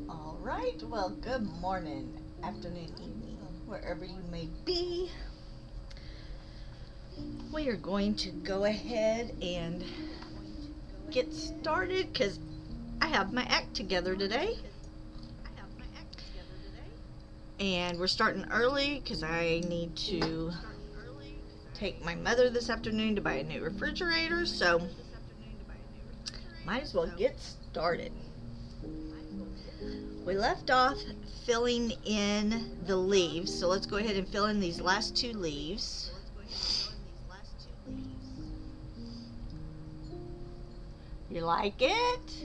All right, well, good morning, afternoon, evening, wherever you may be. We are going to go ahead and get started because I have my act together today. And we're starting early because I need to take my mother this afternoon to buy a new refrigerator, so might as well get started. We left off filling in the leaves, so let's go ahead and fill in these last two leaves. You like it?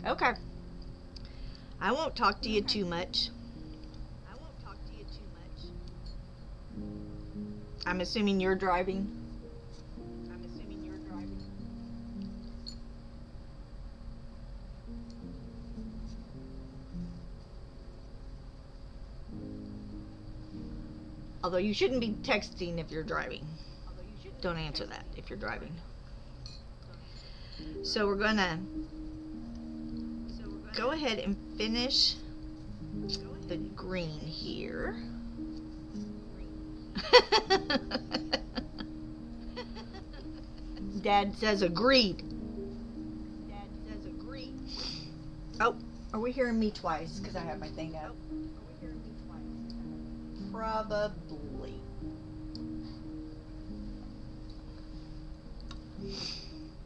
Okay. I won't talk to you too much. I'm assuming you're driving. Although you shouldn't be texting if you're driving. Don't answer that if you're driving. So we're going to go ahead and finish the green here. Dad says agreed. Oh, are we hearing me twice? Because I have my thing up. Probably.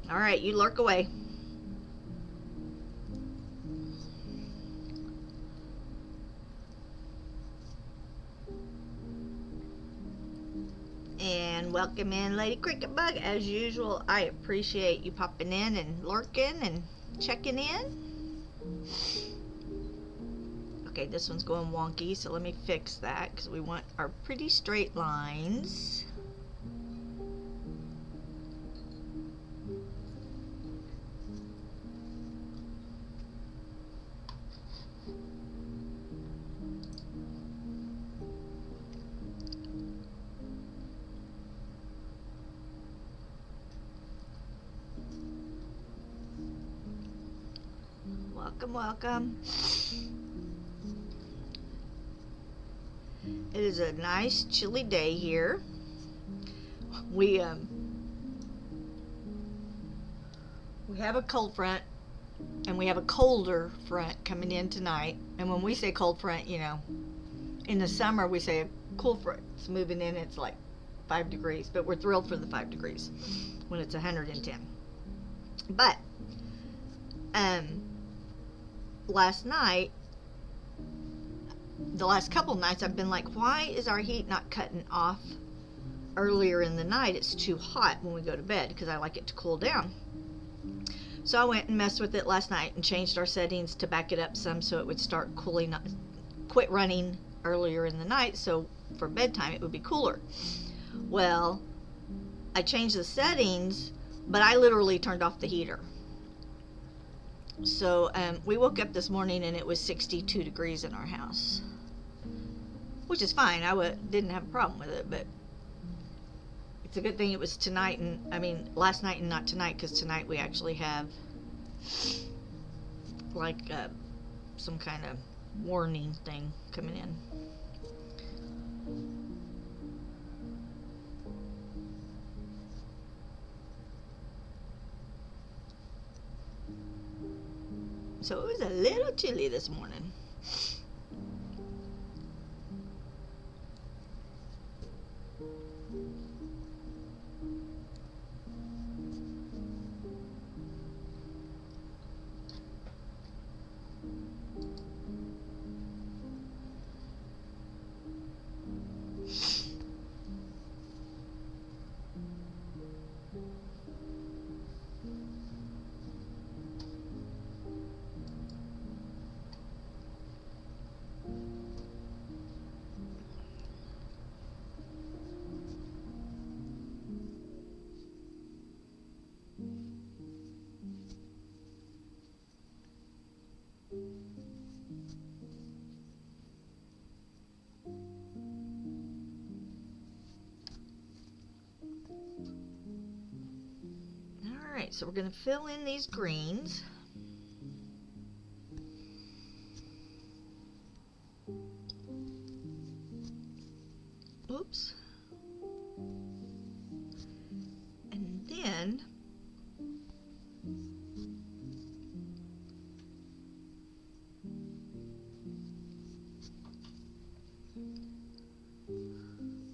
All right, you lurk away. And welcome in, Lady Cricket Bug. As usual, I appreciate you popping in and lurking and checking in. Okay, this one's going wonky, so let me fix that because we want our pretty straight lines. Welcome, welcome. It is a nice chilly day here. We have a cold front and we have a colder front coming in tonight. And when we say cold front, you know, in the summer we say a cool front's moving in, it's like 5 degrees, but we're thrilled for the 5 degrees when it's 110. But last night, the last couple nights, I've been like, why is our heat not cutting off earlier in the night? It's too hot when we go to bed because I like it to cool down. So I went and messed with it last night and changed our settings to back it up some so it would start cooling, quit running earlier in the night, so for bedtime it would be cooler. Well, I changed the settings, but I literally turned off the heater. So we woke up this morning and it was 62 degrees in our house, which is fine. I didn't have a problem with it, but it's a good thing it was tonight last night and not tonight, because tonight we actually have like some kind of warning thing coming in. So it was a little chilly this morning. Alright, so we're going to fill in these greens. Oops. And then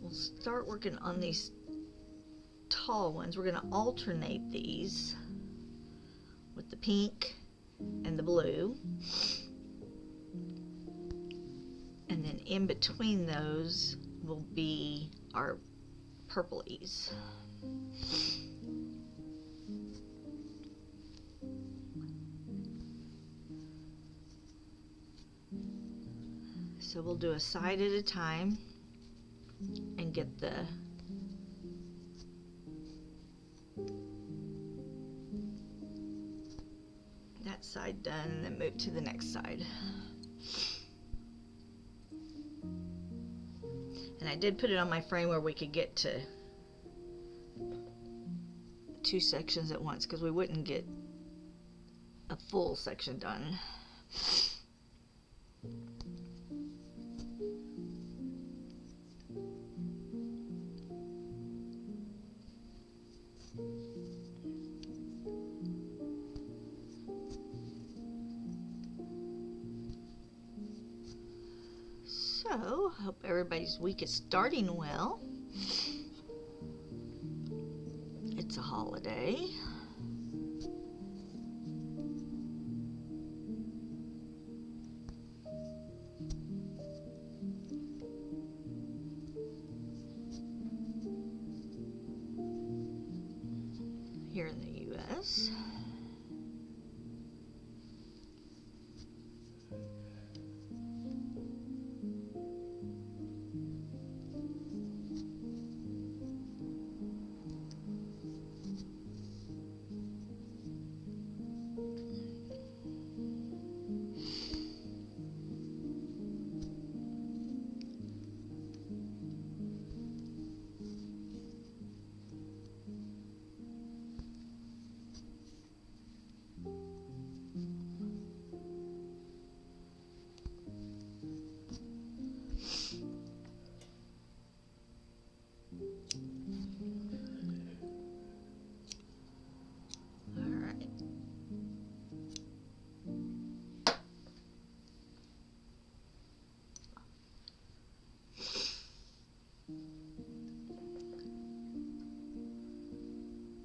we'll start working on these tall ones. We're going to alternate these with the pink and the blue. And then in between those will be our purplies. So we'll do a side at a time and get that side done, and then move to the next side. And I did put it on my frame where we could get to 2 sections at once, because we wouldn't get a full section done. So, hope everybody's week is starting well. It's a holiday. Here in the U.S.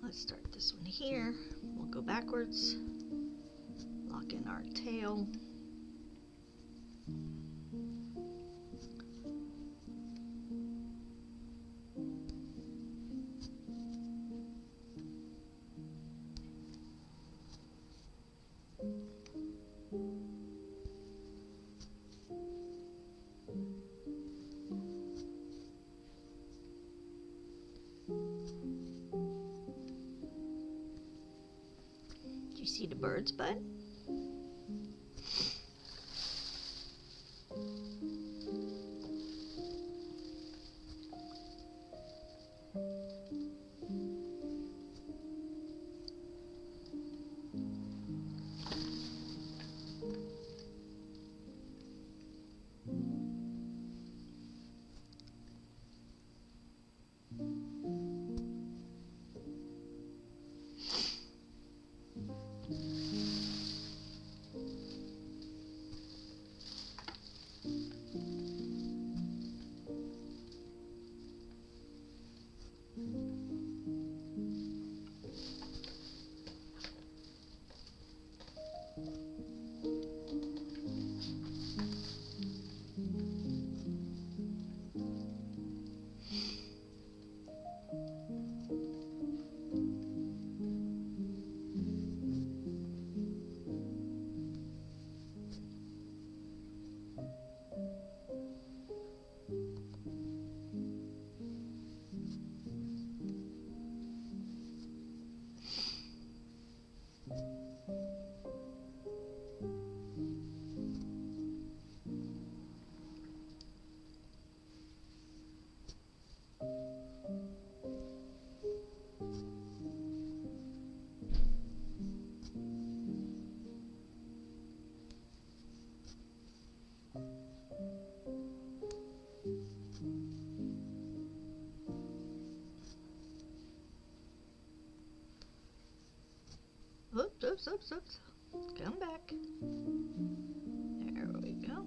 Let's start this one here. We'll go backwards, lock in our tail. Do you see the birds, bud? Oops. Come back. There we go.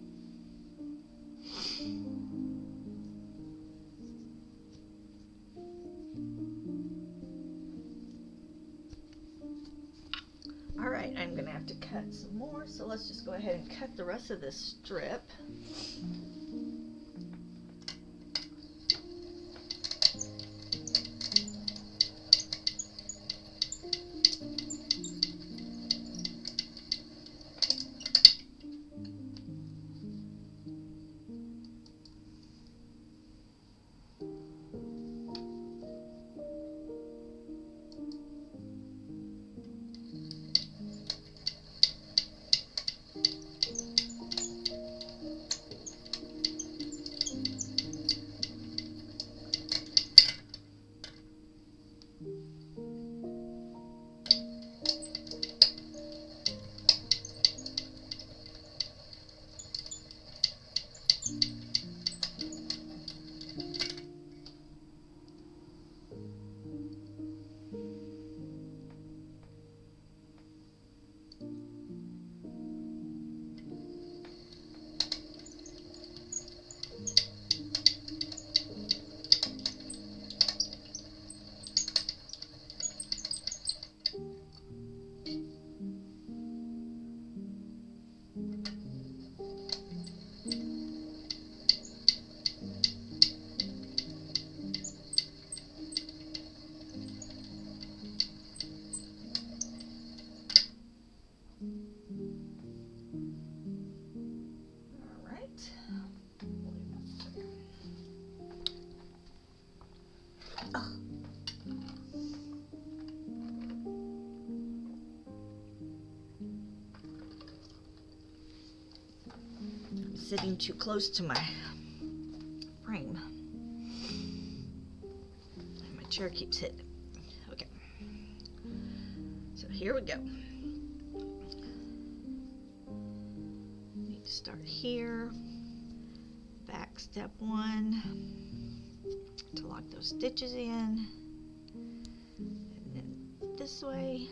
Alright, I'm going to have to cut some more, so let's just go ahead and cut the rest of this strip. sitting too close to my frame. And my chair keeps hitting. Okay. So here we go. Need to start here. Back step 1 to lock those stitches in. And then this way.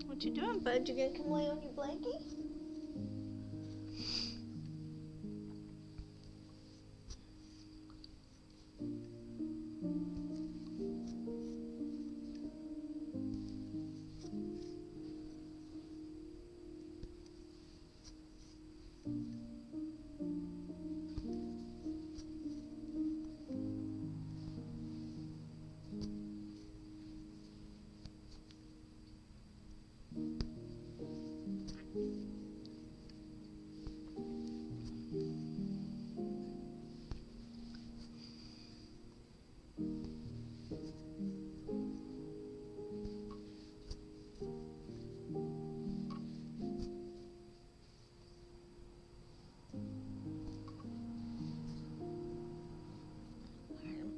What you doing, bud? You gonna come lay on your blankie?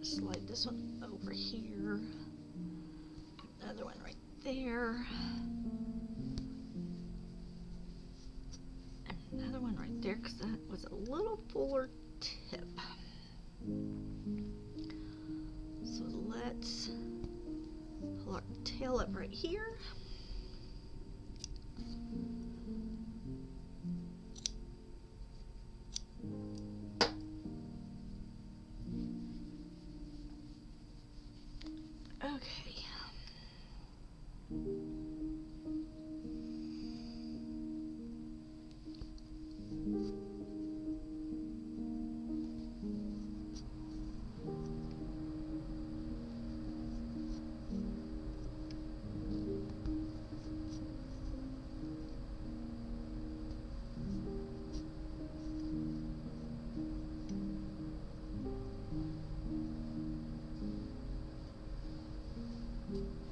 Slide this one over here, another one right there, and another one right there because that was a little fuller tip. So let's pull our tail up right here. Okay.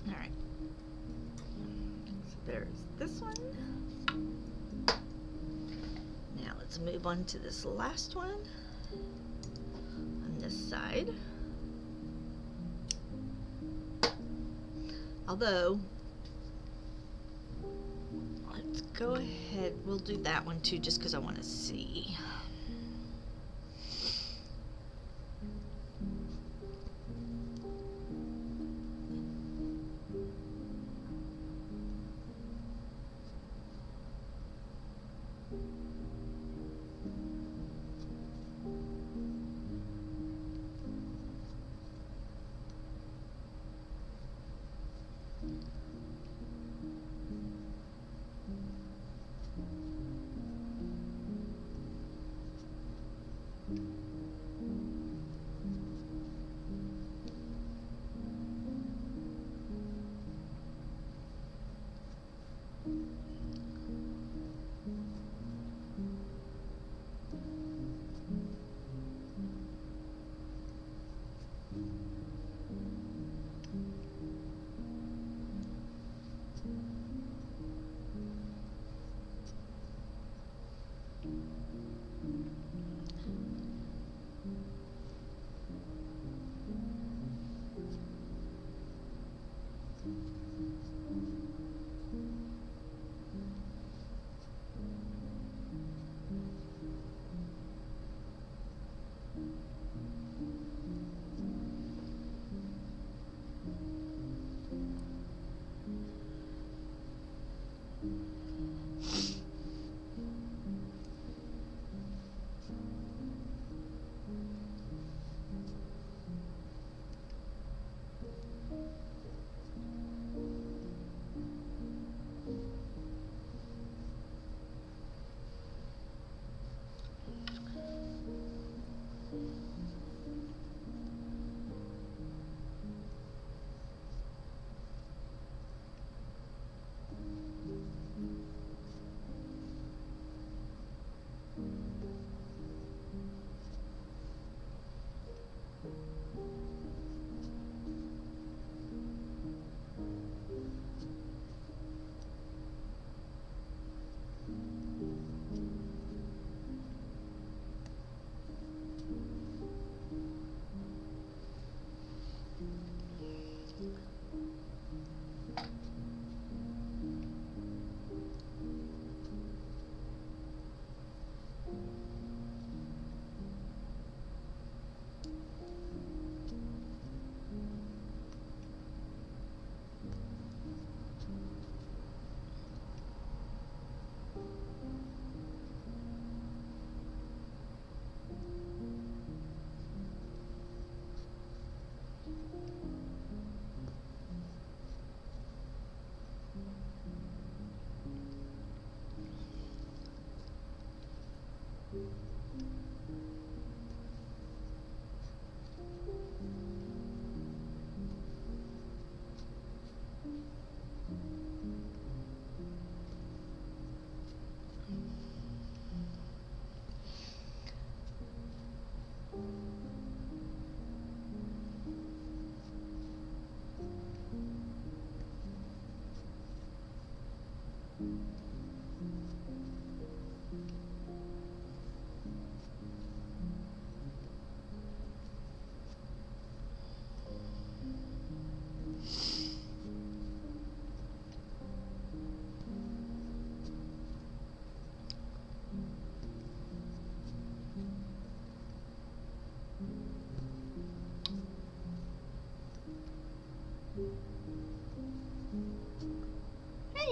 Alright, so there's this one. Now let's move on to this last one on this side. Although, let's go ahead, we'll do that one too just because I want to see.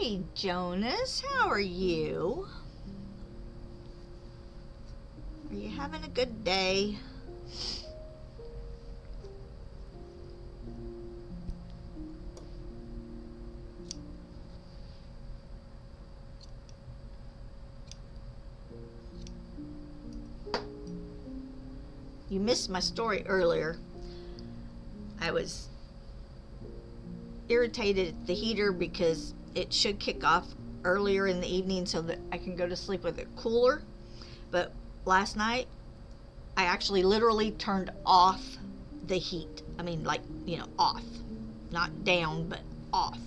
Hey, Jonas, how are you? Are you having a good day? You missed my story earlier. I was irritated at the heater because it should kick off earlier in the evening so that I can go to sleep with it cooler. But last night, I actually literally turned off the heat. I mean, like, off. Not down, but off.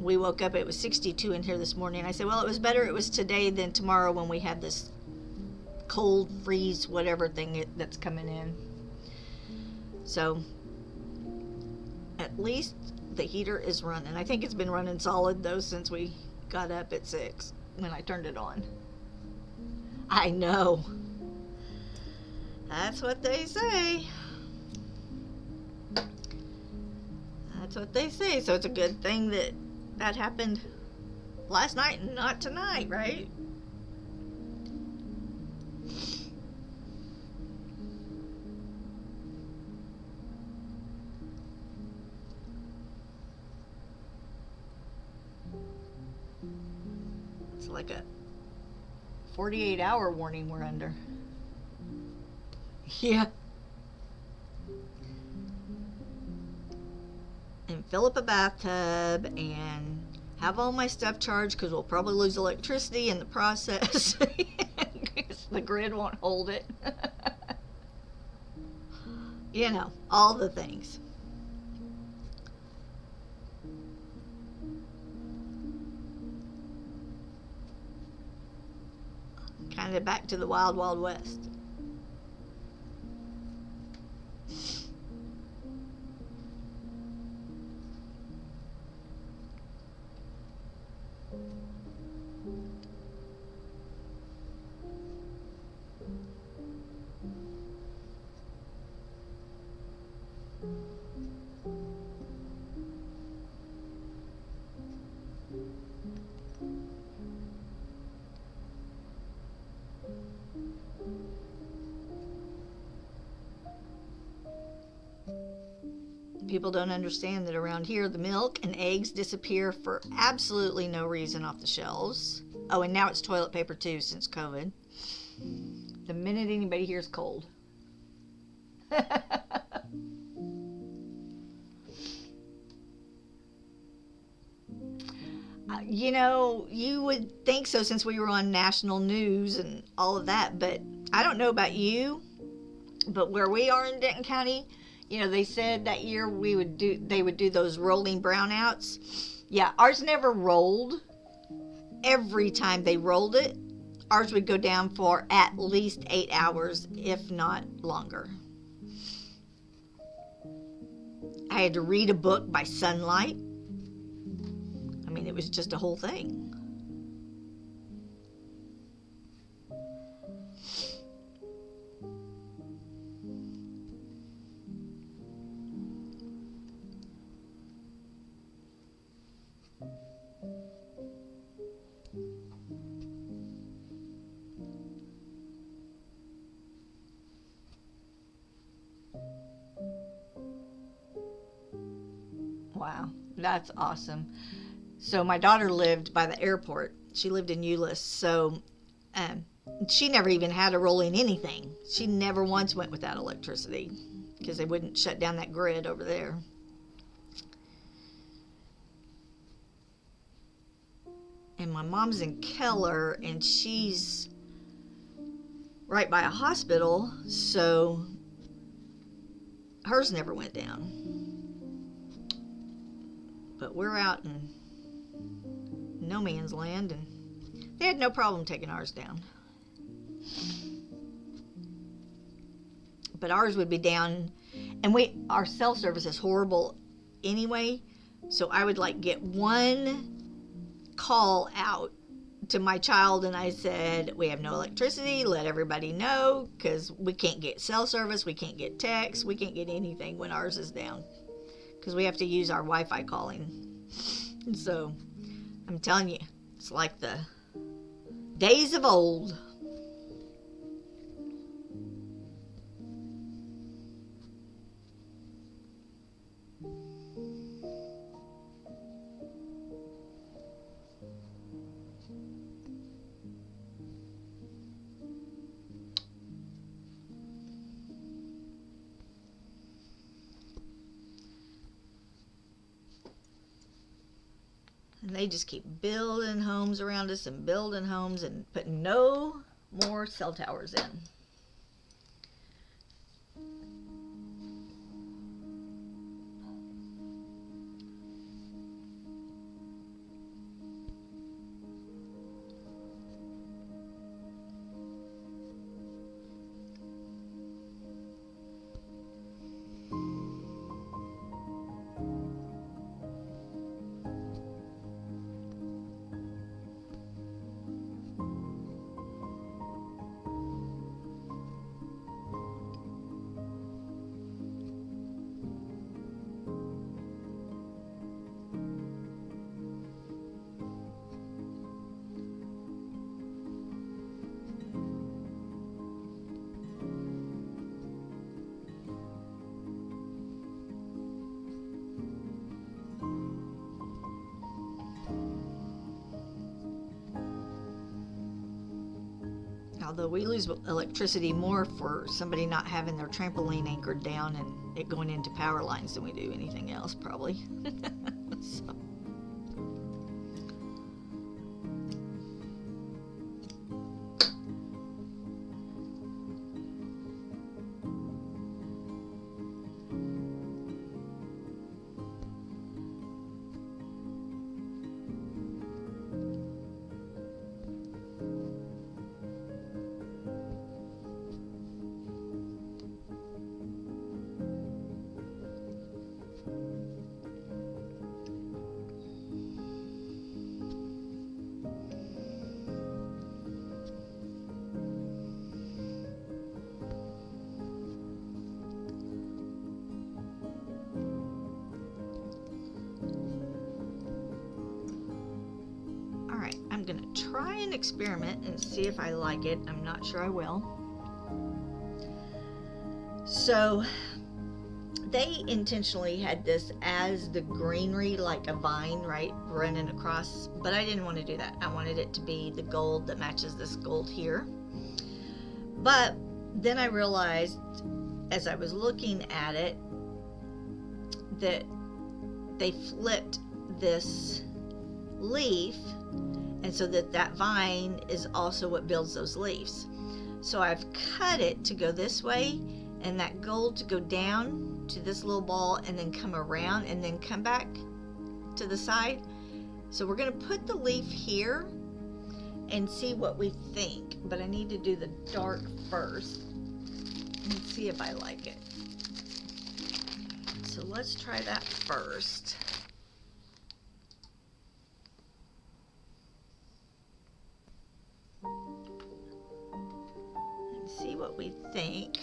We woke up, it was 62 in here this morning. I said, well, it was better it was today than tomorrow when we have this cold freeze, whatever thing that's coming in. So, at least the heater is running. I think it's been running solid, though, since we got up at 6 when I turned it on. I know. That's what they say. That's what they say. So it's a good thing that that happened last night and not tonight, right? It's like a 48-hour warning we're under. Yeah. And fill up a bathtub and have all my stuff charged because we'll probably lose electricity in the process because the grid won't hold it. All the things. Kind of back to the wild, wild west. People don't understand that around here the milk and eggs disappear for absolutely no reason off the shelves. Oh, and now it's toilet paper too since COVID. The minute anybody hears cold. You would think so since we were on national news and all of that, but I don't know about you, but where we are in Denton County, they said that year they would do those rolling brownouts. Yeah, ours never rolled. Every time they rolled it, ours would go down for at least 8 hours, if not longer. I had to read a book by sunlight. I mean, it was just a whole thing. Wow, that's awesome. So my daughter lived by the airport. She lived in Euless. So She never even had a rolling anything. She never once went without electricity because they wouldn't shut down that grid over there. And my mom's in Keller, and she's right by a hospital, so hers never went down. But we're out in no man's land, and they had no problem taking ours down. But ours would be down, and our cell service is horrible anyway, so I would like get one call out to my child, and I said, we have no electricity, let everybody know, because we can't get cell service, we can't get text, we can't get anything when ours is down, because we have to use our Wi-Fi calling. And so I'm telling you, it's like the days of old. And they just keep building homes around us and building homes and putting no more cell towers in. Although we lose electricity more for somebody not having their trampoline anchored down and it going into power lines than we do anything else, probably. So. I'm going to try an experiment and see if I like it. I'm not sure I will. So they intentionally had this as the greenery, like a vine, right, running across, but I didn't want to do that. I wanted it to be the gold that matches this gold here. But then I realized as I was looking at it that they flipped this leaf, and so that vine is also what builds those leaves. So I've cut it to go this way, and that gold to go down to this little ball and then come around and then come back to the side. So we're going to put the leaf here and see what we think, but I need to do the dark first and see if I like it. So let's try that first. And see what we think.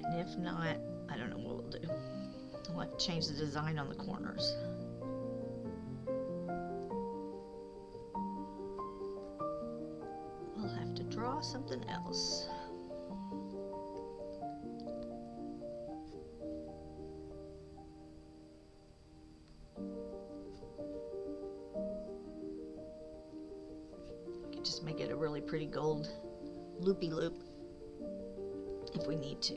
And if not, I don't know what we'll do. We'll have to change the design on the corners. We'll have to draw something else. just make it a really pretty gold loopy loop if we need to.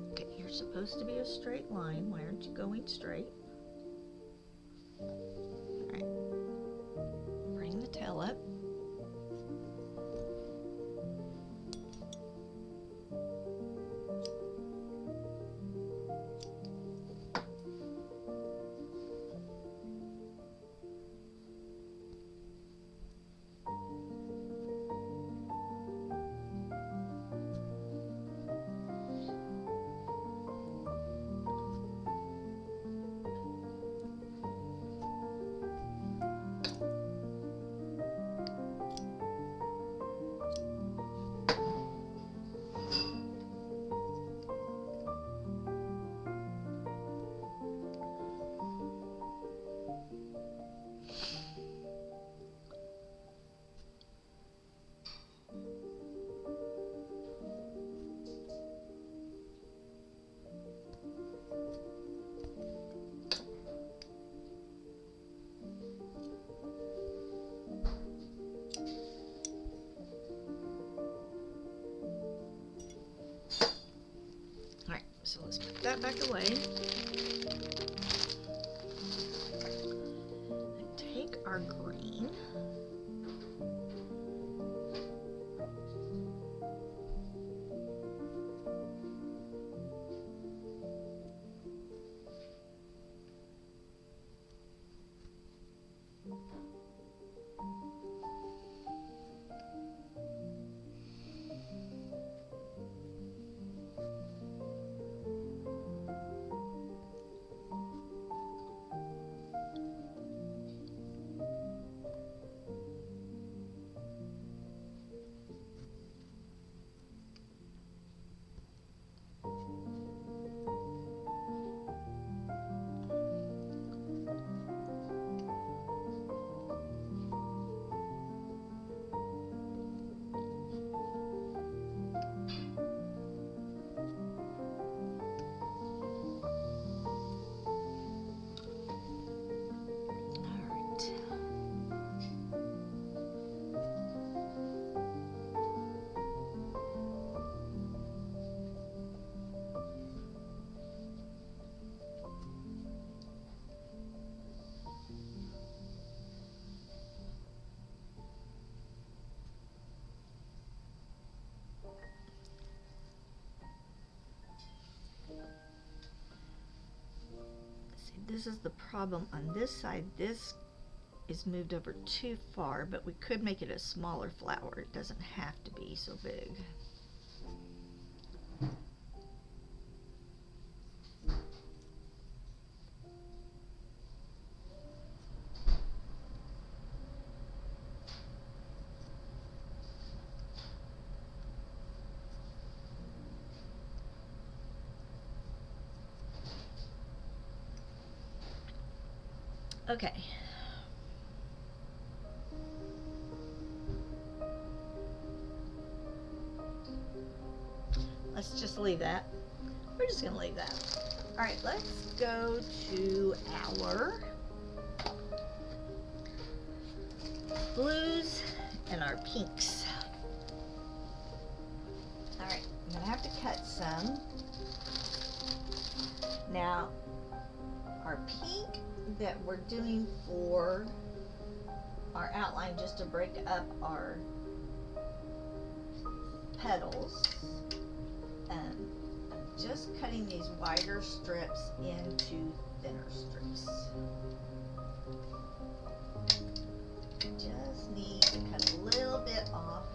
Okay, you're supposed to be a straight line. Why aren't you going straight? Alright. Bring the tail up. So let's put that back away. And take our green. This is the problem on this side. This is moved over too far, but we could make it a smaller flower. It doesn't have to be so big. Okay. Let's just leave that. We're just gonna leave that. All right, let's go to our blues and our pinks. All right, I'm gonna have to cut some. Now, our pink that we're doing for our outline, just to break up our petals, I'm just cutting these wider strips into thinner strips. Just need to cut a little bit off.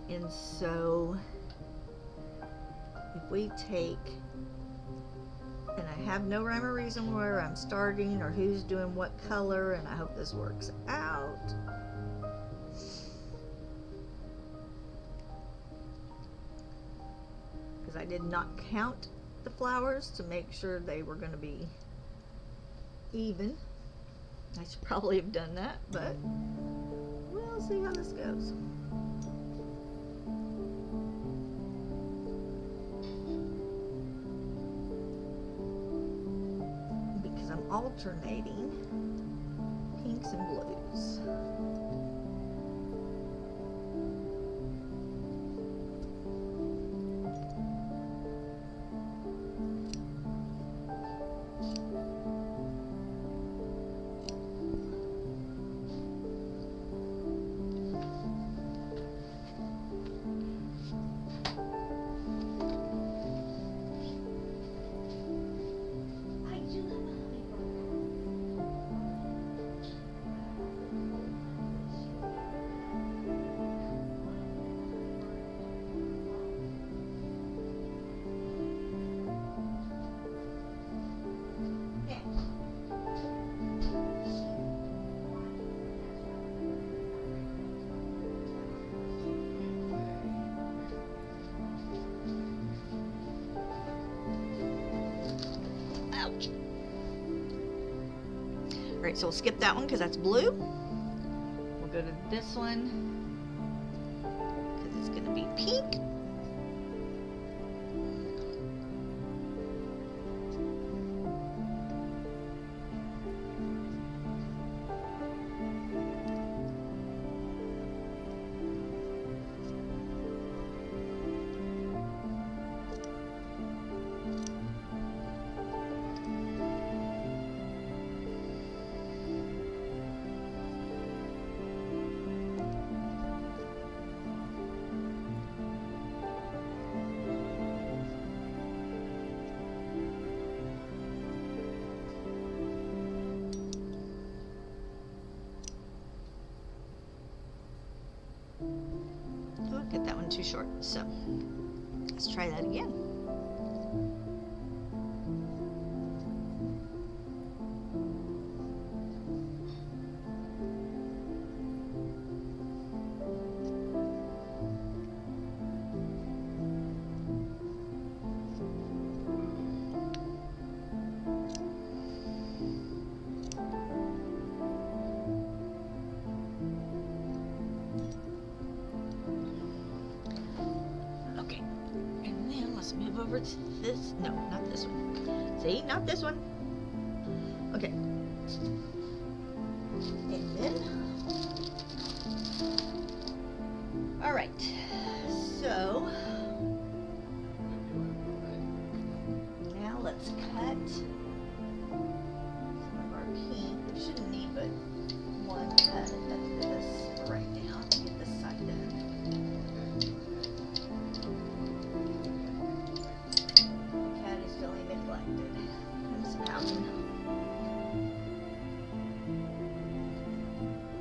And so if we take, and I have no rhyme or reason where I'm starting or who's doing what color, and I hope this works out. Because I did not count the flowers to make sure they were going to be even. I should probably have done that, but we'll see how this goes. alternating pinks and blues. Ouch. Alright, so we'll skip that one because that's blue. We'll go to this one because it's going to be pink. Oh, get that one too short. So let's try that again. Move over to this. No, not this one. See, not this one. Okay. And then, all right. So now let's cut some of our pink. We shouldn't need but one cut of this right now to get this side done.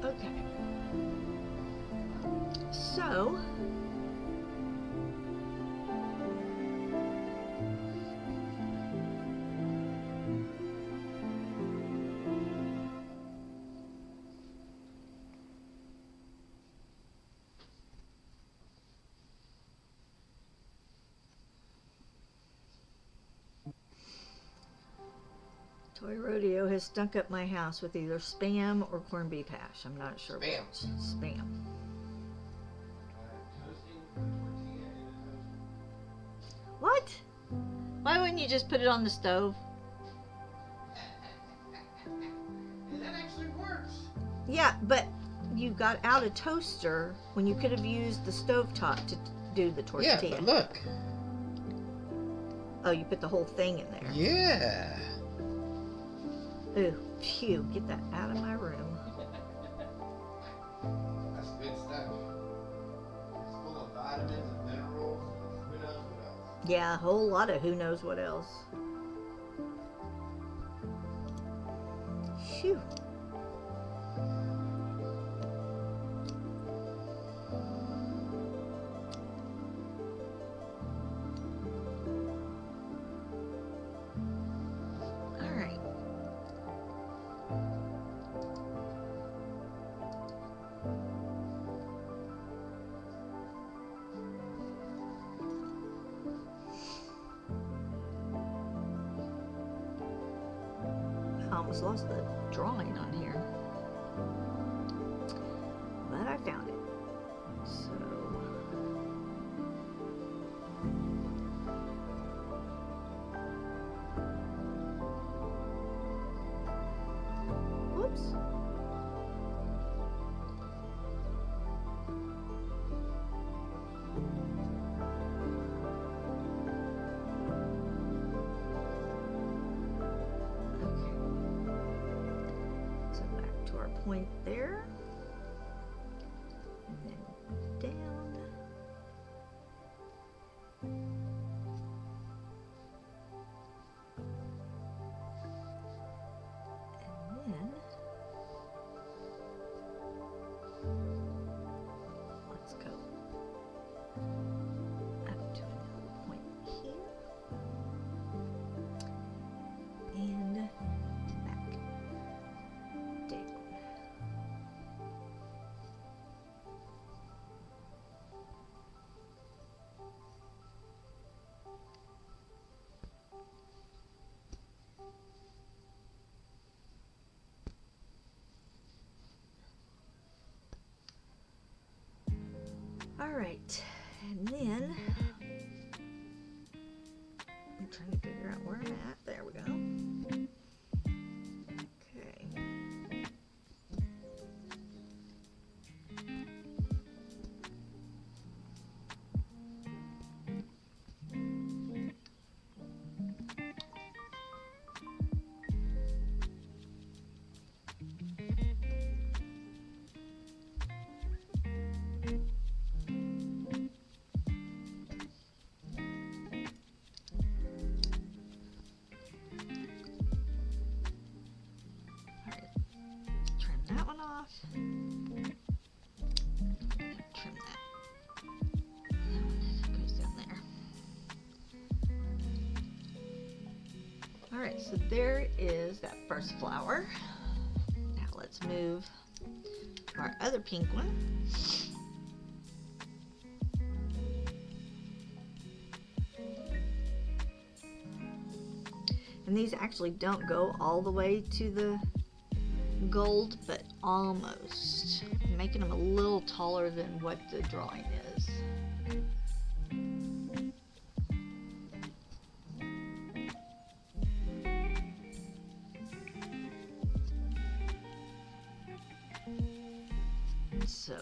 Okay. So Toy Rodeo has stunk up my house with either Spam or corned beef hash. I'm not sure which. Spam. What? Why wouldn't you just put it on the stove? That actually works. Yeah, but you got out a toaster when you could have used the stovetop to do the tortilla. Yeah, but look. Oh, you put the whole thing in there. Yeah. Ooh, phew, get that out of my room. That's good stuff. It's full of vitamins and minerals. Who knows what else? Yeah, a whole lot of who knows what else. Phew. I almost lost the drawing on here, but I found it. So point there, and then down, and then let's go up to another point here and back down. All right, and then I'm trying to figure out where I'm at. There we go. Okay. That one off. Trim that. That one goes down there. Alright, so there is that first flower. Now let's move our other pink one. And these actually don't go all the way to the gold, but almost, making them a little taller than what the drawing is. So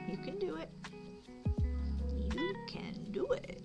you can do it. You can do it.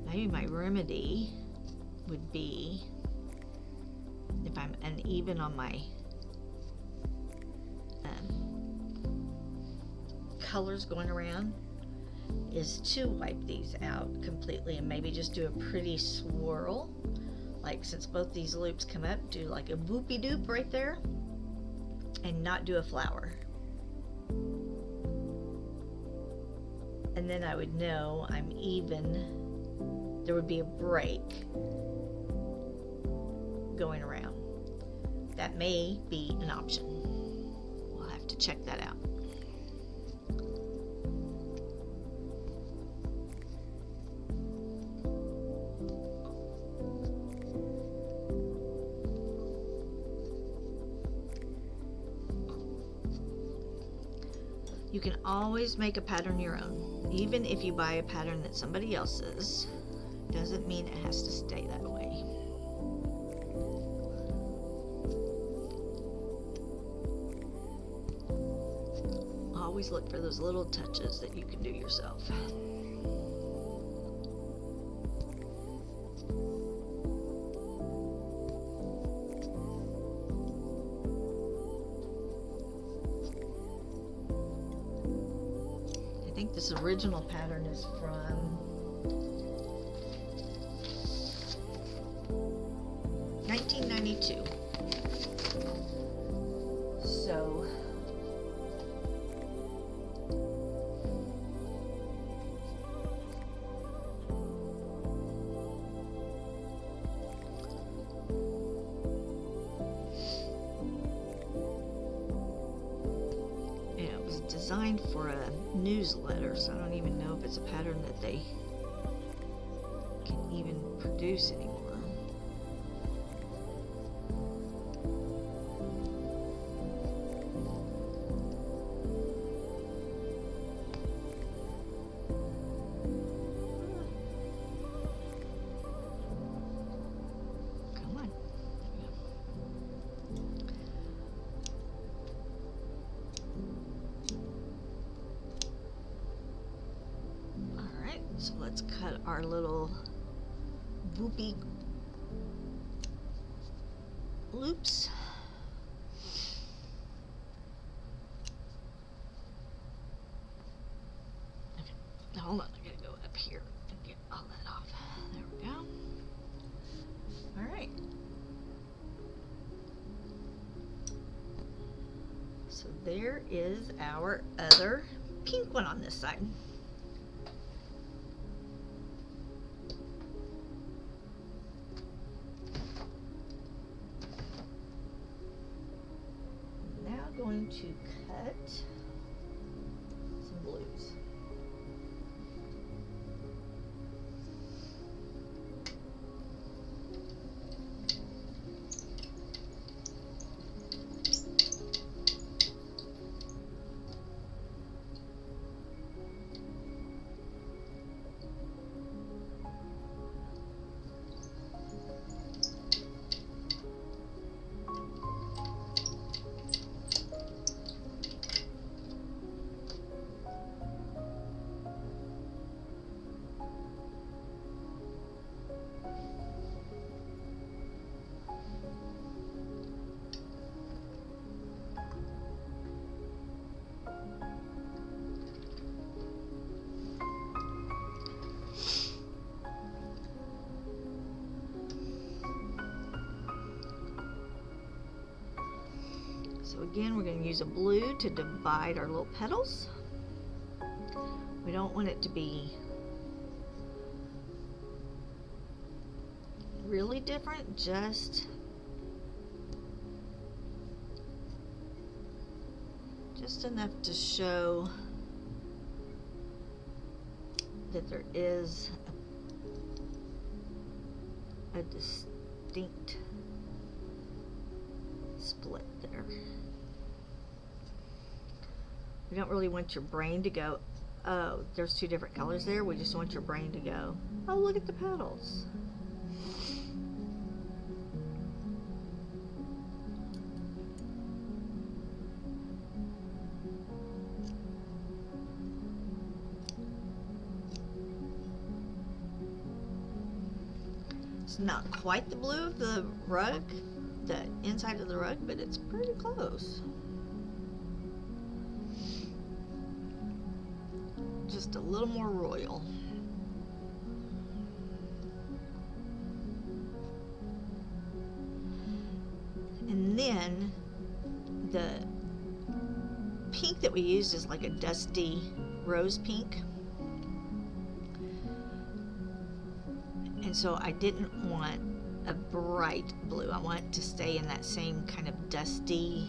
Maybe my remedy would be, if I'm uneven on my colors going around, is to wipe these out completely and maybe just do a pretty swirl. Like, since both these loops come up, do like a whoopie doop right there and not do a flower. And then I would know I'm even. There would be a break going around. That may be an option. We'll have to check that out. You can always make a pattern your own. Even if you buy a pattern that somebody else's, doesn't mean it has to stay that way. Always look for those little touches that you can do yourself. I think think this original pattern is from 1992. So it was designed for a newsletter, so I don't even know if it's a pattern that they can even produce anymore. So let's cut our little boopy loops. Okay, now hold on, I gotta go up here and get all that off. There we go. Alright. So there is our other pink one on this side. Going to cut some blues. So again, we're going to use a blue to divide our little petals. We don't want it to be really different, just enough to show that there is a distinct split there. We don't really want your brain to go, oh, there's two different colors there. We just want your brain to go, oh, look at the petals. It's not quite the blue of the rug, the inside of the rug, but it's pretty close. Just a little more royal. And then the pink that we used is like a dusty rose pink. And so I didn't want a bright blue. I want it to stay in that same kind of dusty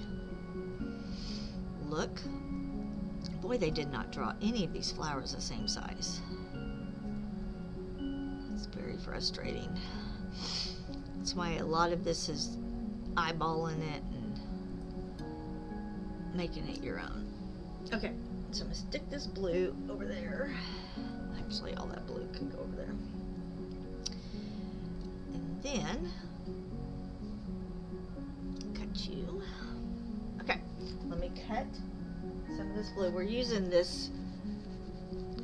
look. Boy, they did not draw any of these flowers the same size. It's very frustrating. That's why a lot of this is eyeballing it and making it your own. Okay, so I'm gonna stick this blue over there. Actually, all that blue can go over there. And then cut you. Okay, let me cut some of this blue. We're using this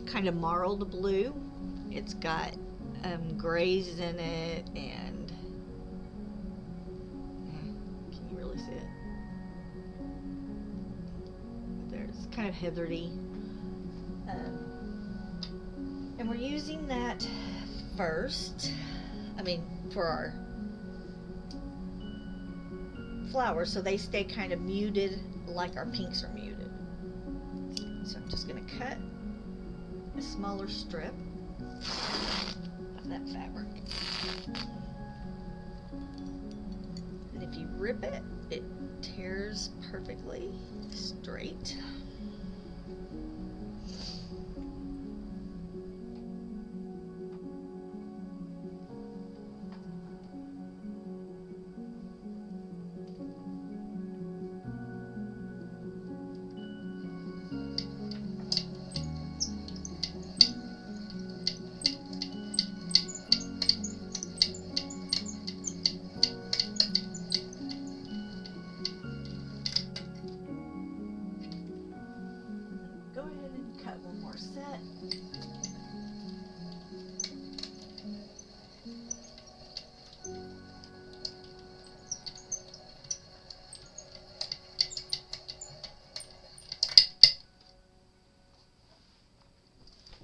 kind of marled blue. It's got grays in it, and can you really see it? There's kind of heathery. And we're using that first, for our flowers, so they stay kind of muted like our pinks are muted. So I'm just going to cut a smaller strip of that fabric. And if you rip it, it tears perfectly straight. Go ahead and cut one more set.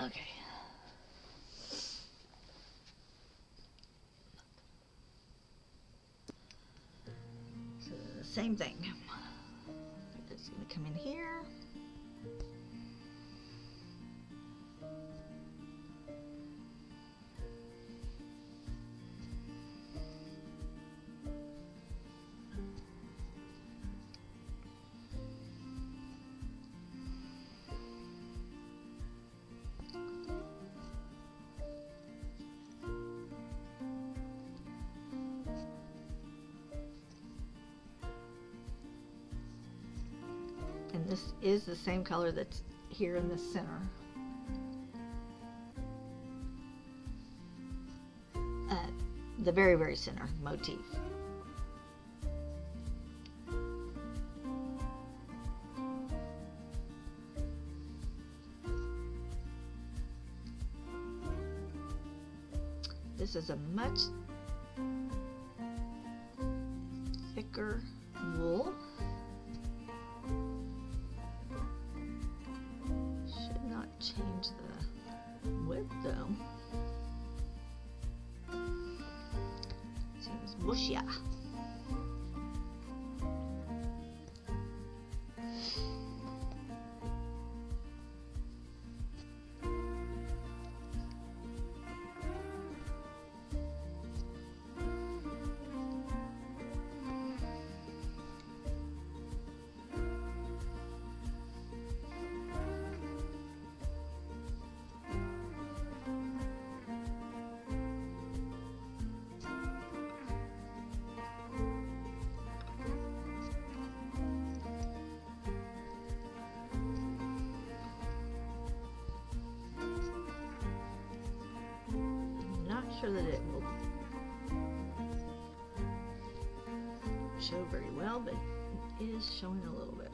Okay. So the same thing. It's going to come in here. And this is the same color that's here in the center. The very, very center motif. This is a much thicker wool. Should not change the width though. Seems bushy. Sure that it will show very well, but it is showing a little bit.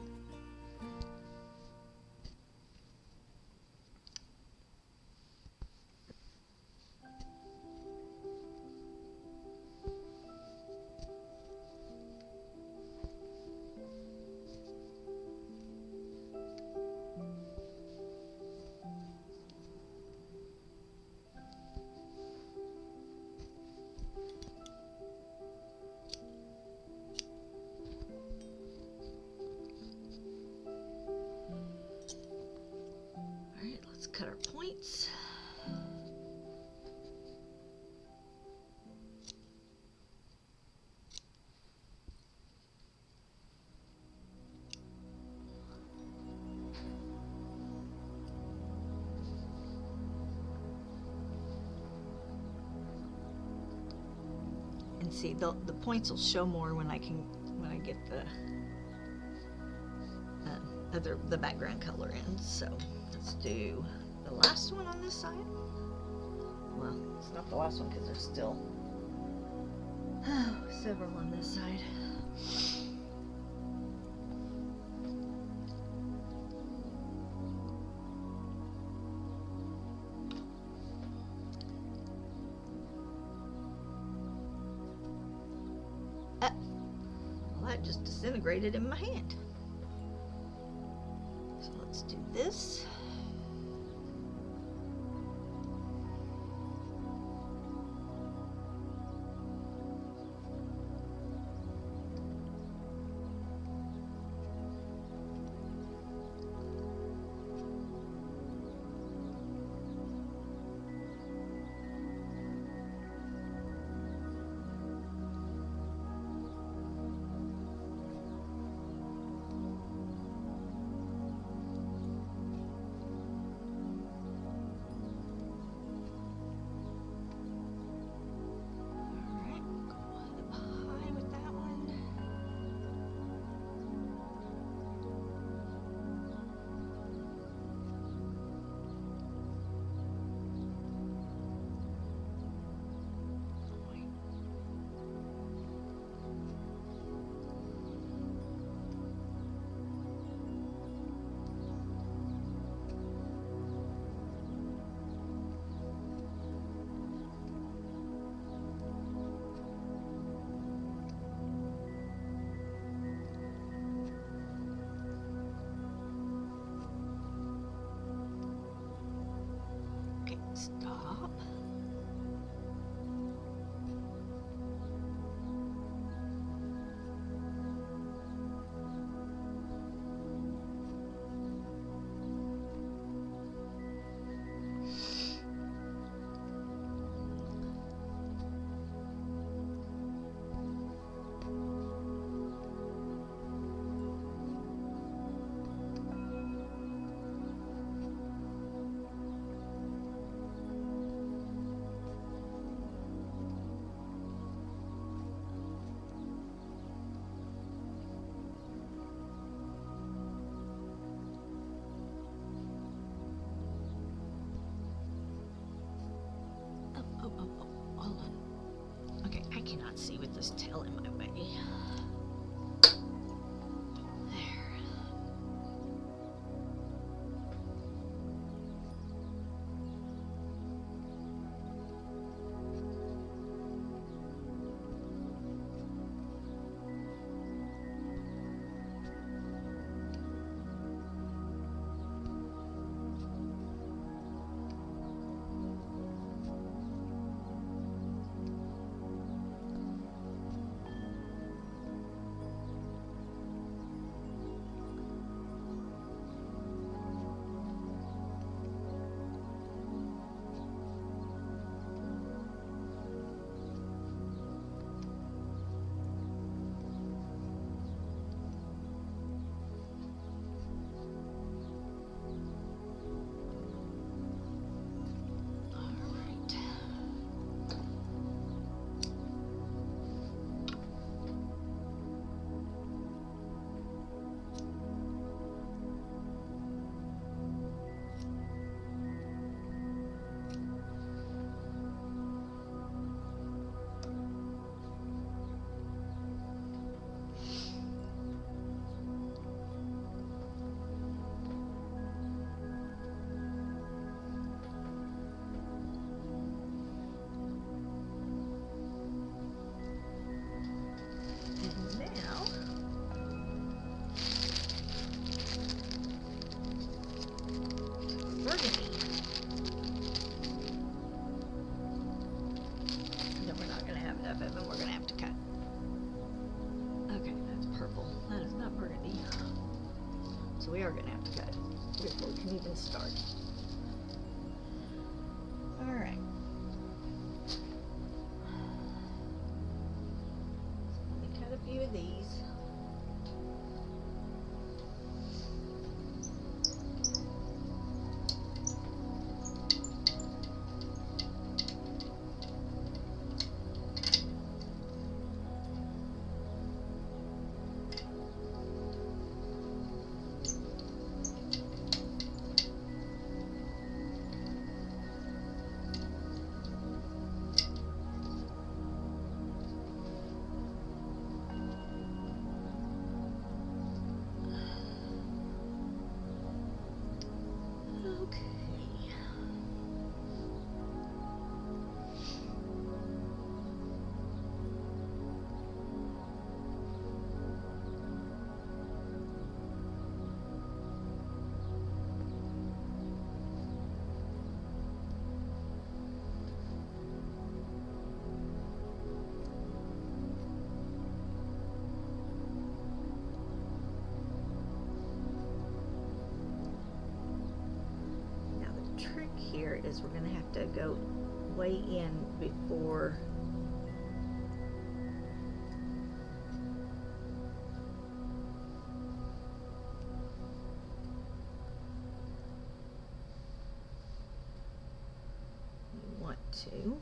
Cut our points. And see, the points will show more when I get the background color in. So let's do the last one on this side. Well, it's not the last one because there's still several on this side. Well, that just disintegrated in my hand. So let's do this. this tail in my way. There. We are going to have to cut before we can even start. Alright. Let me cut a few of these. Here is we're going to have to go way in before we want to,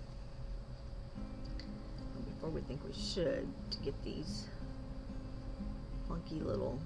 before we think we should, to get these funky little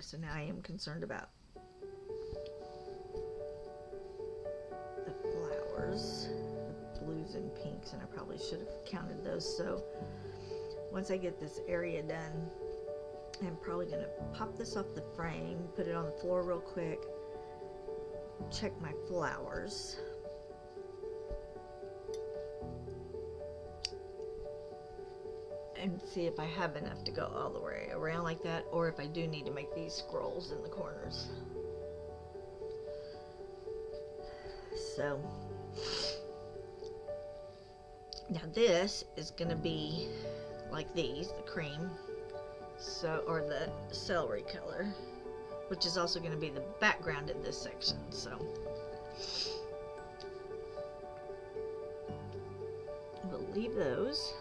So now I am concerned about the flowers, the blues and pinks, and I probably should have counted those. So once I get this area done, I'm probably going to pop this off the frame, put it on the floor real quick, check my flowers. And see if I have enough to go all the way around like that, or if I do need to make these scrolls in the corners. So now this is going to be like these, the cream, so, or the celery color, which is also going to be the background in this section. So we'll leave those.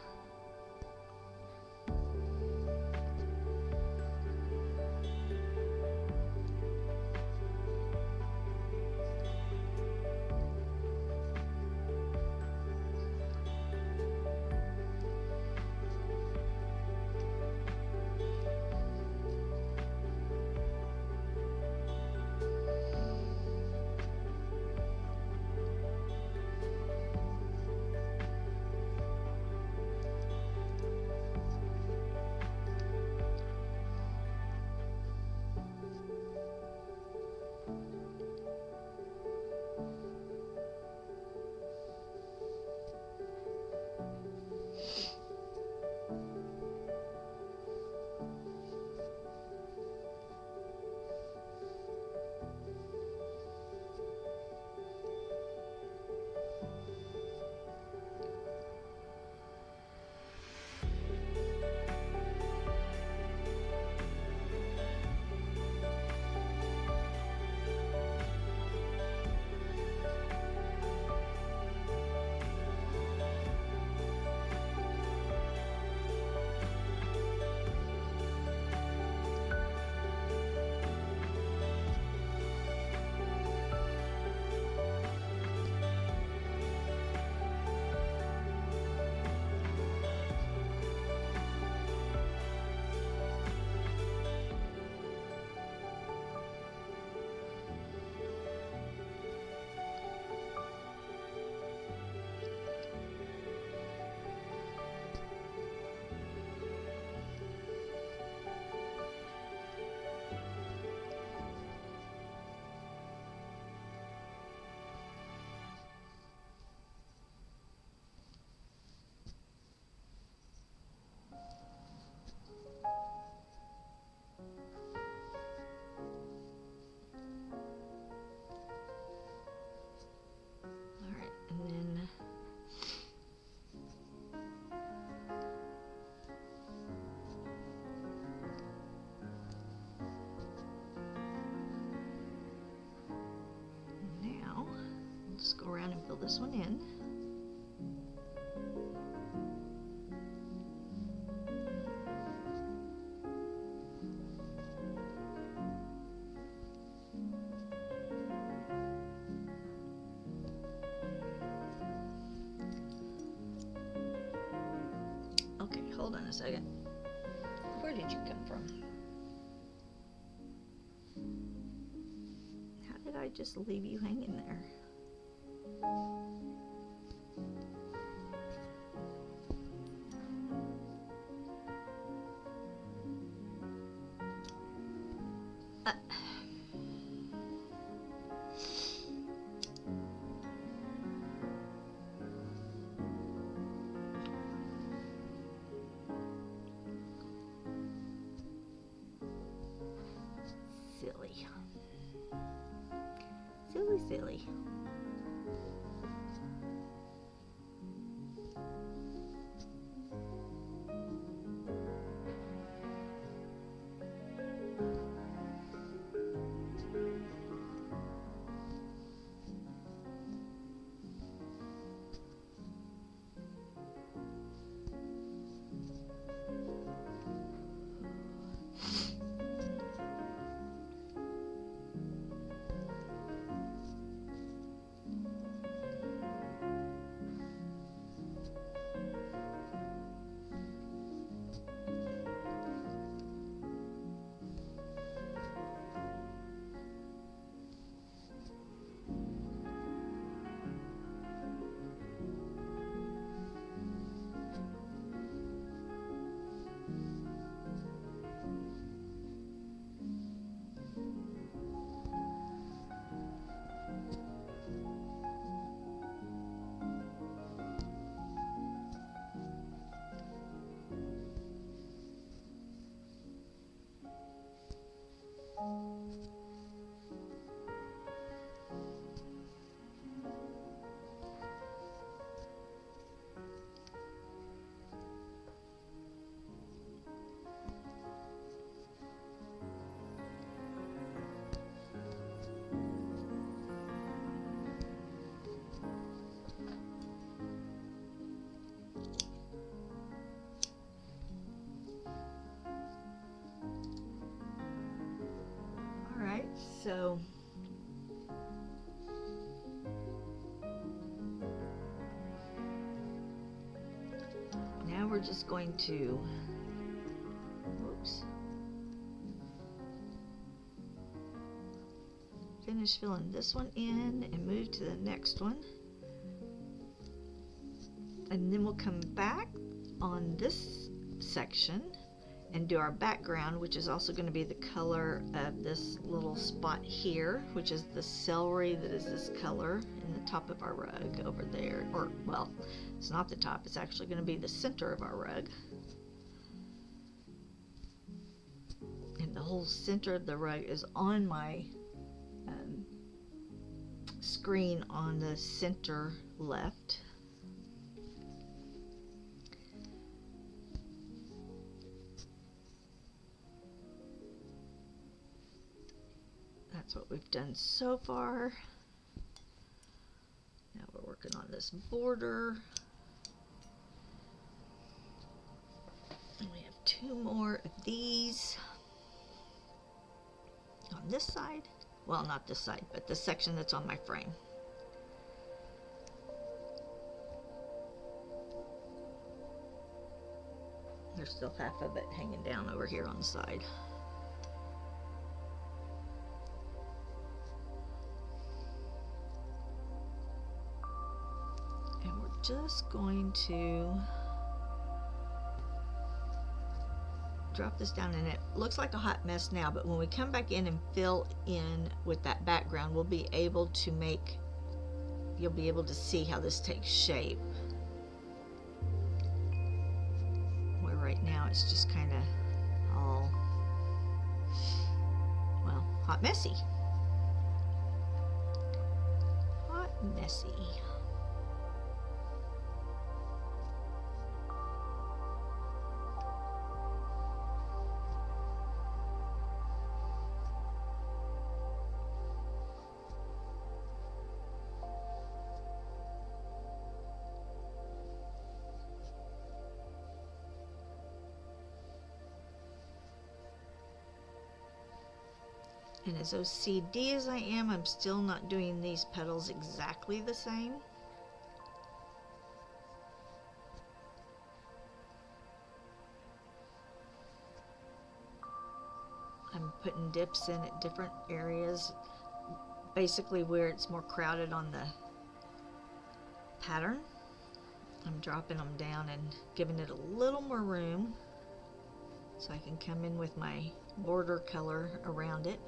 Just go around and fill this one in. Okay, hold on a second. Where did you come from? How did I just leave you hanging there? Silly. Silly, silly. So now we're just going to, whoops, finish filling this one in and move to the next one. And then we'll come back on this section and do our background, which is also going to be the color of this little spot here, which is the celery that is this color in the top of our rug over there. Or, well, it's not the top, it's actually going to be the center of our rug. And the whole center of the rug is on my screen on the center left. That's what we've done so far. Now we're working on this border. And we have 2 more of these on this side. Well, not this side, but the section that's on my frame. There's still half of it hanging down over here on the side. And we're just going to drop this down, and it looks like a hot mess now, but when we come back in and fill in with that background, we'll be able to make, you'll be able to see how this takes shape. Where right now it's just kind of all, well, hot messy. Hot messy. And as OCD as I am, I'm still not doing these petals exactly the same. I'm putting dips in at different areas, basically where it's more crowded on the pattern. I'm dropping them down and giving it a little more room so I can come in with my border color around it.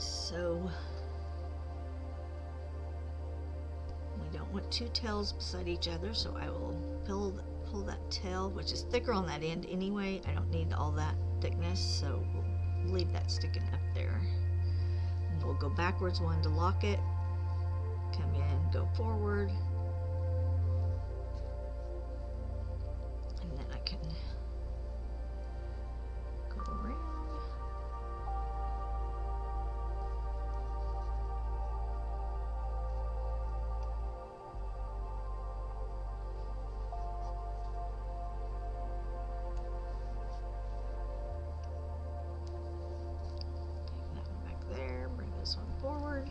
So we don't want 2 tails beside each other, so I will pull that tail, which is thicker on that end anyway. I don't need all that thickness, so we'll leave that sticking up there. And we'll go backwards 1 to lock it, come in, go forward, and then I can go around. This one forward.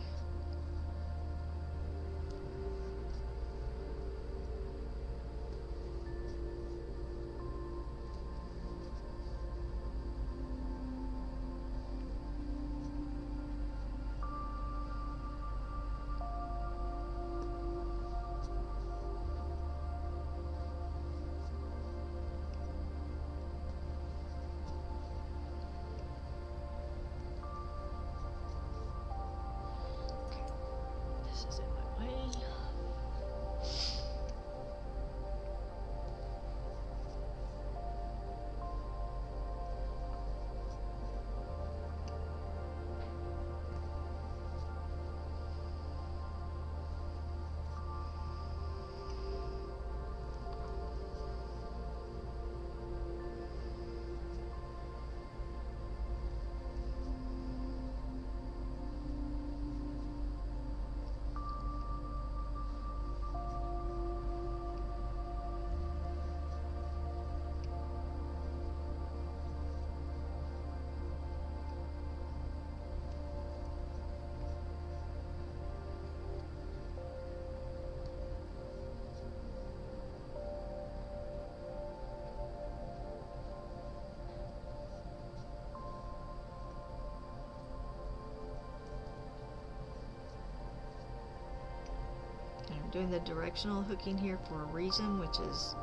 I'm doing the directional hooking here for a reason, which is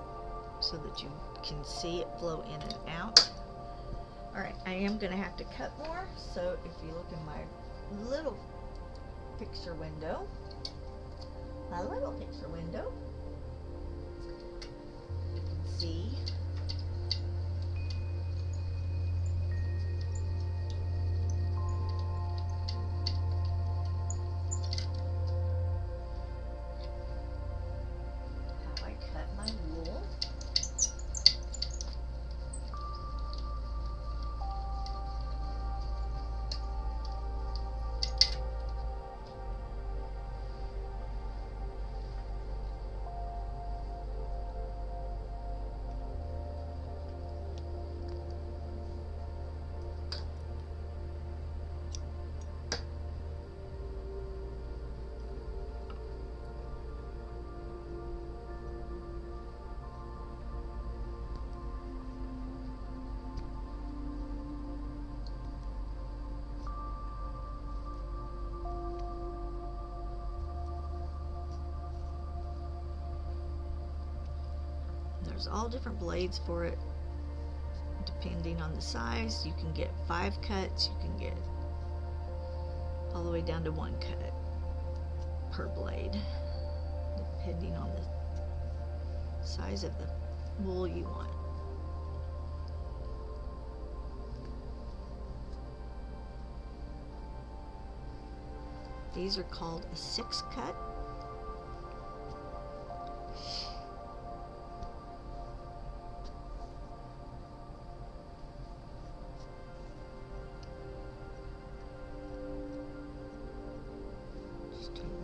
so that you can see it flow in and out. Alright, I am going to have to cut more, so if you look in my little picture window, you can see how I cut my wool. There's all different blades for it, depending on the size. You can get 5 cuts, you can get all the way down to 1 cut per blade, depending on the size of the wool you want. These are called a 6 cut.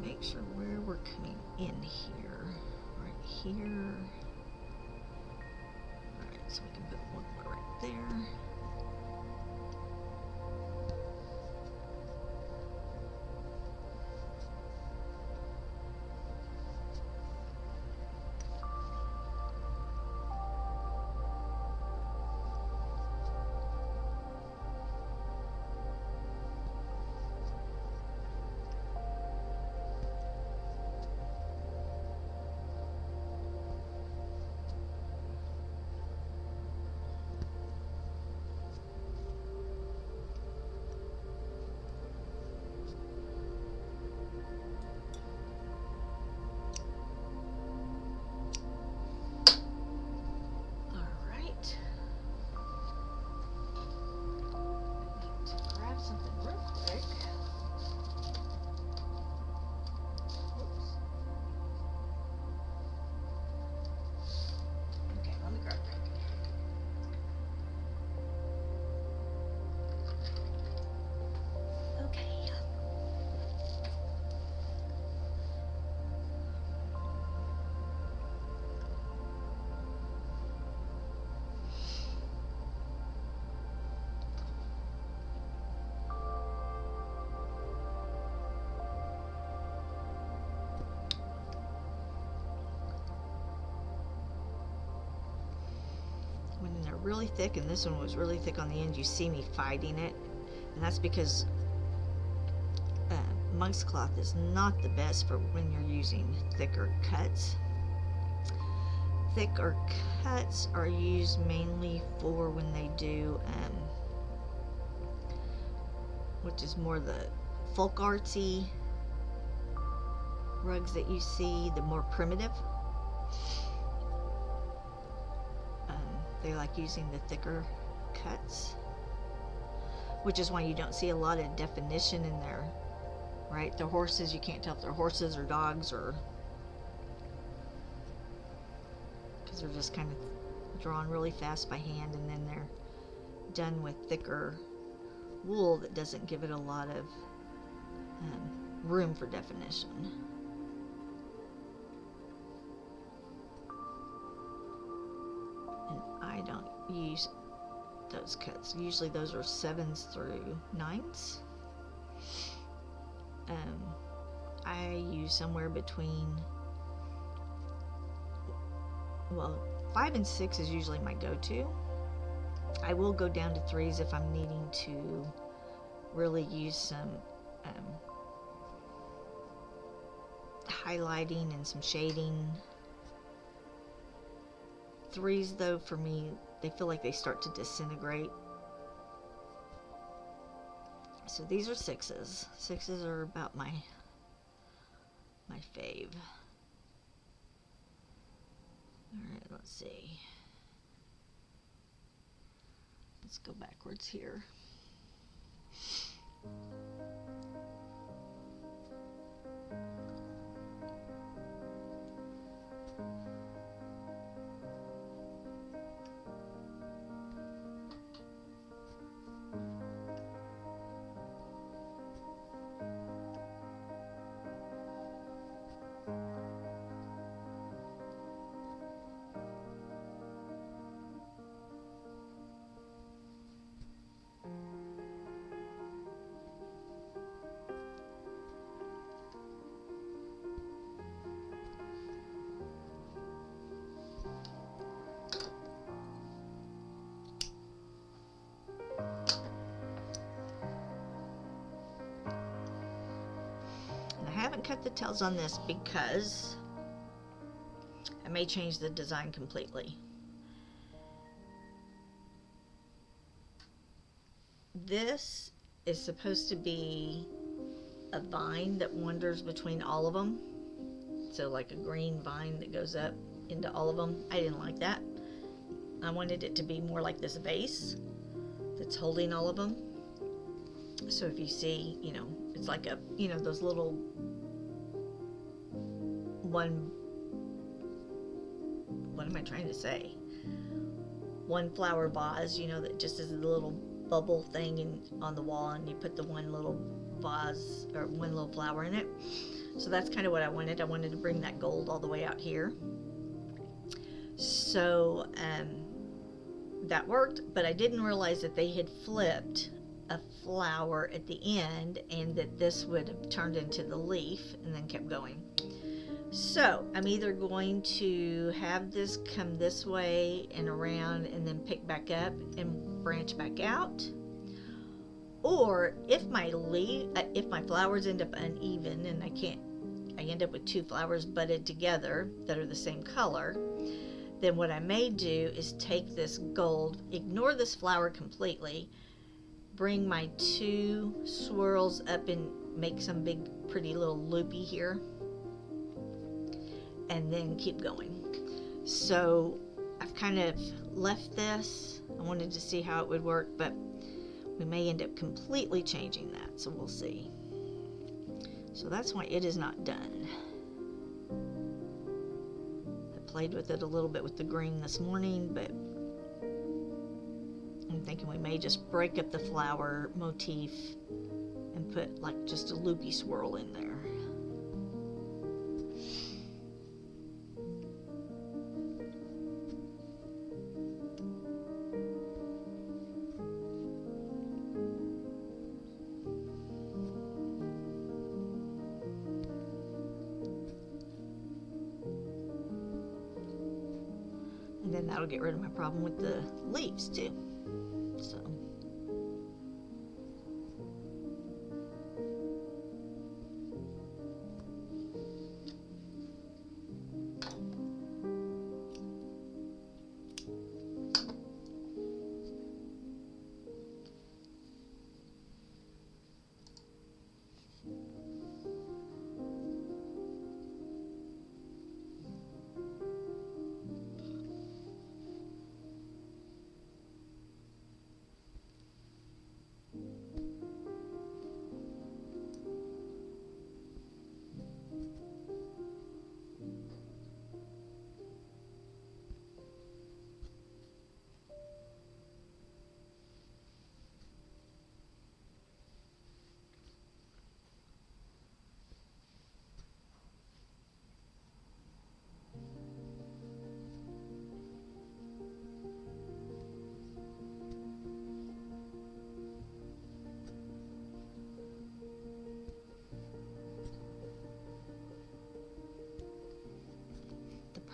Make sure where we're coming in here, right here. Alright, so we can put one more right there. When they're really thick, and this one was really thick on the end, you see me fighting it, and that's because monk's cloth is not the best for when you're using thicker cuts. Thicker cuts are used mainly for when they do which is more the folk artsy rugs that you see, the more primitive. They like using the thicker cuts, which is why you don't see a lot of definition in there, right? The horses, you can't tell if they're horses or dogs, or because they're just kind of drawn really fast by hand, and then they're done with thicker wool that doesn't give it a lot of room for definition. And I don't use those cuts. Usually those are 7s through 9s. I use somewhere between, well, 5 and 6 is usually my go-to. I will go down to 3s if I'm needing to really use some highlighting and some shading. 3s, though, for me, they feel like they start to disintegrate. So these are 6s. 6s are about my fave. Alright, let's see. Let's go backwards here. I haven't cut the tails on this because I may change the design completely. This is supposed to be a vine that wanders between all of them. So like a green vine that goes up into all of them. I didn't like that. I wanted it to be more like this vase that's holding all of them. So if you see, it's like a, those little what am I trying to say? One flower vase, that just is a little bubble thing on the wall, and you put the one little vase or one little flower in it. So that's kind of what I wanted. I wanted to bring that gold all the way out here. So that worked, but I didn't realize that they had flipped a flower at the end and that this would have turned into the leaf and then kept going. So I'm either going to have this come this way and around and then pick back up and branch back out, or if my flowers end up uneven and I end up with 2 flowers budded together that are the same color, then what I may do is take this gold, ignore this flower completely, bring my 2 swirls up and make some big pretty little loopy here, and then keep going. So I've kind of left this. I wanted to see how it would work, but we may end up completely changing that, so we'll see. So that's why it is not done. I played with it a little bit with the green this morning, but I'm thinking we may just break up the flower motif and put like just a loopy swirl in there. And then that'll get rid of my problem with the leaves too. So.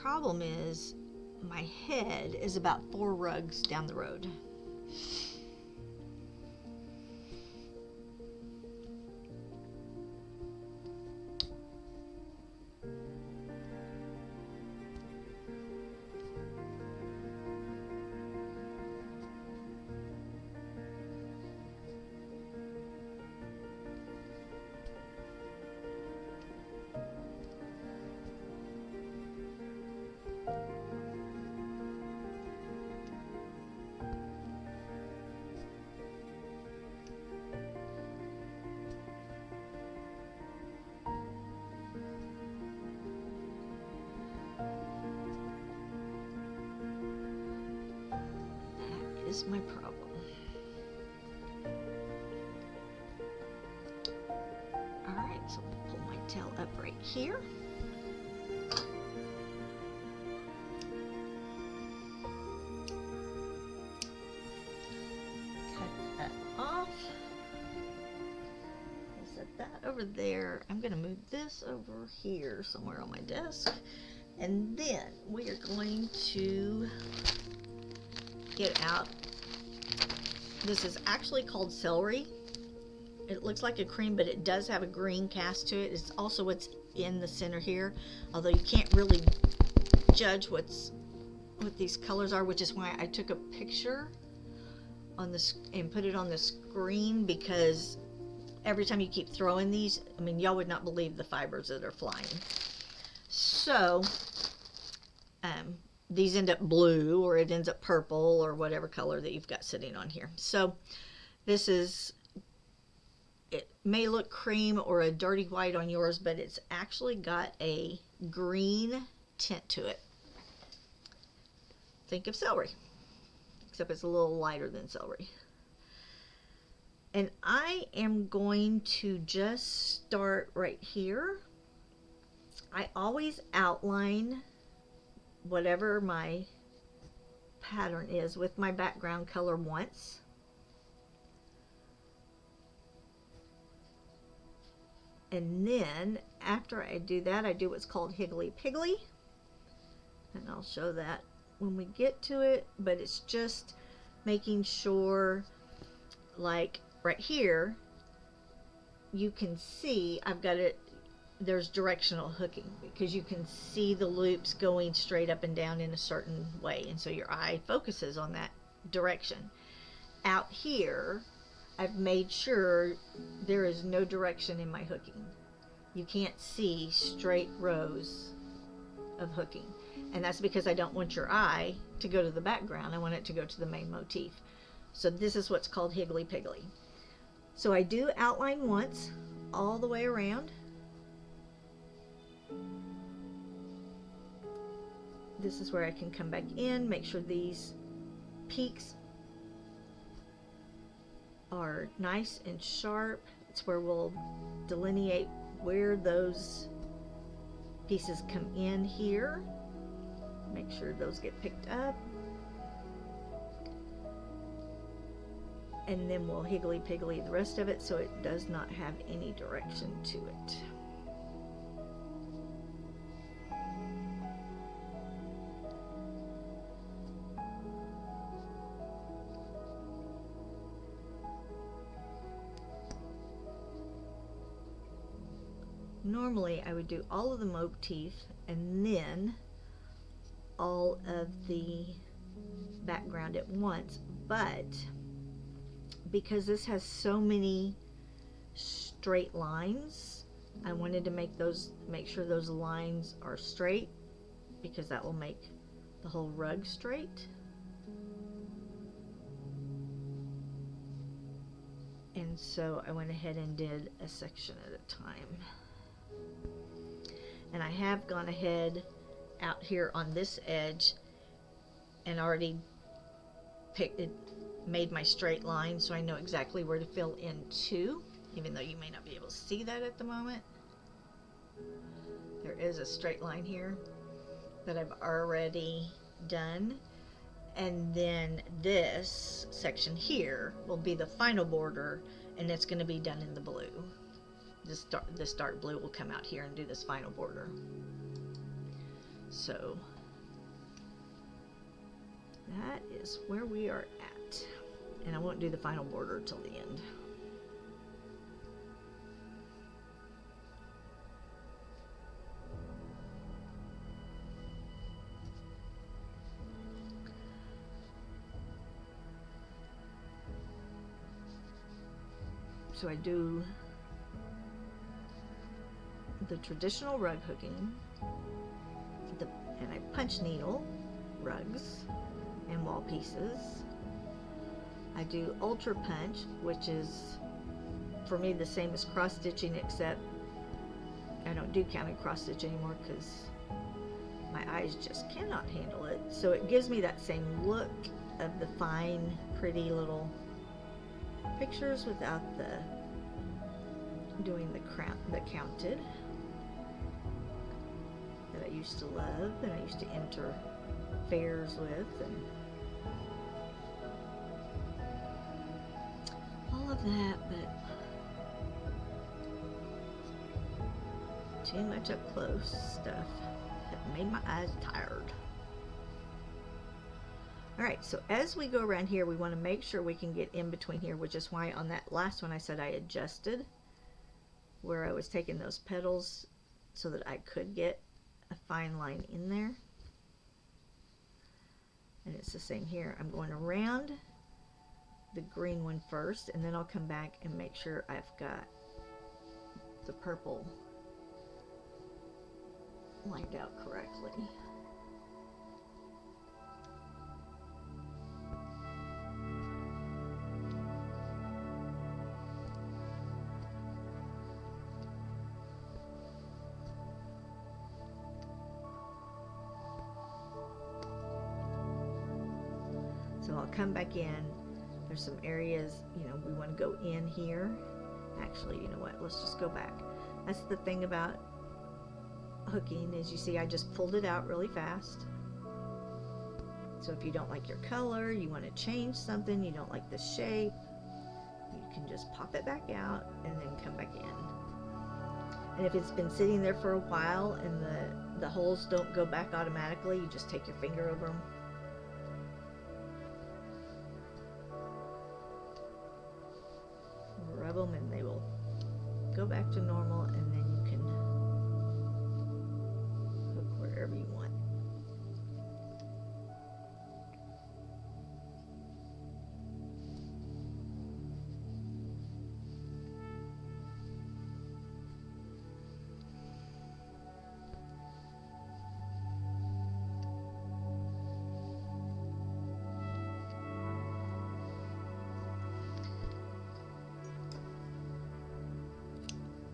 Problem is my head is about 4 rugs down the road. is my problem. Alright, so we'll pull my tail up right here. Cut that off. I'll set that over there. I'm going to move this over here somewhere on my desk. And then we are going to get out. This is actually called celery. It looks like a cream, but it does have a green cast to it. It's also what's in the center here, although you can't really judge what these colors are, which is why I took a picture on this and put it on the screen, because every time you keep throwing these, I mean, y'all would not believe the fibers that are flying. So these end up blue, or it ends up purple, or whatever color that you've got sitting on here. So this is, it may look cream or a dirty white on yours, but it's actually got a green tint to it. Think of celery, except it's a little lighter than celery. And I am going to just start right here. I always outline whatever my pattern is with my background color once. And then after I do that, I do what's called higgly piggly. And I'll show that when we get to it, but it's just making sure, like right here, you can see I've got it, there's directional hooking, because you can see the loops going straight up and down in a certain way, and so your eye focuses on that direction. Out here, I've made sure there is no direction in my hooking. You can't see straight rows of hooking, and that's because I don't want your eye to go to the background. I want it to go to the main motif. So this is what's called higgly piggly. So I do outline once all the way around. This is where I can come back in, make sure these peaks are nice and sharp. It's where we'll delineate where those pieces come in here. Make sure those get picked up. And then we'll higgly piggly the rest of it so it does not have any direction to it. Normally I would do all of the motif and then all of the background at once, but because this has so many straight lines, I wanted to make sure those lines are straight, because that will make the whole rug straight. And so I went ahead and did a section at a time. And I have gone ahead out here on this edge and already made my straight line, so I know exactly where to fill in to, even though you may not be able to see that at the moment. There is a straight line here that I've already done, and then this section here will be the final border, and it's going to be done in the blue. This dark blue will come out here and do this final border. So that is where we are at, and I won't do the final border till the end. So I do the traditional rug hooking, and I punch needle rugs and wall pieces. I do ultra punch, which is for me the same as cross stitching, except I don't do counted cross stitch anymore because my eyes just cannot handle it. So it gives me that same look of the fine, pretty little pictures without the doing the counted that I used to love, that I used to enter fairs with, and all of that, but too much up close stuff that made my eyes tired. Alright, so as we go around here, we want to make sure we can get in between here, which is why on that last one I said I adjusted where I was taking those petals so that I could get a fine line in there. And it's the same here. I'm going around the green one first, and then I'll come back and make sure I've got the purple lined out correctly. So I'll come back in. There's some areas, we want to go in here. Actually, you know what? Let's just go back. That's the thing about hooking, is you see I just pulled it out really fast. So if you don't like your color, you want to change something, you don't like the shape, you can just pop it back out and then come back in. And if it's been sitting there for a while and the holes don't go back automatically, you just take your finger over them. Rub them and they will go back to normal, and then you can hook wherever you want.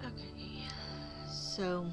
Okay, so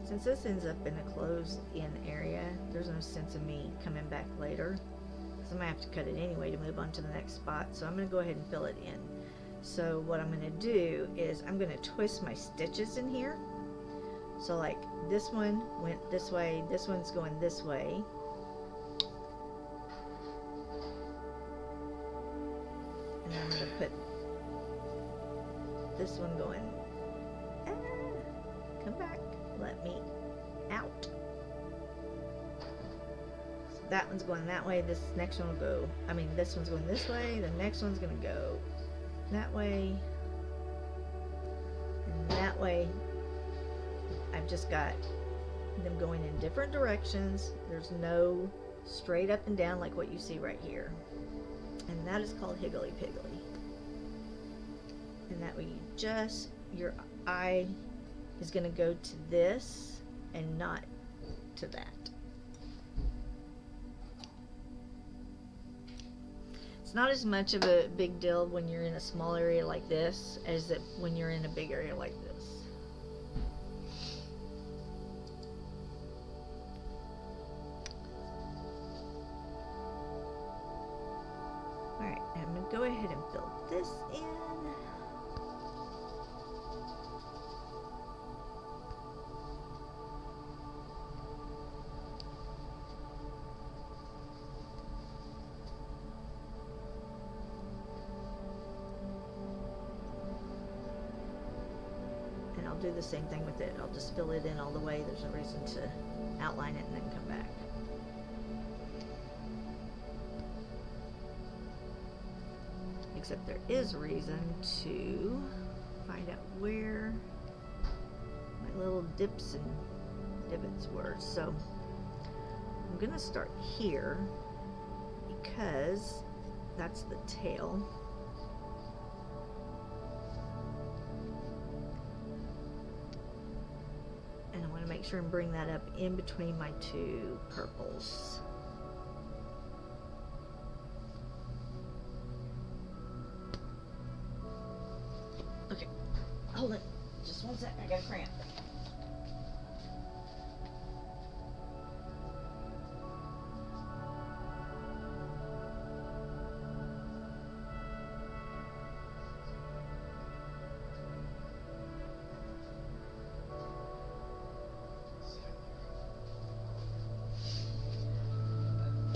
since this ends up in a closed-in area, there's no sense of me coming back later, because I'm going to have to cut it anyway to move on to the next spot. So I'm going to go ahead and fill it in. So what I'm going to do is I'm going to twist my stitches in here. So like this one went this way, this one's going this way. And I'm going to put this one going, come back, let me out. So that one's going that way, this next one will go, this one's going this way, the next one's going to go that way, and that way. I've just got them going in different directions. There's no straight up and down like what you see right here. And that is called higgly piggly. And that way your eye is going to go to this and not to that. It's not as much of a big deal when you're in a small area like this as when you're in a big area like this. go ahead and fill this in. And I'll do the same thing with it. I'll just fill it in all the way. There's no reason to outline it and then come back. Except there is a reason to find out where my little dips and divots were. So I'm gonna start here because that's the tail. And I want to make sure and bring that up in between my two purples. Okay, hold it. Just one sec, I got a cramp.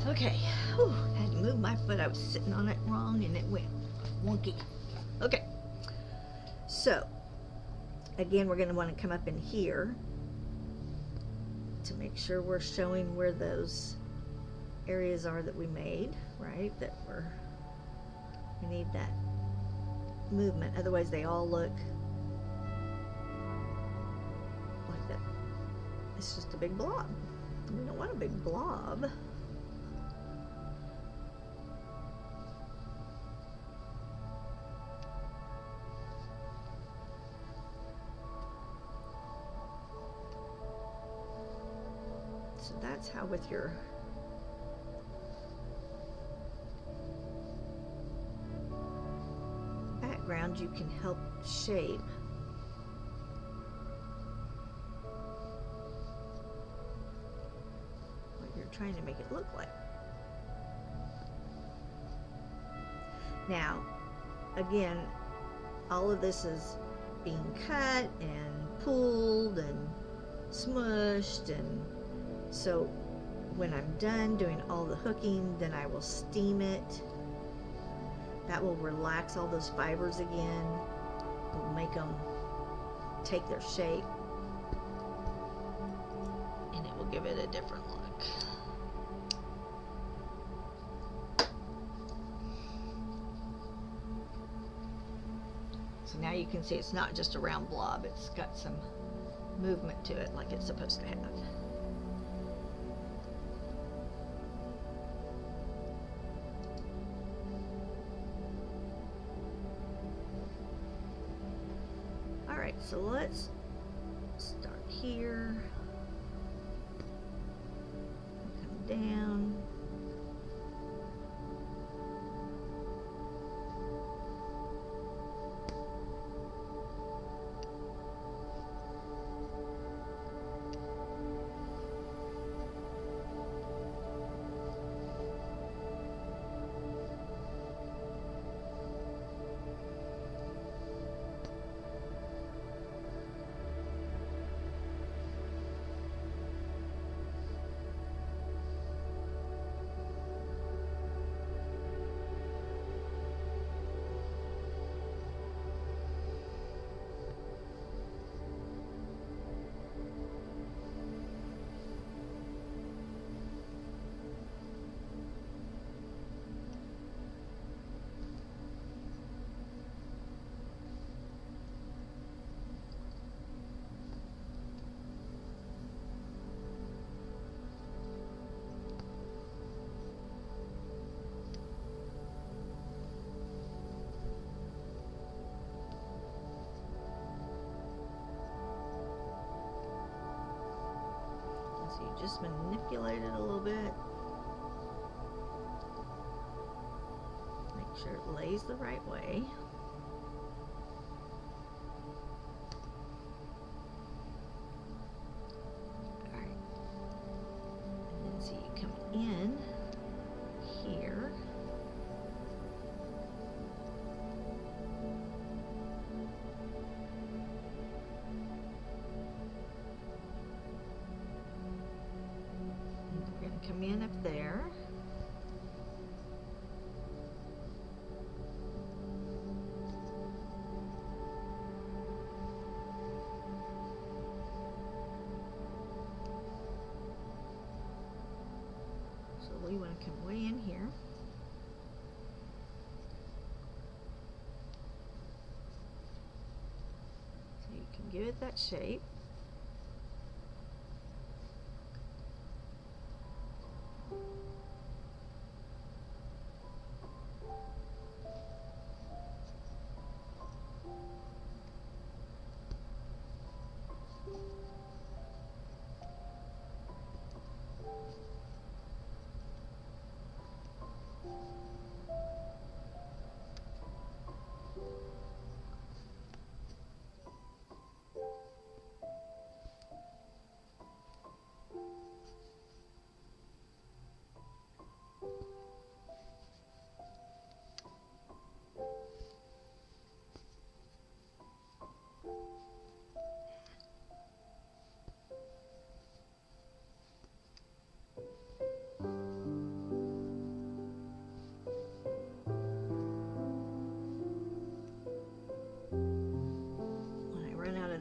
Okay, whew, had to move my foot. I was sitting on it wrong and it went wonky. Okay, so again, we're going to want to come up in here to make sure we're showing where those areas are that we made, right? We need that movement. Otherwise, they all look like that. It's just a big blob. We don't want a big blob. So that's how with your background you can help shape what you're trying to make it look like. Now, again, all of this is being cut and pulled and smushed, and so when I'm done doing all the hooking, then I will steam it. That will relax all those fibers again. It will make them take their shape, and it will give it a different look. So now you can see it's not just a round blob, it's got some movement to it like it's supposed to have. Alright, so let's start here, come down. So you just manipulate it a little bit. Make sure it lays the right way. Alright. And then so you come in here. come in up there. So we want to come way in here. So you can give it that shape.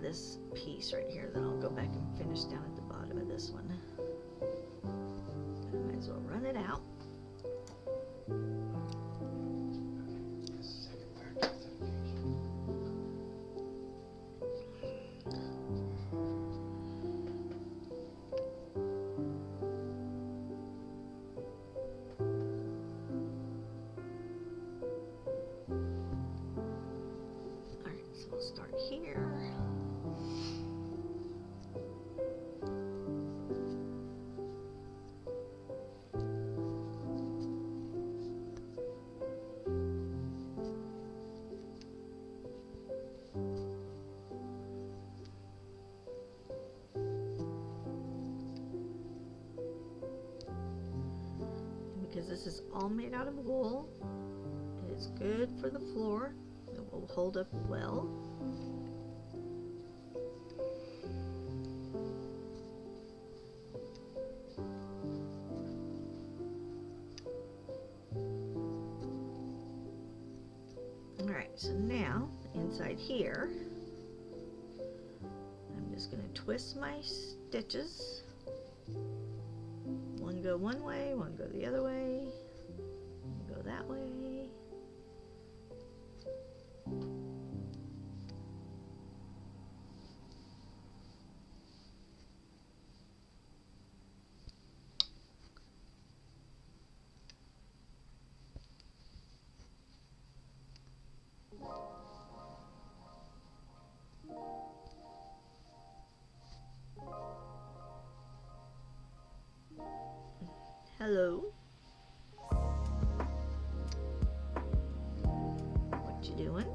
This piece right here, then I'll go back and finish down at the bottom of this one. I might as well run it out. Alright, so we'll start here. Because this is all made out of wool, it's good for the floor. It will hold up well. Alright, so now inside here, I'm just going to twist my stitches. One go one way, one go the other way, one go that way. Hello. What you doing?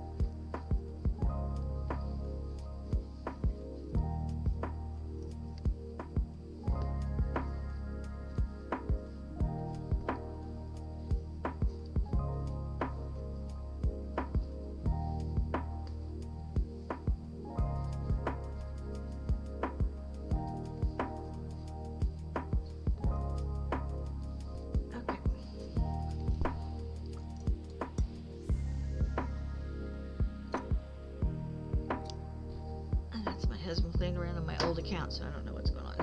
Husband playing around on my old account, so I don't know what's going on.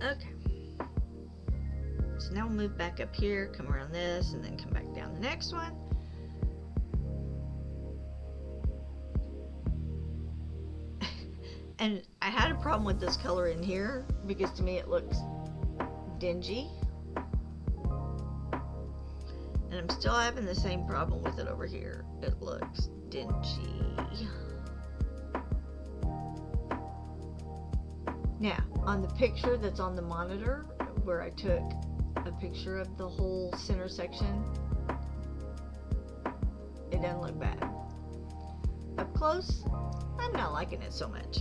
Okay. So now we'll move back up here, come around this, and then come back down the next one. And I had a problem with this color in here because to me it looks dingy. And I'm still having the same problem with it over here. It looks dingy. Now, on the picture that's on the monitor, where I took a picture of the whole center section, it doesn't look bad. Up close, I'm not liking it so much.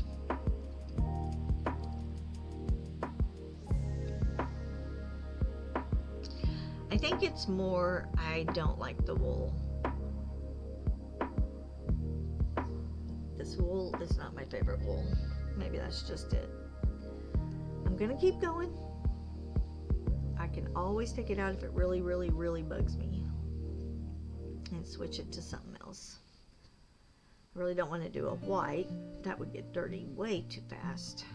I think it's more I don't like the wool. This wool is not my favorite wool. Maybe that's just it. I'm gonna keep going. I can always take it out if it really, really, really bugs me and switch it to something else. I really don't want to do a white. That would get dirty way too fast.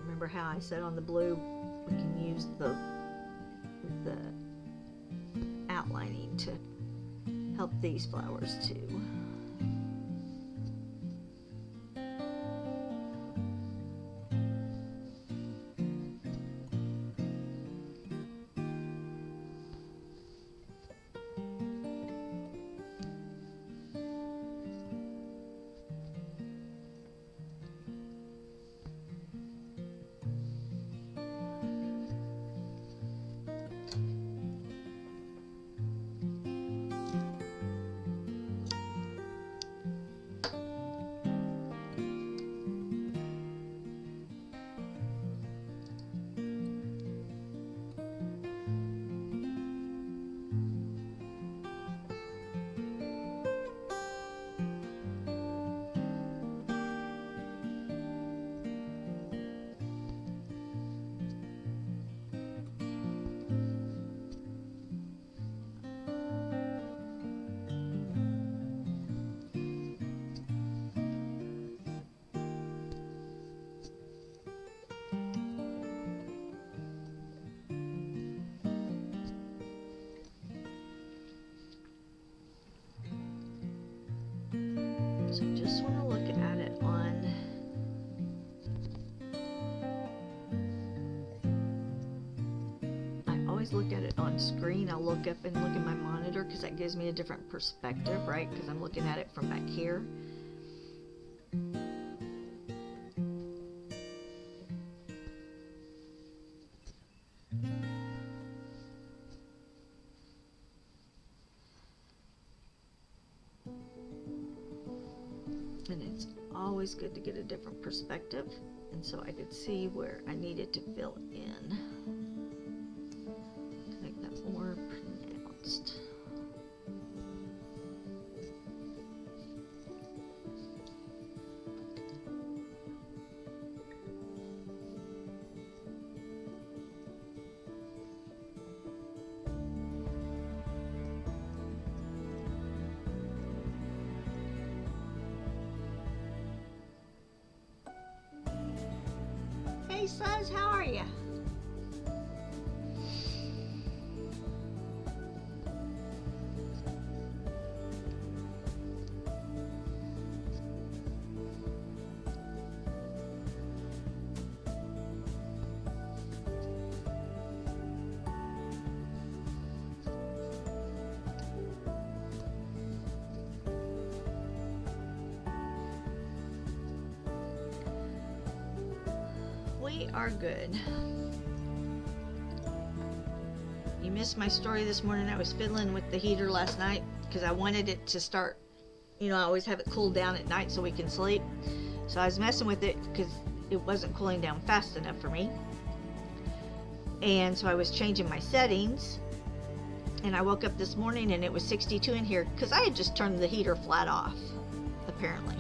Remember how I said on the blue we can use the outlining to help these flowers too. So I just want to look at it on I always look at it on screen. I'll look up and look at my monitor because that gives me a different perspective, right? Because I'm looking at it from back here. And it's always good to get a different perspective, and so I could see where I needed to fill in to make that more pronounced. Hey Suz, how are you? We are good. You missed my story this morning. I was fiddling with the heater last night because I wanted it to start, I always have it cooled down at night so we can sleep. So I was messing with it because it wasn't cooling down fast enough for me. And so I was changing my settings, and I woke up this morning and it was 62 in here because I had just turned the heater flat off, apparently.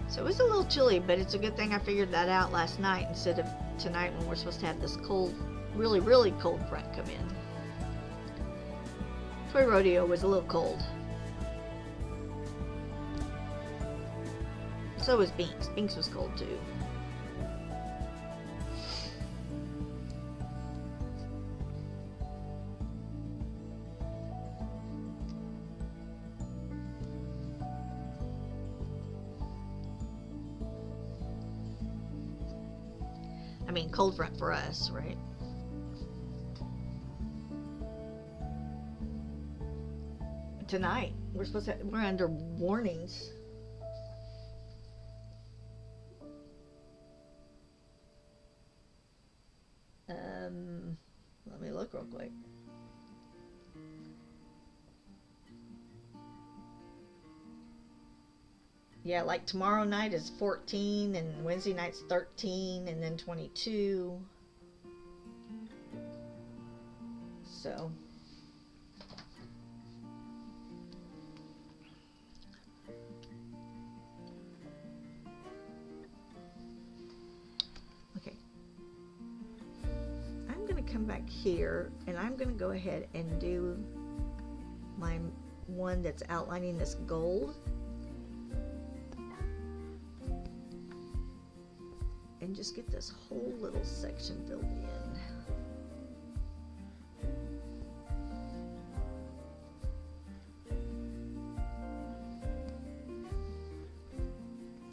So it was a little chilly, but it's a good thing I figured that out last night instead of tonight when we're supposed to have this cold, really, really cold front come in. Toy Rodeo was a little cold. So was Binks. Binks was cold too. I mean, cold front for us, right? Tonight, we're under warnings. real quick. Yeah, like tomorrow night is 14, and Wednesday night's 13, and then 22. So, okay. I'm going to come back here, and I'm going to go ahead and do my one that's outlining this gold. And just get this whole little section filled in.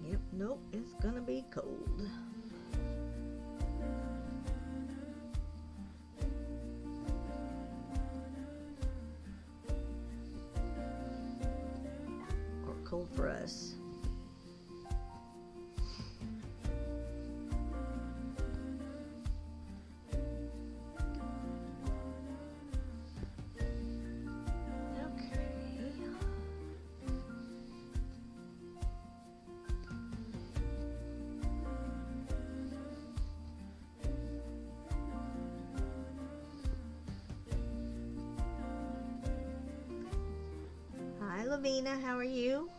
Yep, nope, it's gonna be cold. Or cold for us. Hi, Lavina, how are you?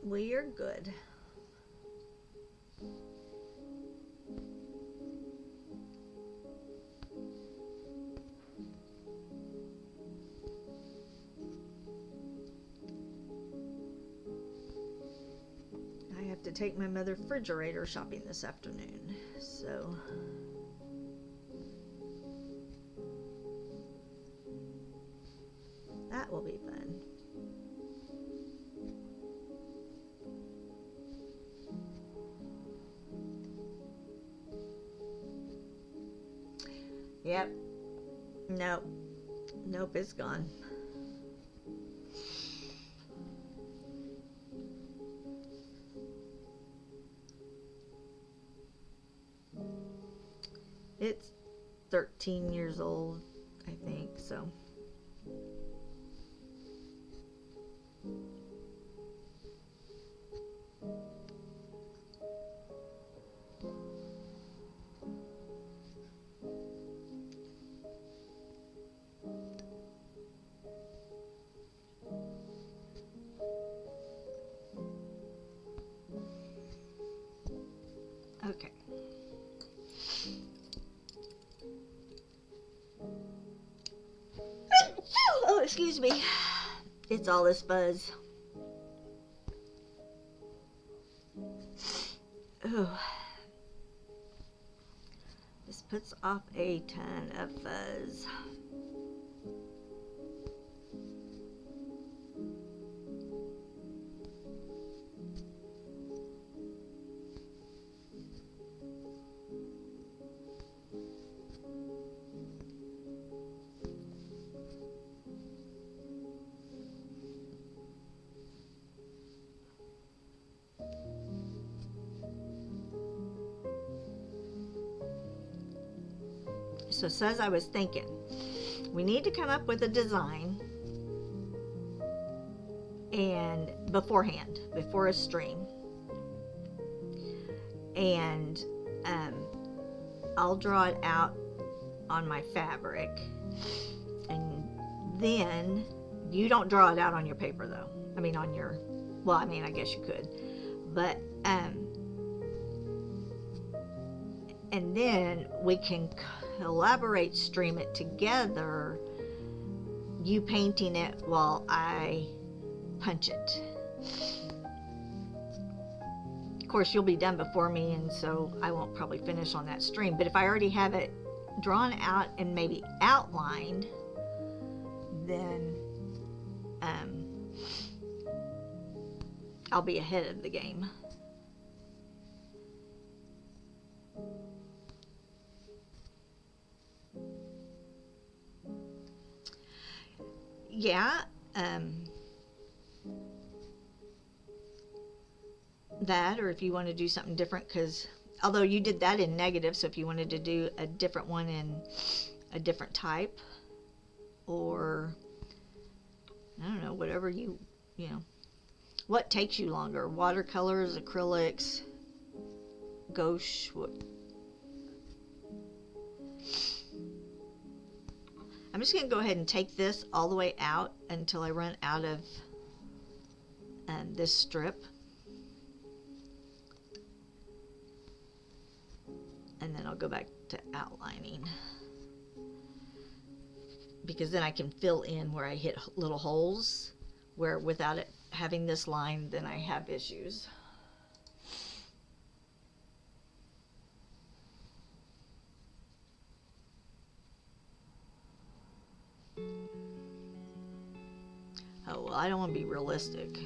We are good. I have to take my mother refrigerator shopping this afternoon, so that will be fun. Yep. Nope. Nope, it's gone. It's 13 years old, I think, so. Okay. Oh, excuse me. It's all this fuzz. Oh. This puts off a ton of fuzz. So as I was thinking, we need to come up with a design and beforehand, before a stream. And I'll draw it out on my fabric, and then you don't draw it out on your paper though. I mean on your, well, I mean I guess you could, but and then we can collaborate, stream it together, you painting it while I punch it. Of course, you'll be done before me, and so I won't probably finish on that stream. But if I already have it drawn out and maybe outlined, then I'll be ahead of the game. yeah, that, or if you want to do something different, because although you did that in negative, so if you wanted to do a different one in a different type, or I don't know, whatever you know, what takes you longer? Watercolors, acrylics, gouache, what? I'm just going to go ahead and take this all the way out until I run out of this strip. And then I'll go back to outlining. Because then I can fill in where I hit little holes, where without it having this line, then I have issues. Oh, well, I don't want to be realistic.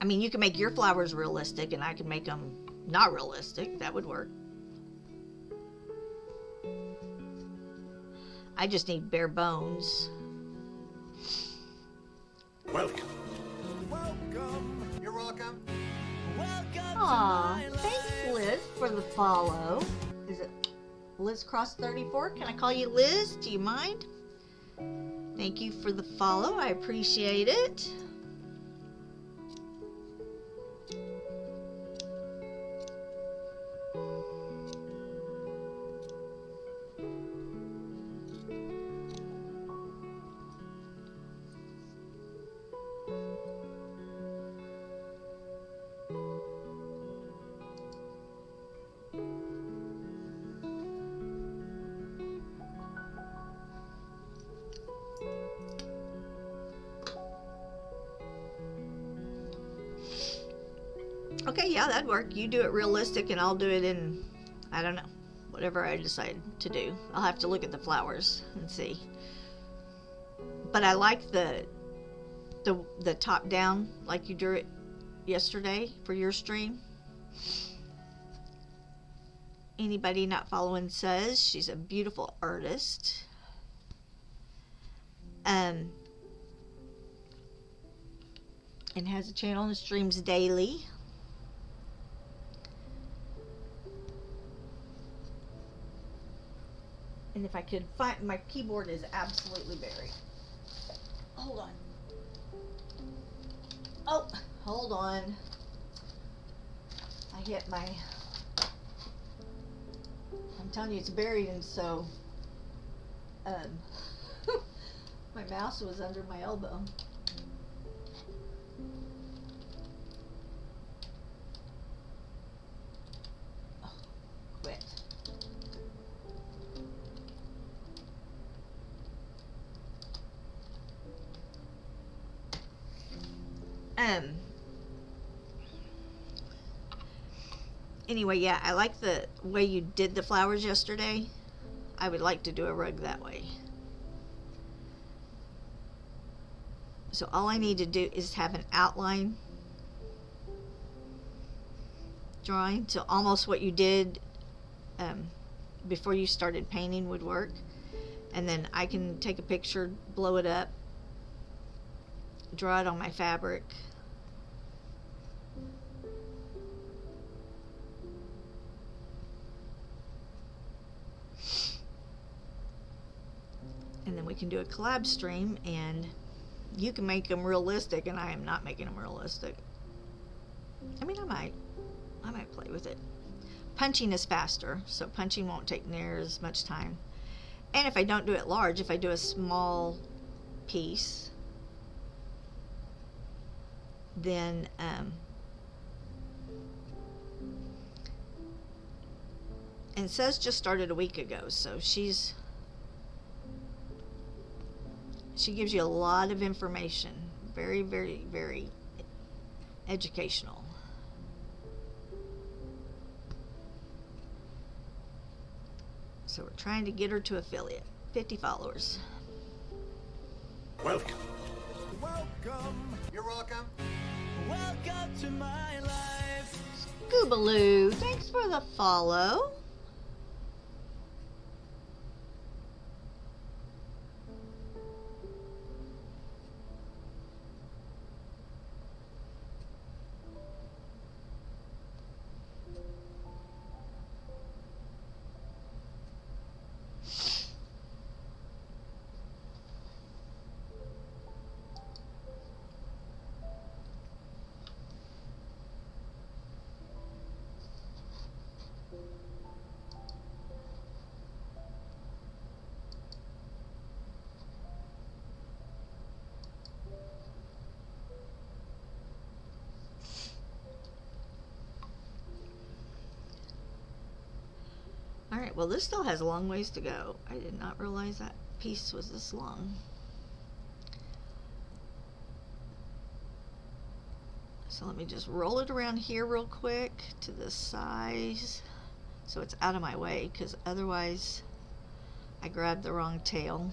I mean, you can make your flowers realistic, and I can make them not realistic. That would work. I just need bare bones. Welcome. Welcome. You're welcome. Welcome. Aw, thanks, Liz, for the follow. Is it Liz Cross 34? Can I call you Liz? Do you mind? Thank you for the follow. I appreciate it. Okay, yeah, that'd work. You do it realistic and I'll do it in, I don't know, whatever I decide to do. I'll have to look at the flowers and see. But I like the top down, like you drew it yesterday for your stream. Anybody not following says she's a beautiful artist. And has a channel and streams daily. And if I could find, my keyboard is absolutely buried. Hold on. Oh, hold on. I hit my, I'm telling you, it's buried, and so my mouse was under my elbow. Oh, quit. Anyway, yeah, I like the way you did the flowers yesterday. I would like to do a rug that way. So all I need to do is have an outline drawing. So almost what you did before you started painting would work. And then I can take a picture, blow it up, draw it on my fabric. And then we can do a collab stream, and you can make them realistic, and I am not making them realistic. I mean, I might play with it. Punching is faster, so punching won't take near as much time. And if I don't do it large, if I do a small piece, then and Says just started a week ago, so she gives you a lot of information. Very, very, very educational. So we're trying to get her to affiliate. 50 followers. Welcome. Welcome. You're welcome. Welcome to my life. Scoobaloo, thanks for the follow. well, this still has a long ways to go. I did not realize that piece was this long. So let me just roll it around here real quick to this size so it's out of my way, because otherwise I grabbed the wrong tail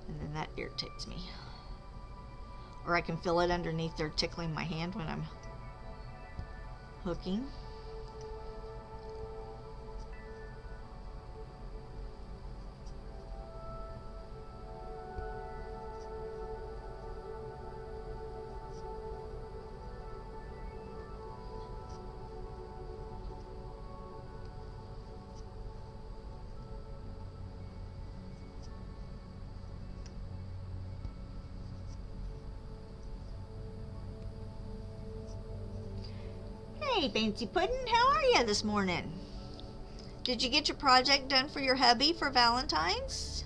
and then that irritates me. Or I can feel it underneath there tickling my hand when I'm hooking. Hey, Fancy Puddin', how are you this morning? Did you get your project done for your hubby for Valentine's?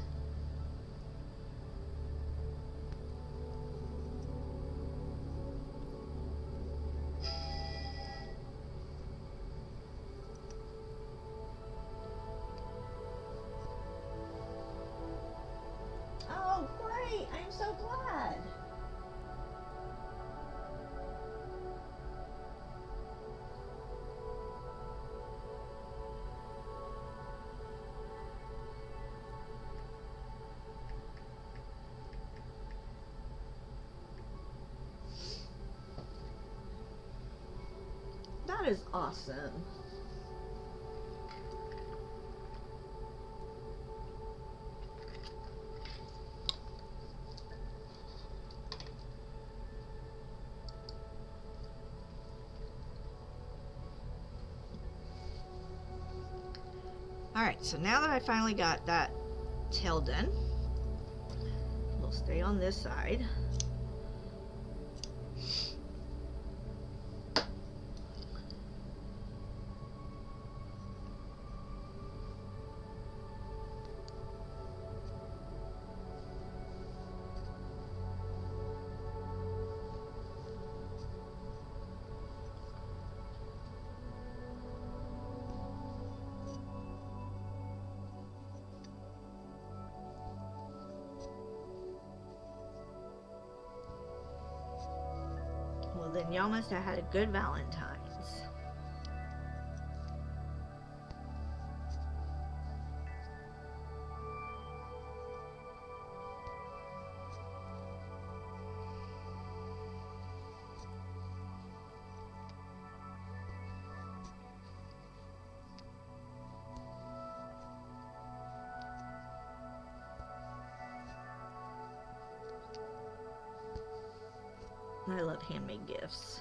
Oh, great! I'm so glad. That is awesome. Alright, so now that I finally got that tail done, we'll stay on this side. Well, then y'all must have had a good Valentine's. I love handmade gifts.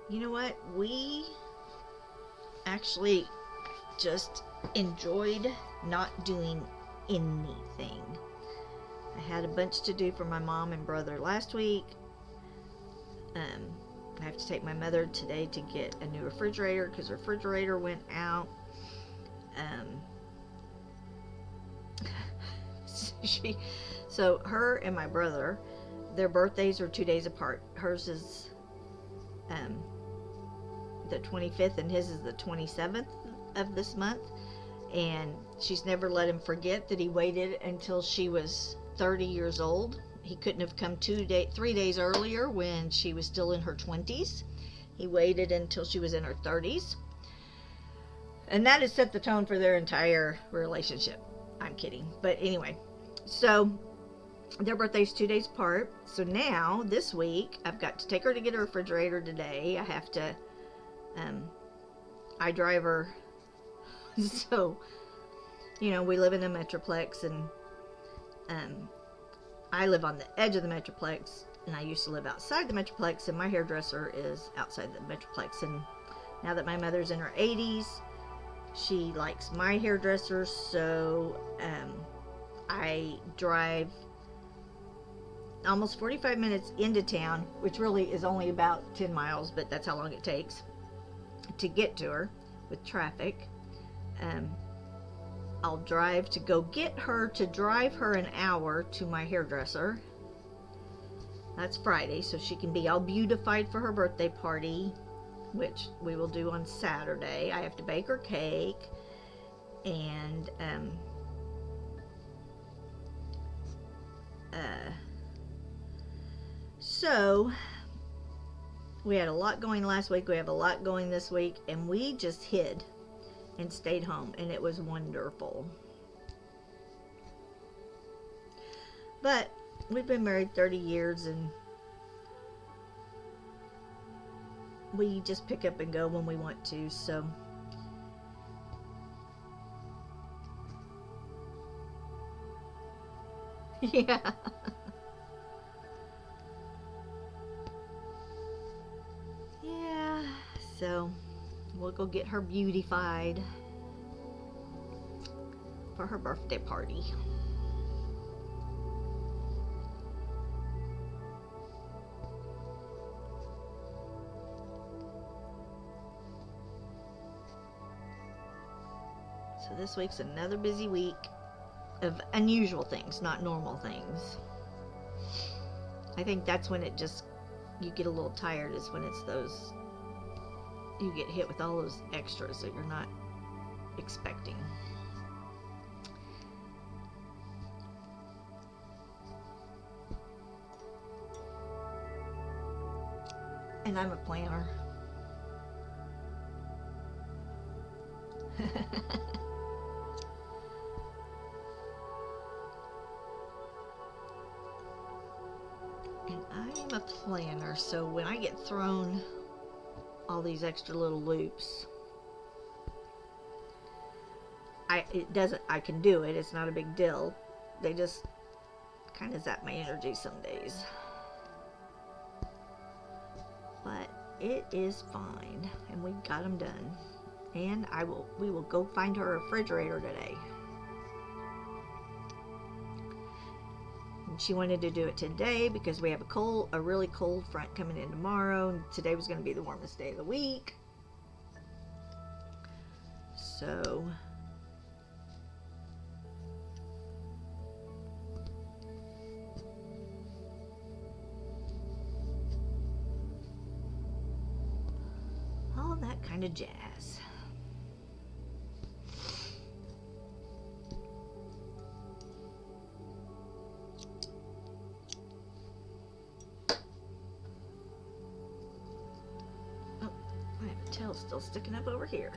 You know what? We actually just enjoyed not doing anything. I had a bunch to do for my mom and brother last week. I have to take my mother today to get a new refrigerator because her refrigerator went out. So her and my brother, their birthdays are 2 days apart. Hers is the 25th and his is the 27th of this month, and she's never let him forget that he waited until she was 30 years old. He couldn't have come 3 days earlier when she was still in her 20s. He waited until she was in her 30s, and that has set the tone for their entire relationship. I'm kidding, but anyway, so their birthday's 2 days apart. So now this week I've got to take her to get a refrigerator today. I have to I drive her. So, you know, we live in a metroplex, and I live on the edge of the metroplex, and I used to live outside the metroplex, and my hairdresser is outside the metroplex. And now that my mother's in her 80s, she likes my hairdresser, so I drive almost 45 minutes into town, which really is only about 10 miles, but that's how long it takes to get to her with traffic. Um, I'll drive to go get her, to drive her an hour to my hairdresser. That's Friday, so she can be all beautified for her birthday party, which we will do on Saturday. I have to bake her cake, and so we had a lot going last week. We have a lot going this week, and we just hid and stayed home, and it was wonderful. But we've been married 30 years, and we just pick up and go when we want to, so yeah. Yeah, so we'll go get her beautified for her birthday party. So this week's another busy week of unusual things, not normal things. I think that's when it just, you get a little tired, is when it's those, you get hit with all those extras that you're not expecting. And I'm a planner. And I'm a planner, so when I get thrown all these extra little loops, I can do it. It's not a big deal. They just kind of zap my energy some days. But it is fine, and we got them done. And we will go find her a refrigerator today. And she wanted to do it today because we have a really cold front coming in tomorrow, and today was going to be the warmest day of the week. So all that kind of jazz. Oh, I have a tail still sticking up over here.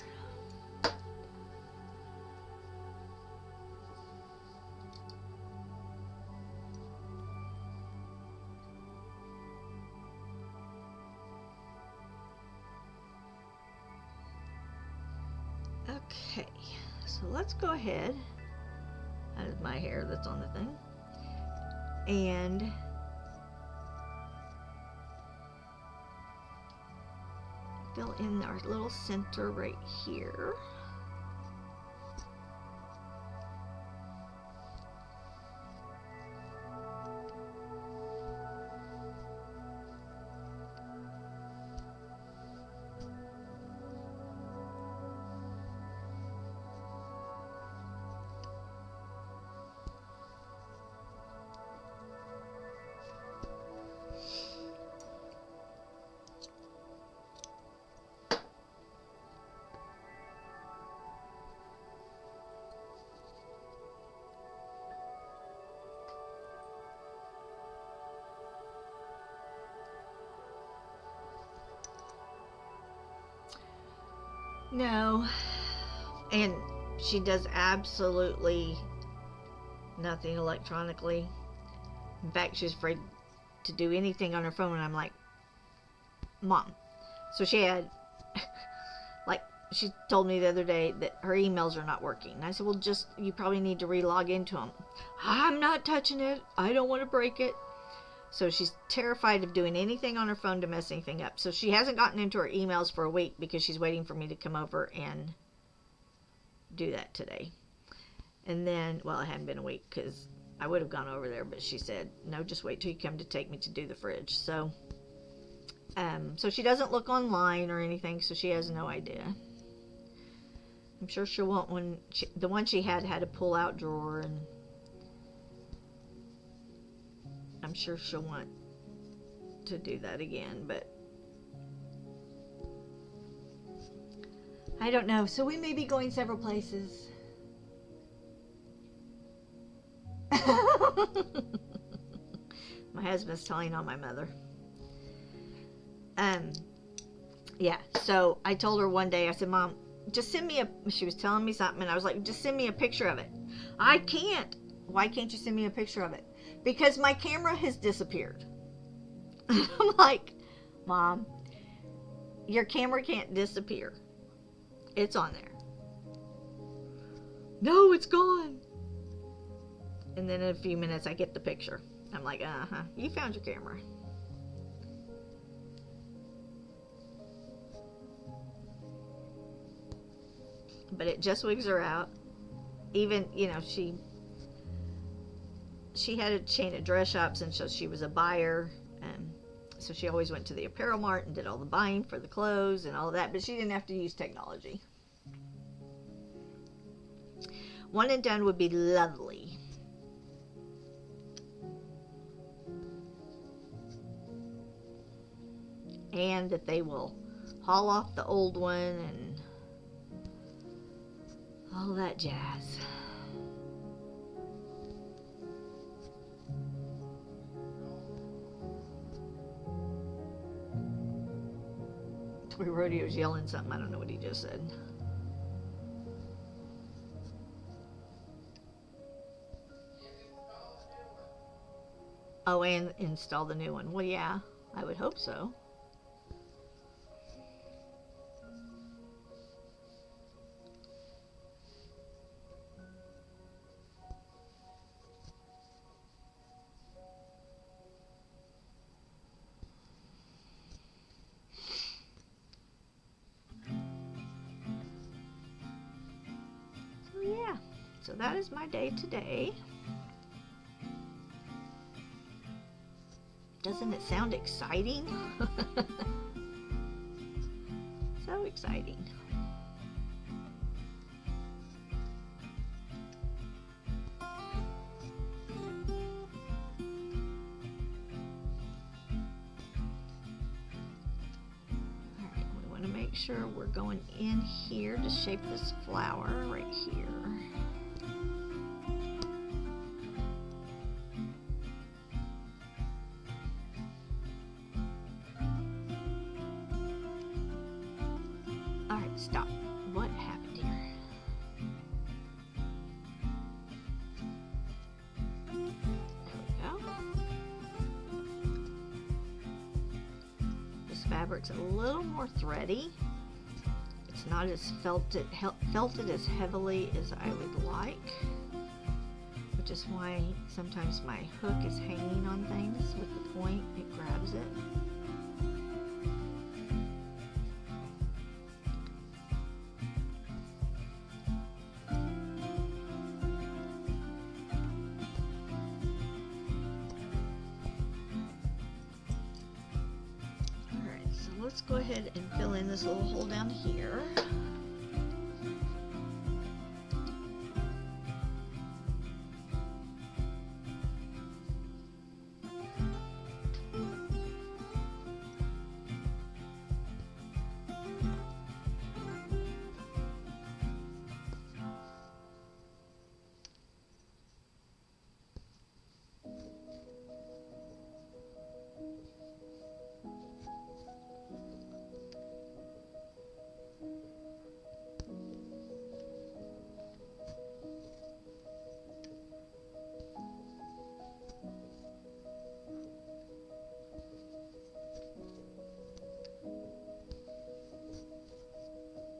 Okay, so let's go ahead. That is my hair that's on the thing. And fill in our little center right here. No, and she does absolutely nothing electronically. In fact, she's afraid to do anything on her phone, and I'm like, Mom. So she had, like, she told me the other day that her emails are not working. And I said, well, you probably need to re-log into them. I'm not touching it. I don't want to break it. So she's terrified of doing anything on her phone to mess anything up. So she hasn't gotten into her emails for a week because she's waiting for me to come over and do that today. And then, well, it hadn't been a week because I would have gone over there, but she said, no, just wait till you come to take me to do the fridge. So she doesn't look online or anything, so she has no idea. I'm sure she'll want one. The one she had a pull-out drawer, and I'm sure she'll want to do that again, but I don't know. So we may be going several places. My husband's telling on my mother. Yeah, so I told her one day, I said, Mom, just send me she was telling me something, and I was like, just send me a picture of it. I can't. Why can't you send me a picture of it? Because my camera has disappeared. I'm like, Mom, your camera can't disappear. It's on there. No, it's gone. And then in a few minutes, I get the picture. I'm like, you found your camera. But it just wigs her out. Even, she had a chain of dress shops, and so she was a buyer, and so she always went to the apparel mart and did all the buying for the clothes and all of that, but she didn't have to use technology. One and done would be lovely. And that they will haul off the old one and all that jazz. Toy Rodeo's yelling something. I don't know what he just said. Oh, and install the new one. Well, yeah, I would hope so. So, yeah. So that is my day today. Doesn't it sound exciting? So exciting. Alright, we want to make sure we're going in here to shape this flower right here. Alright, stop. What happened here? There we go. This fabric's a little more thready. It's not as felted as heavily as I would like, which is why sometimes my hook is hanging on things with the point. It grabs it. Let's go ahead and fill in this little hole down here.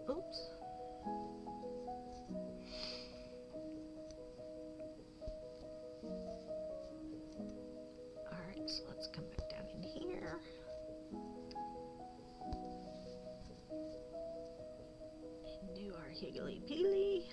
Oops. Alright, so let's come back down in here. And do our higgly peely.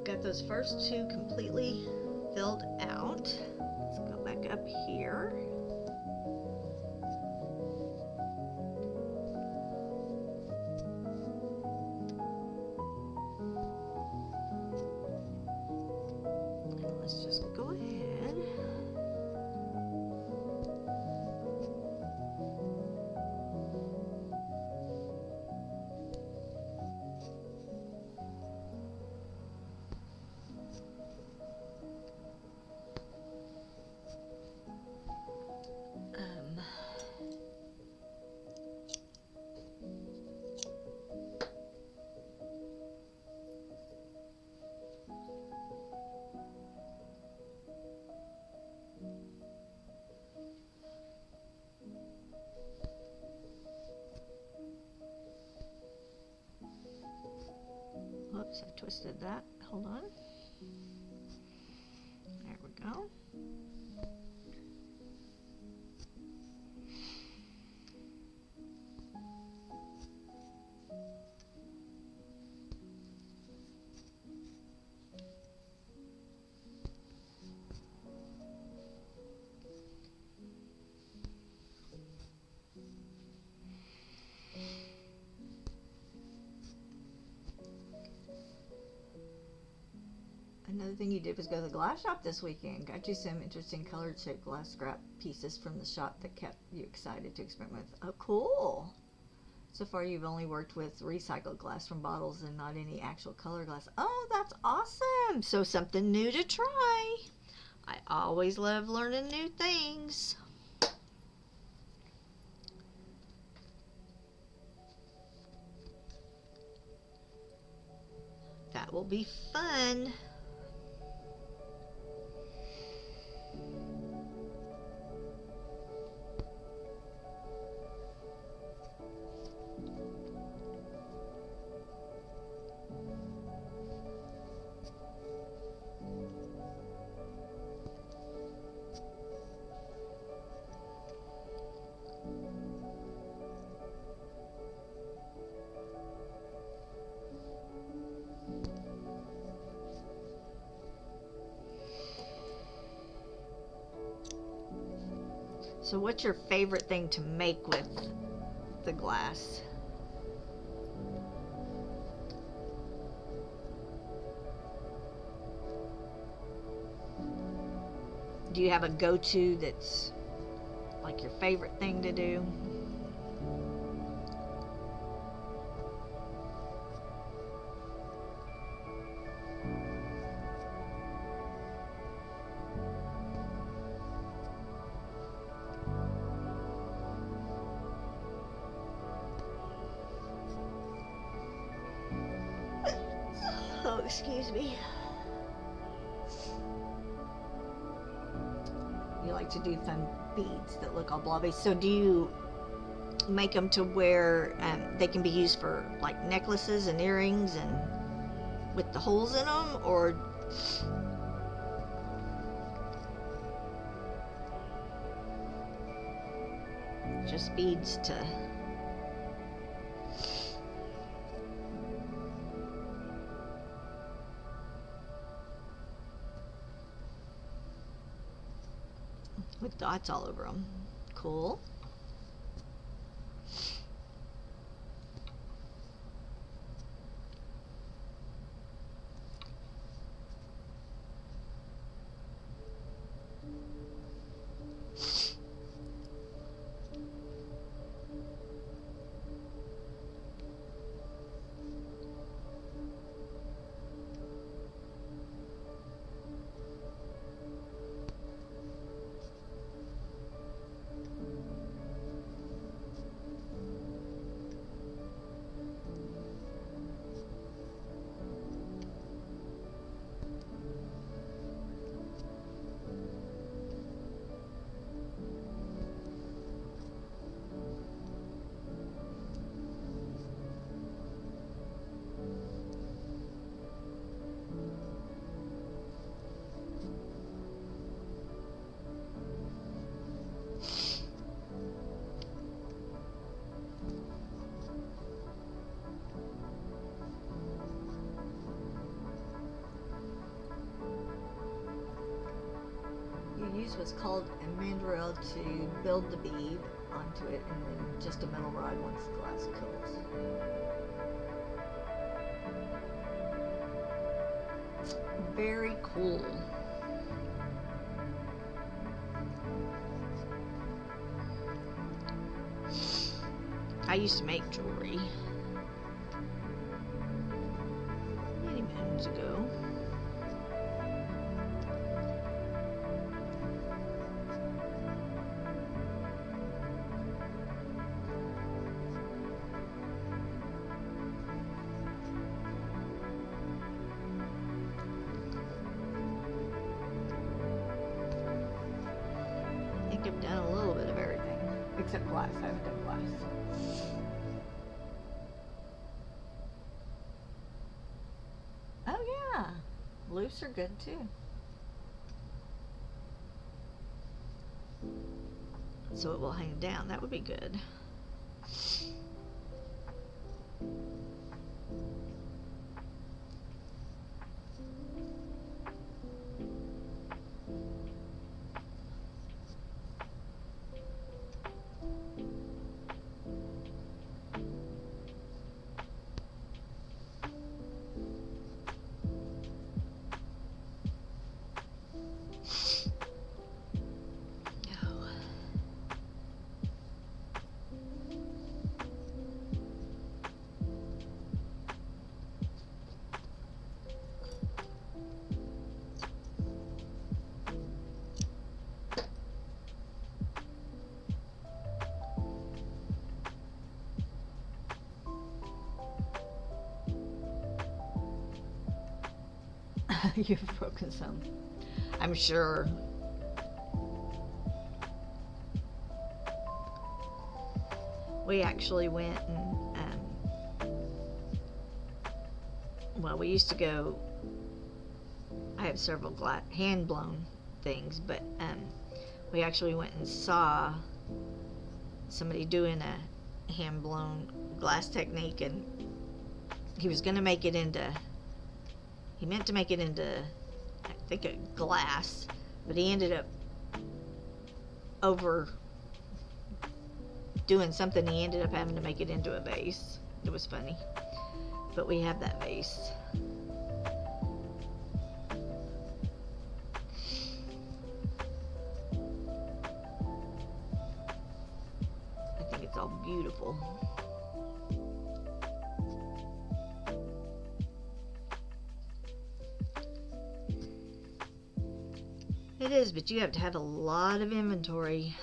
got those first two completely filled out. Let's go back up here. And let's just go ahead. Whoops, I twisted that. Hold on. There we go. Another thing you did was go to the glass shop this weekend. Got you some interesting colored shaped glass scrap pieces from the shop that kept you excited to experiment with. Oh, cool. So far you've only worked with recycled glass from bottles and not any actual color glass. Oh, that's awesome. So something new to try. I always love learning new things. That will be fun. So what's your favorite thing to make with the glass? Do you have a go-to that's like your favorite thing to do? Oh, excuse me. You like to do fun beads that look all blobby. So do you make them to where they can be used for like necklaces and earrings and with the holes in them, or just beads to... with dots all over them? Cool. used was called a mandrel to build the bead onto it, and then just a metal rod once the glass cools. Very cool. I used to make jewelry many moons ago. I think I've done a little bit of everything, except glass. I haven't done glass. Oh yeah, loose are good too. So it will hang down. That would be good. You've broken some, I'm sure. We actually went and, well, we used to go, I have several hand-blown things, but we actually went and saw somebody doing a hand-blown glass technique, and he was going to make it into, he meant to make it into, I think, a glass, but he ended up over doing something. He ended up having to make it into a vase. It was funny, but we have that vase. I think it's all beautiful. It is, but you have to have a lot of inventory.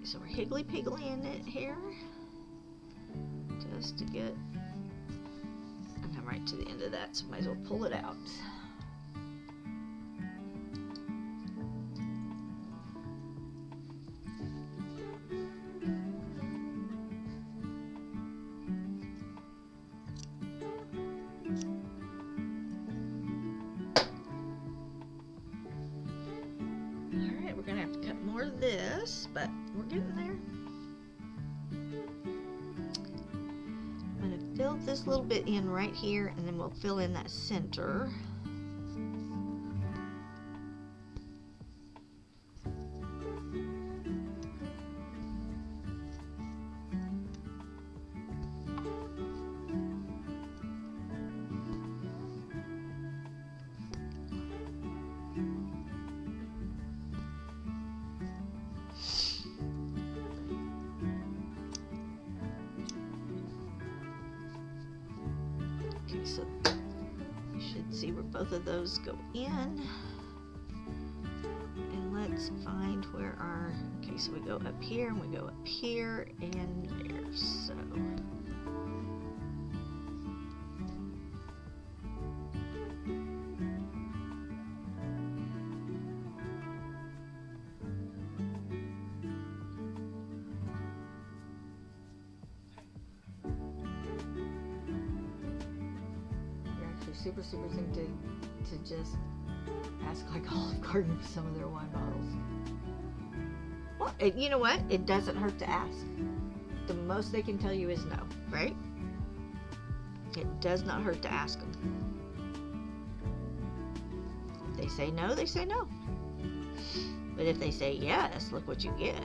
So we're higgly-pigglying it here, just to get, and I'm right to the end of that, so might as well pull it out. Alright, we're going to have to cut more of this, but we're getting there. I'm going to fill this little bit in right here, and then we'll fill in that center. Okay, so you should see where both of those go in. And let's find where our, okay, so we go up here and we go up here and there. So super, super tempted to just ask like Olive Garden for some of their wine bottles. Well, you know what? It doesn't hurt to ask. The most they can tell you is no, right? It does not hurt to ask them. If they say no, they say no. But if they say yes, look what you get.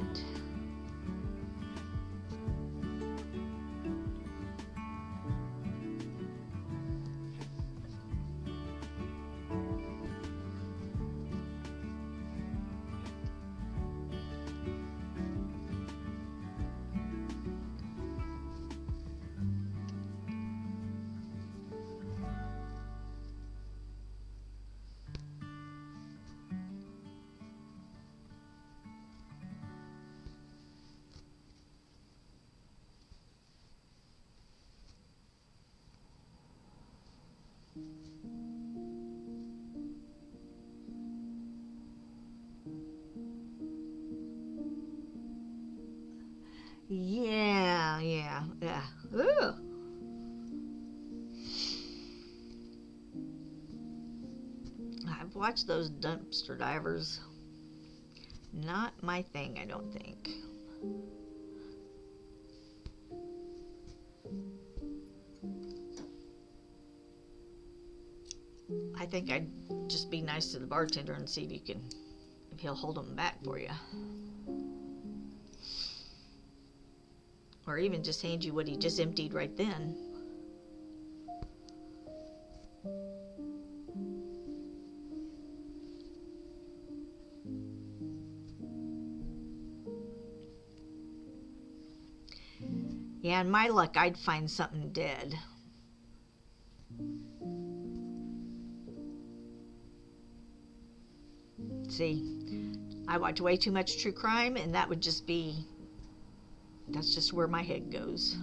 Yeah. Ooh. I've watched those dumpster divers. Not my thing, I don't think. I think I'd just be nice to the bartender and see if he'll hold them back for you. Or even just hand you what he just emptied right then. Yeah, in my luck, I'd find something dead. See, I watch way too much true crime, and that's just where my head goes.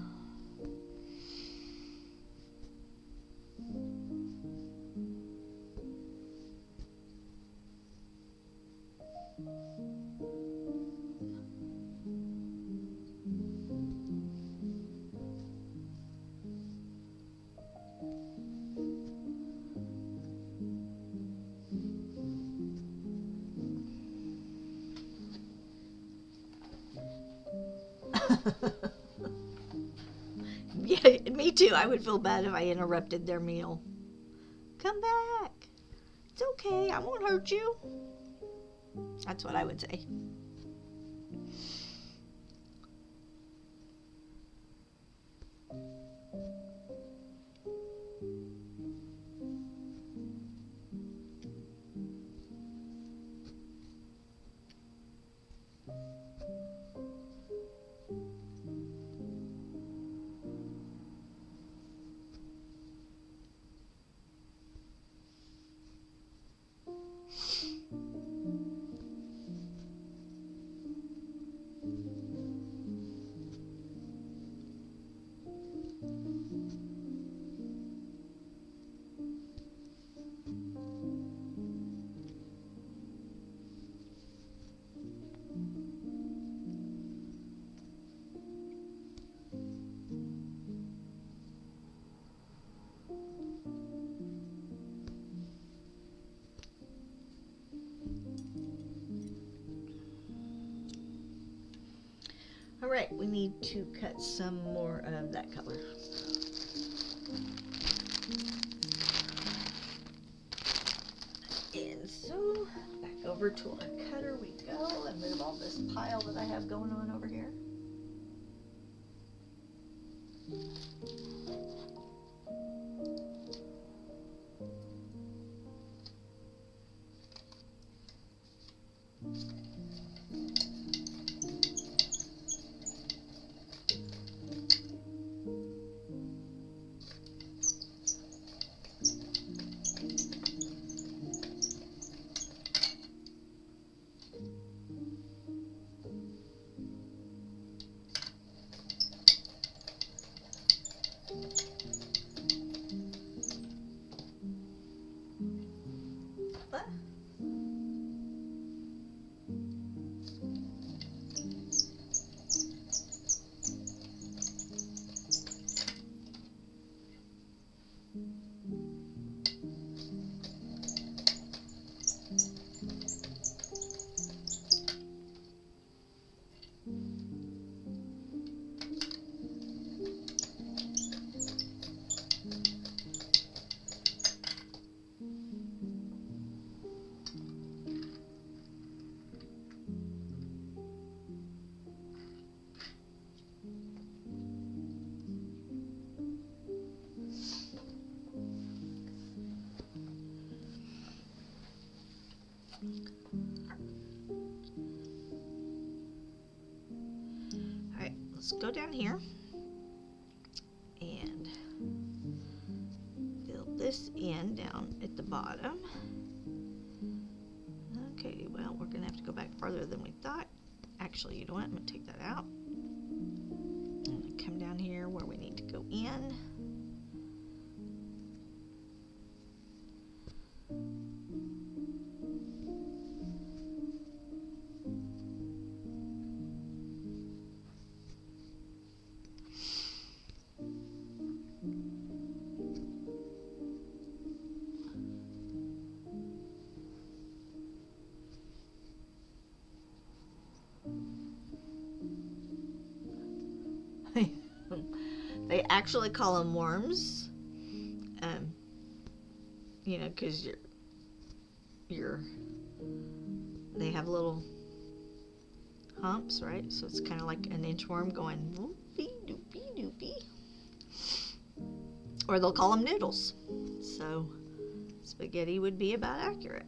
Yeah, me too. I would feel bad if I interrupted their meal. Come back. It's okay. I won't hurt you. That's what I would say. All right, we need to cut some more of that color. And so, back over to our cutter we go and move all this pile that I have going on over here. Alright, let's go down here and fill this in down at the bottom. Okay, well, we're going to have to go back farther than we thought. Actually, you know what? I'm going to take that out. I'm going to come down here where we need to go in. They actually call them worms, you know, because they have little humps, right? So it's kind of like an inchworm going whoopie doopie doopie. Or they'll call them noodles. So spaghetti would be about accurate.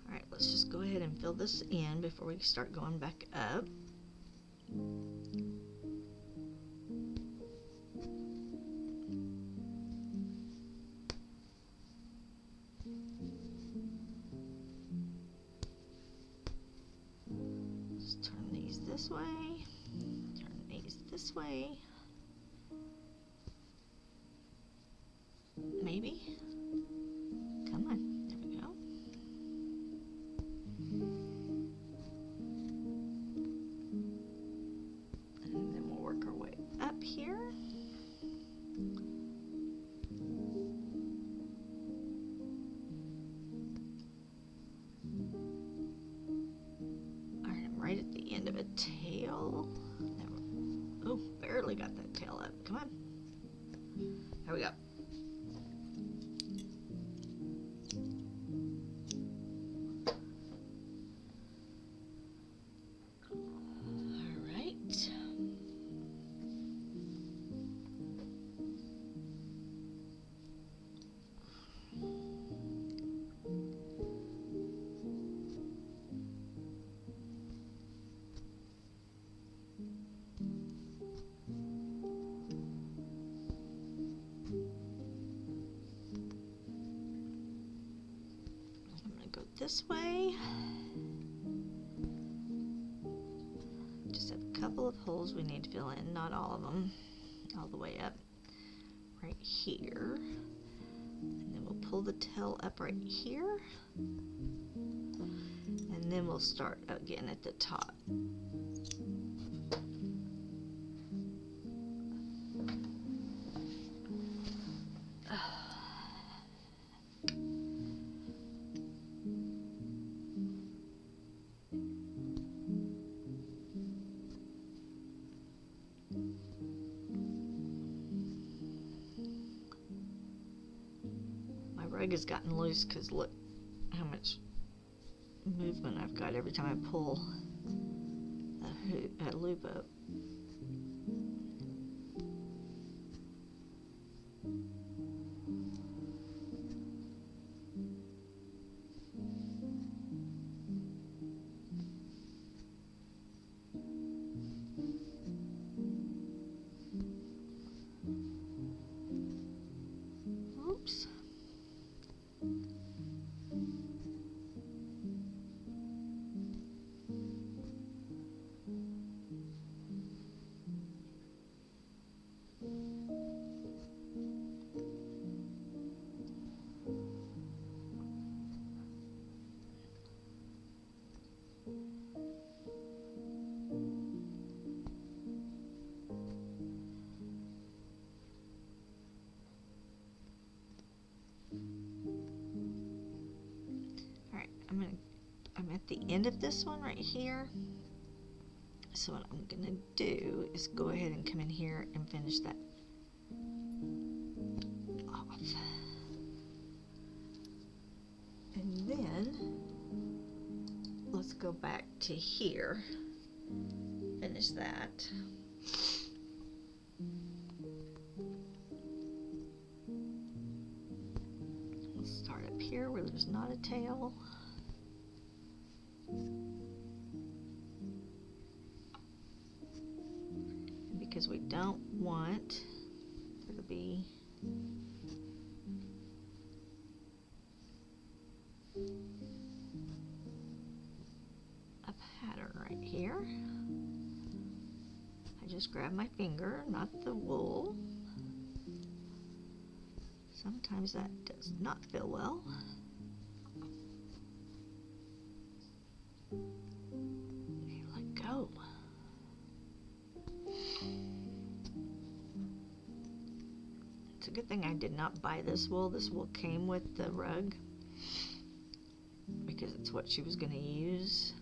Alright, let's just go ahead and fill this in before we start going back up. Just turn these this way, turn these this way. Maybe. Come on, there we go. And then we'll work our way up here. Alright, I'm right at the end of a tail. Oh, barely got that tail up. Come on. There we go. This way. Just have a couple of holes we need to fill in, not all of them, all the way up right here. And then we'll pull the tail up right here. And then we'll start again at the top. Rug has gotten loose because look how much movement I've got every time I pull a loop up. Oops. I'm at the end of this one right here. So what I'm gonna do is go ahead and come in here and finish that off. then let's go back to here. Finish that. Let's start up here where there's not a tail. And because we don't want there to be a pattern right here, I just grab my finger, not the wool. Sometimes that does not feel well. You let go. It's a good thing I did not buy this wool. This wool came with the rug because it's what she was going to use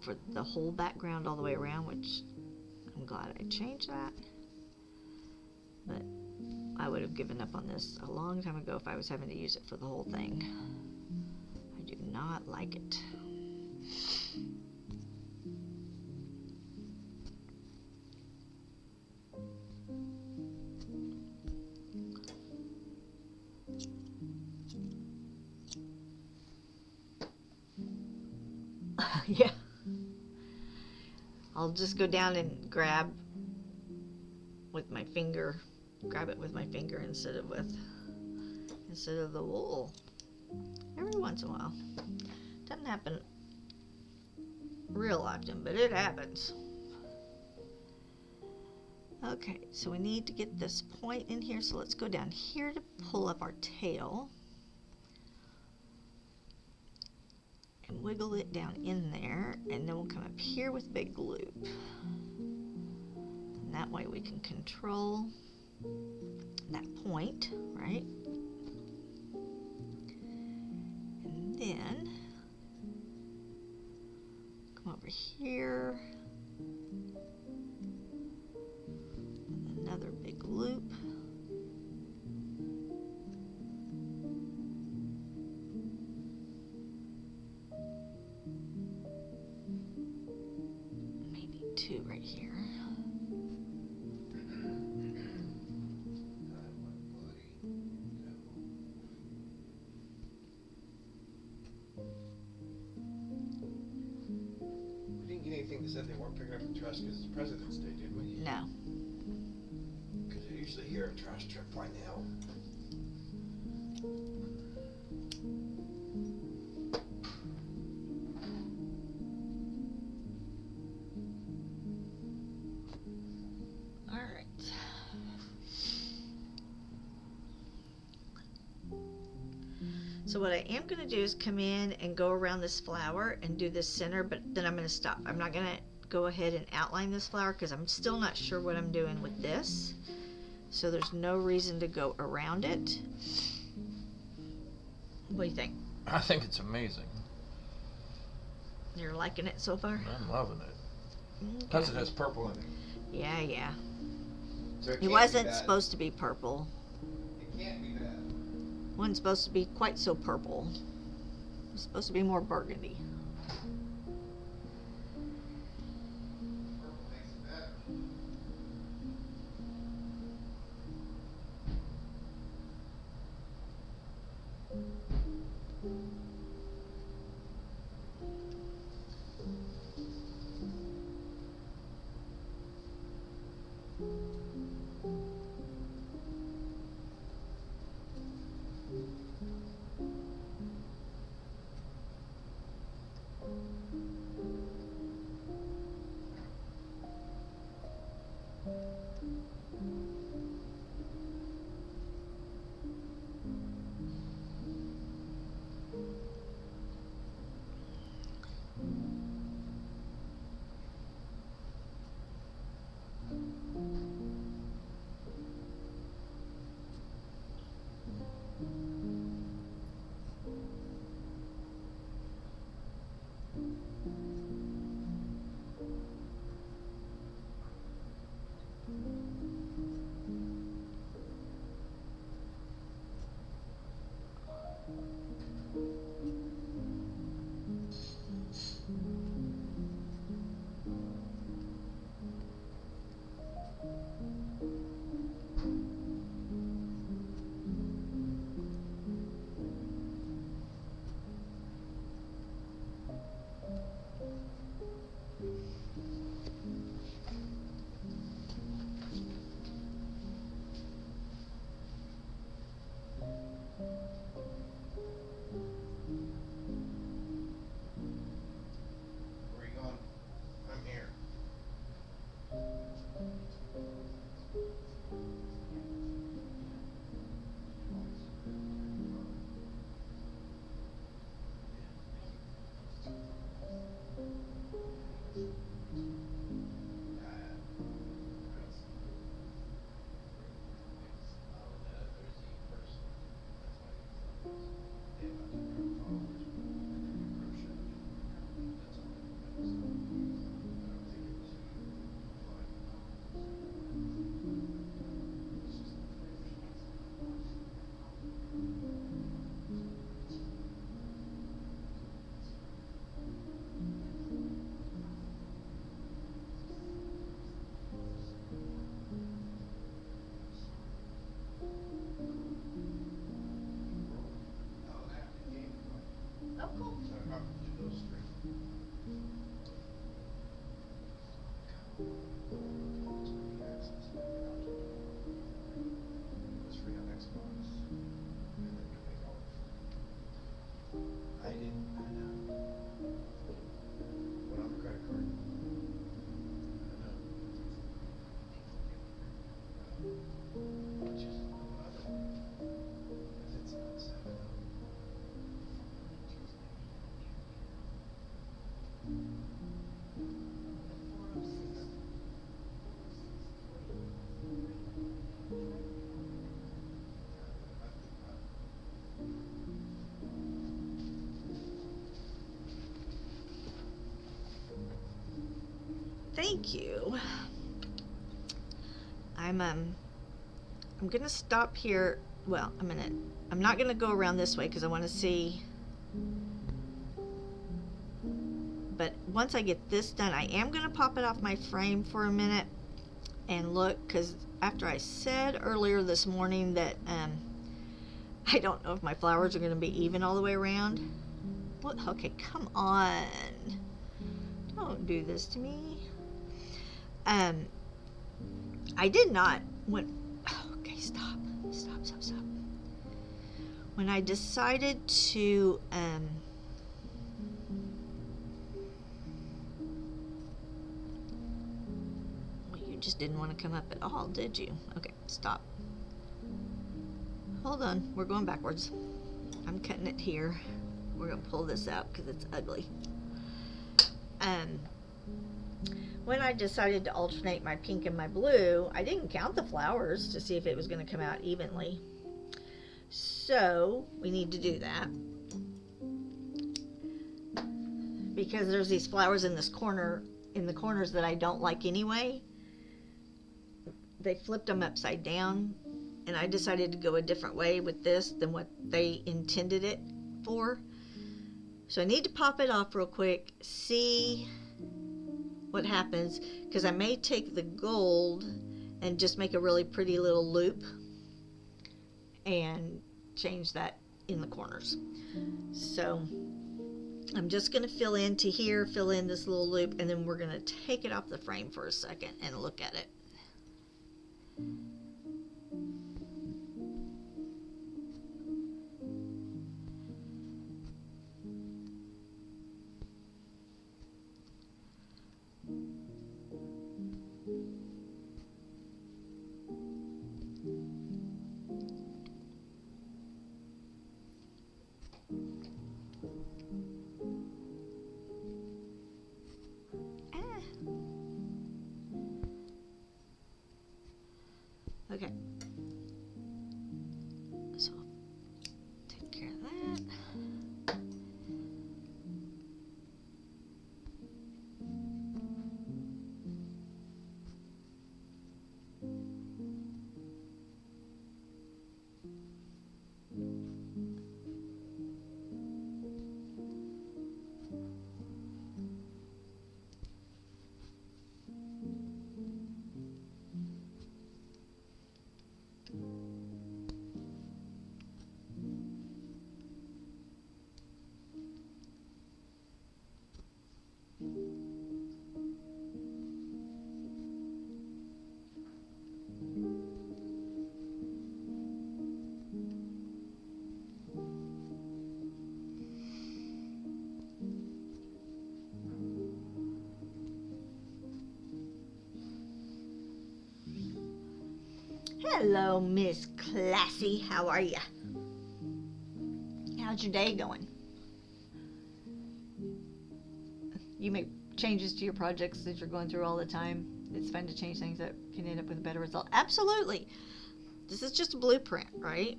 for the whole background all the way around, which I'm glad I changed that. But I would have given up on this a long time ago if I was having to use it for the whole thing. I do not like it. Yeah. I'll just go down and grab with my finger, grab it with my finger instead of the wool. Every once in a while. Doesn't happen real often, but it happens. Okay, so we need to get this point in here, so let's go down here to pull up our tail and wiggle it down in there, and then we'll come up here with a big loop. And that way we can control that point, right? And then come over here, another big loop. Maybe two right here. We didn't get anything that said they weren't picking up the trash because it's President's Day, did we? No. Because I usually hear a trash truck by now. All right. So what I am going to do is come in and go around this flower and do this center, but then I'm going to stop. I'm not going to go ahead and outline this flower because I'm still not sure what I'm doing with this. So there's no reason to go around it. What do you think? I think it's amazing. You're liking it so far? I'm loving it. Plus it has purple in it. Yeah, yeah. So It wasn't supposed to be purple. It can't be bad. It wasn't supposed to be quite so purple. It was supposed to be more burgundy. Purple makes it better. I didn't. I know. What on the credit card? I know. Which is the other one? If it's not 7 Thank you. I'm gonna stop here. Well, I'm not gonna go around this way because I want to see. But once I get this done, I am gonna pop it off my frame for a minute and look, because after I said earlier this morning that I don't know if my flowers are gonna be even all the way around. What? Okay, come on. Don't do this to me. I did not okay, stop. When I decided to well, you just didn't want to come up at all, did you? Okay, stop. Hold on, we're going backwards. I'm cutting it here. We're gonna pull this out because it's ugly. When I decided to alternate my pink and my blue, I didn't count the flowers to see if it was going to come out evenly. So we need to do that. Because there's these flowers in this corner, in the corners that I don't like anyway. They flipped them upside down, and I decided to go a different way with this than what they intended it for. So I need to pop it off real quick, see what happens, because I may take the gold and just make a really pretty little loop and change that in the corners. So I'm just going to fill in to here, fill in this little loop, and then we're going to take it off the frame for a second and look at it. Okay. So take care of that. Hello, Miss Classy. How are ya? How's your day going? You make changes to your projects that you're going through all the time. It's fun to change things that can end up with a better result. Absolutely. This is just a blueprint, right?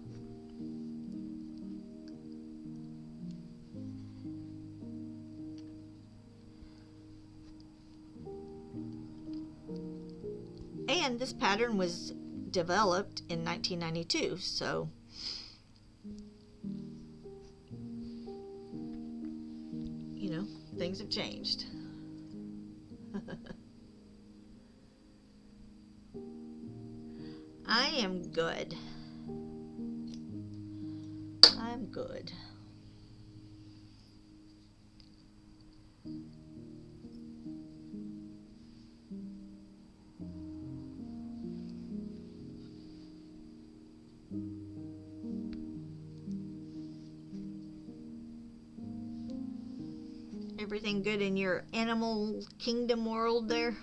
And this pattern was developed in 1992, so you know, things have changed. I am good. I'm good. Everything good in your animal kingdom world there?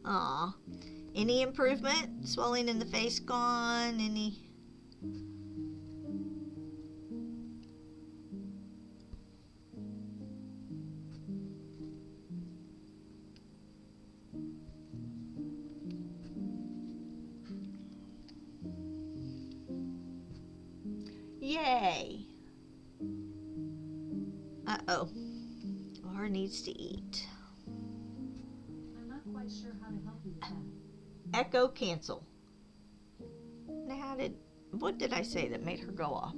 Aw. Any improvement? Swelling in the face gone? Any? Yay! Uh-oh. Laura needs to eat. I'm not quite sure how to help you with that. Echo cancel. Now what did I say that made her go off?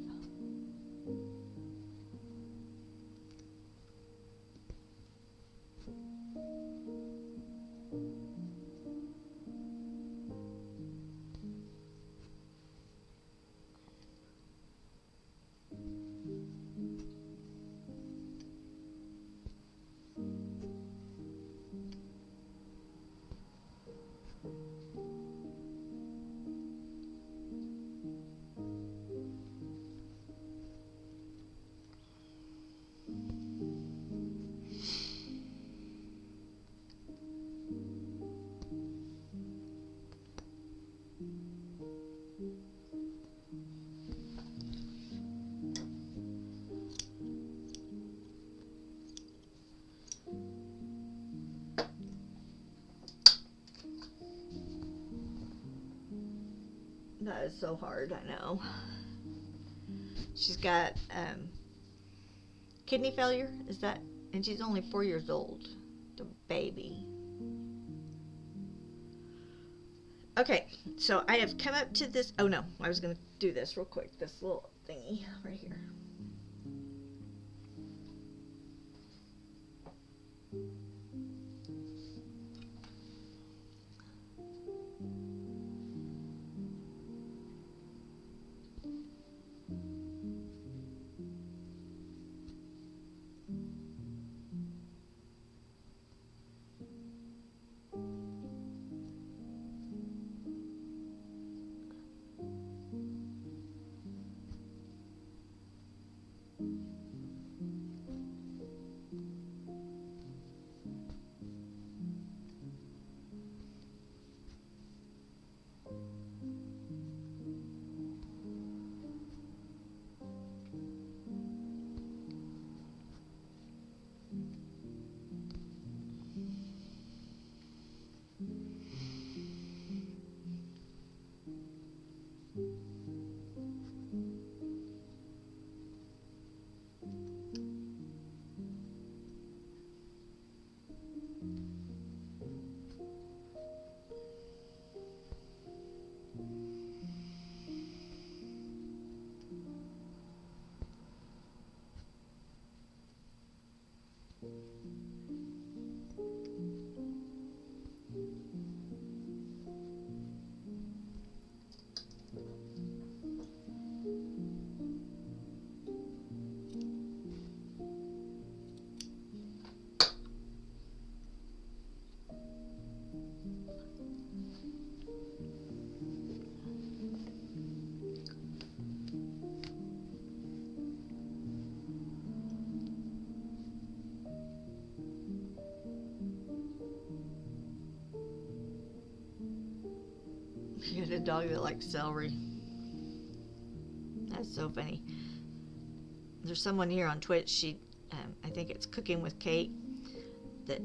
That is so hard, I know. She's got kidney failure, is that? And she's only 4 years old. The baby. Okay, so I have come up to this. Oh no, I was going to do this real quick. This little thingy right here. She had a dog that likes celery. That's so funny. There's someone here on Twitch. I think it's Cooking with Kate, that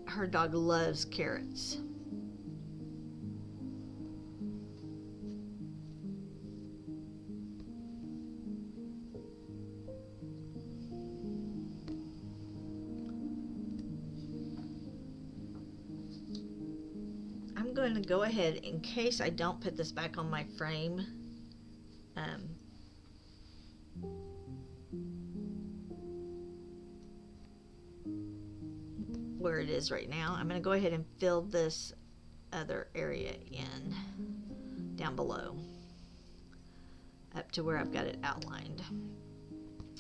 her dog loves carrots. I'm going to go ahead, in case I don't put this back on my frame, where it is right now. I'm going to go ahead and fill this other area in down below up to where I've got it outlined.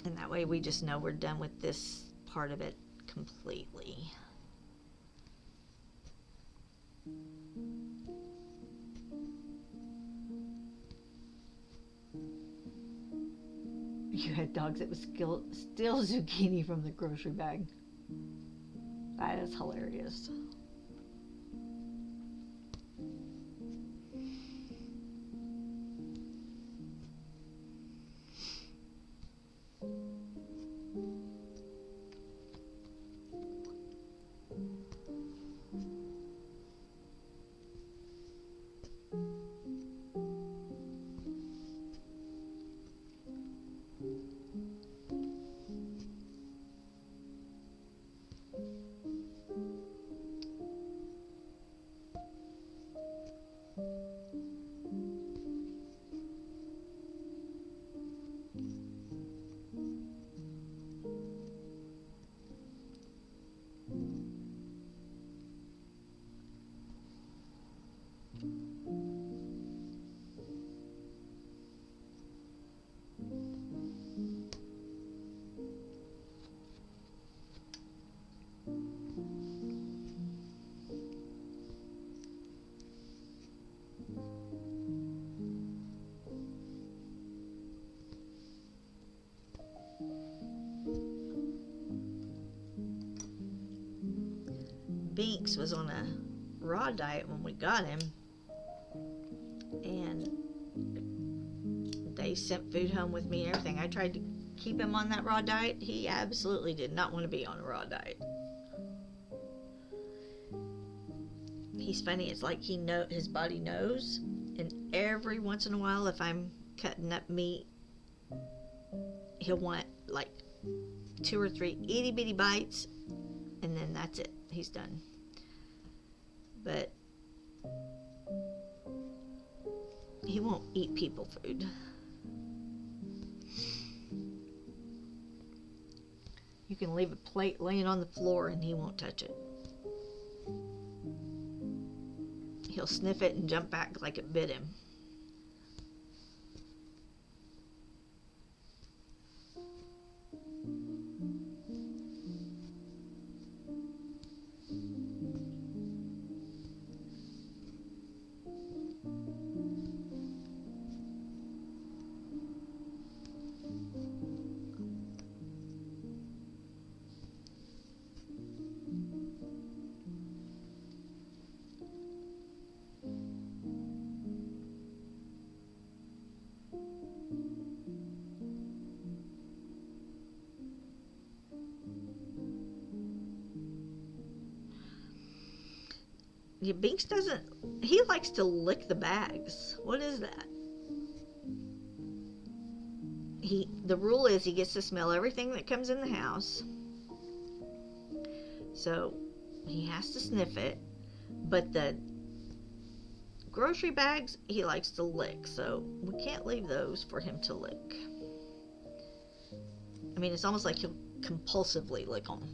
And that way we just know we're done with this part of it completely. You had dogs that would steal zucchini from the grocery bag. That is hilarious. Binks was on a raw diet when we got him, and they sent food home with me and everything. I tried to keep him on that raw diet. He absolutely did not want to be on a raw diet. He's funny. It's like his body knows, and every once in a while, if I'm cutting up meat, he'll want like 2 or 3 itty bitty bites, and then that's it. He's done. But he won't eat people food. You can leave a plate laying on the floor and he won't touch it. He'll sniff it and jump back like it bit him. Yeah, Binks he likes to lick the bags. What is that? The rule is he gets to smell everything that comes in the house. So he has to sniff it. But the grocery bags he likes to lick. So we can't leave those for him to lick. I mean, it's almost like he'll compulsively lick them.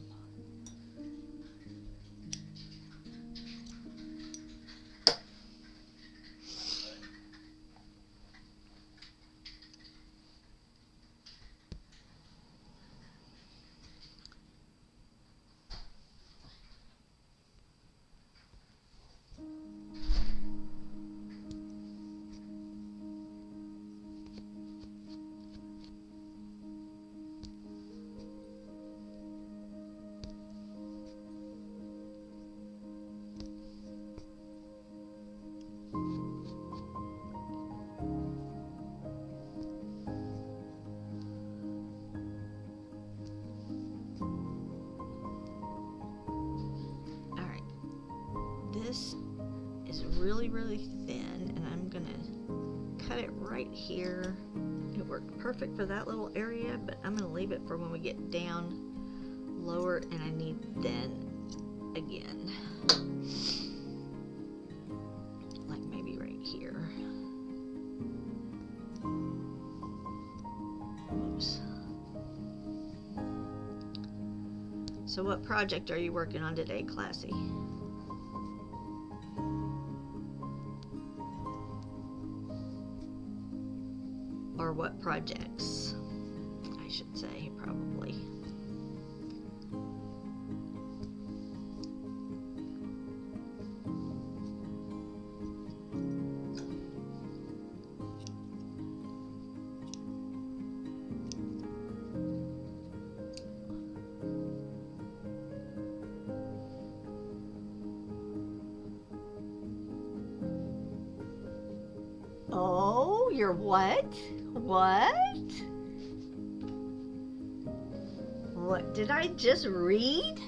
This is really, really thin, and I'm gonna cut it right here. It worked perfect for that little area, but I'm gonna leave it for when we get down lower and I need thin again. Like maybe right here. So what project are you working on today, Classy? Or what projects, I should say, probably. Oh, you're what? What? What did I just read?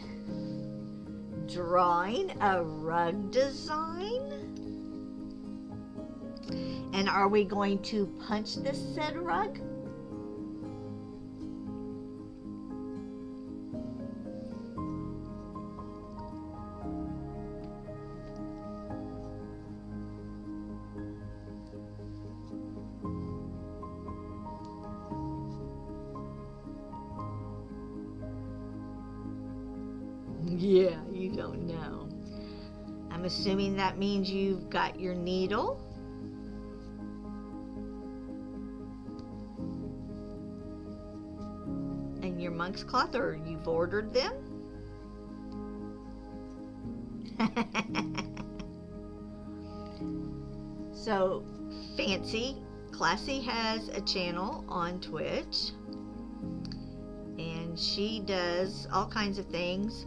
Drawing a rug design? And are we going to punch this said rug? Yeah, you don't know. I'm assuming that means you've got your needle. And your monk's cloth, or you've ordered them. So, Classy has a channel on Twitch. And she does all kinds of things.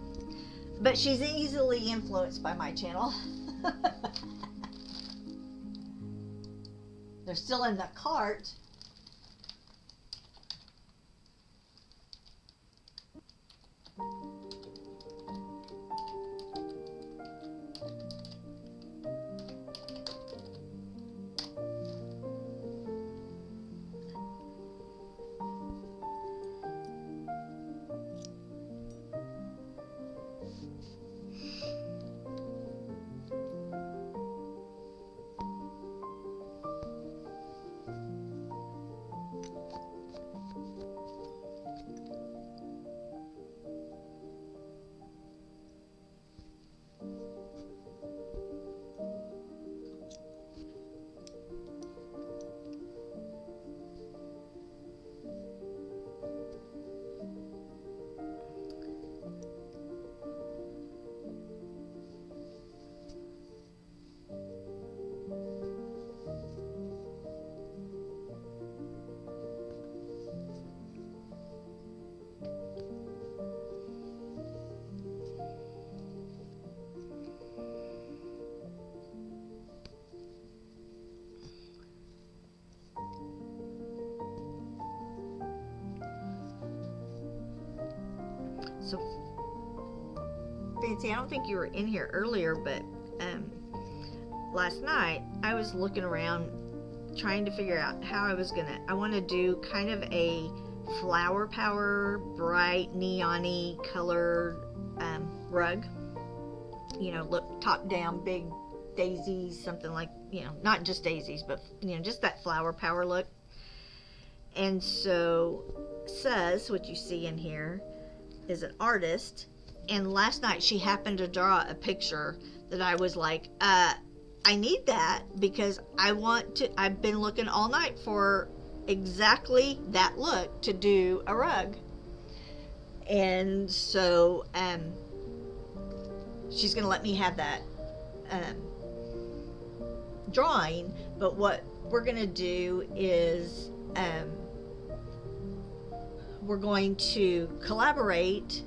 But she's easily influenced by my channel. They're still in the cart. So, Fancy, I don't think you were in here earlier, but last night I was looking around trying to figure out how I want to do kind of a flower power, bright, neon-y colored rug. You know, look top down, big daisies, something like, not just daisies, but, just that flower power look. And so, what you see in here is an artist, and last night she happened to draw a picture that I was like, I need that because I've been looking all night for exactly that look to do a rug. And so she's gonna let me have that drawing, but what we're gonna do is we're going to collaborate,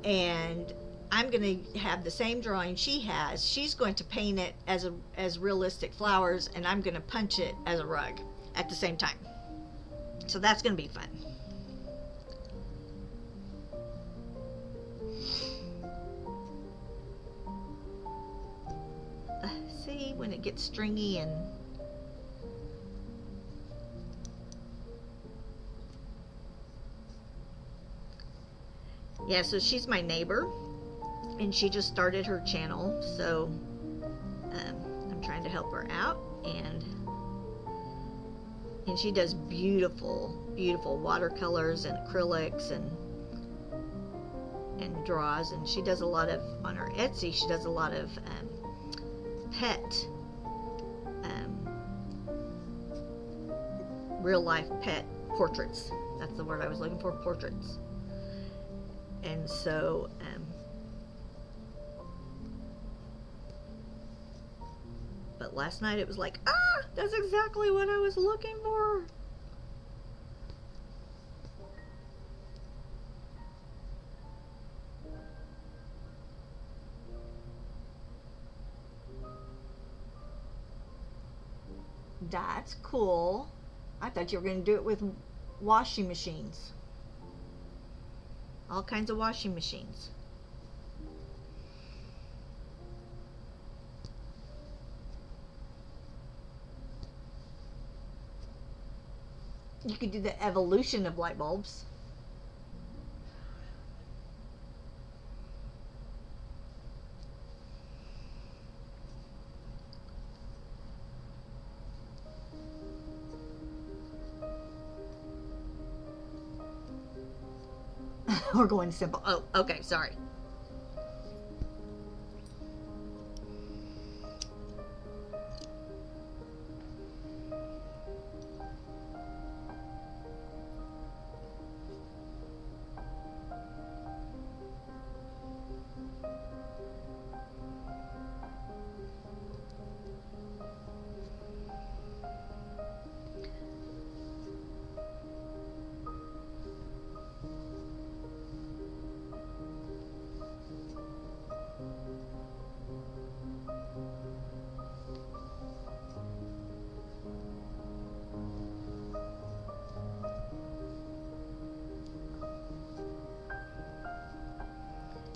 and I'm going to have the same drawing she has. She's going to paint it as realistic flowers, and I'm going to punch it as a rug at the same time. So that's going to be fun. See, when it gets stringy and yeah, so she's my neighbor, and she just started her channel, so I'm trying to help her out, and she does beautiful, beautiful watercolors and acrylics, and and draws, and she does a lot of, on her Etsy, she does a lot of pet, real life pet portraits. That's the word I was looking for, portraits. And so, but last night it was like, that's exactly what I was looking for. That's cool. I thought you were going to do it with washing machines. All kinds of washing machines. You could do the evolution of light bulbs. We're going simple. Oh, okay, sorry.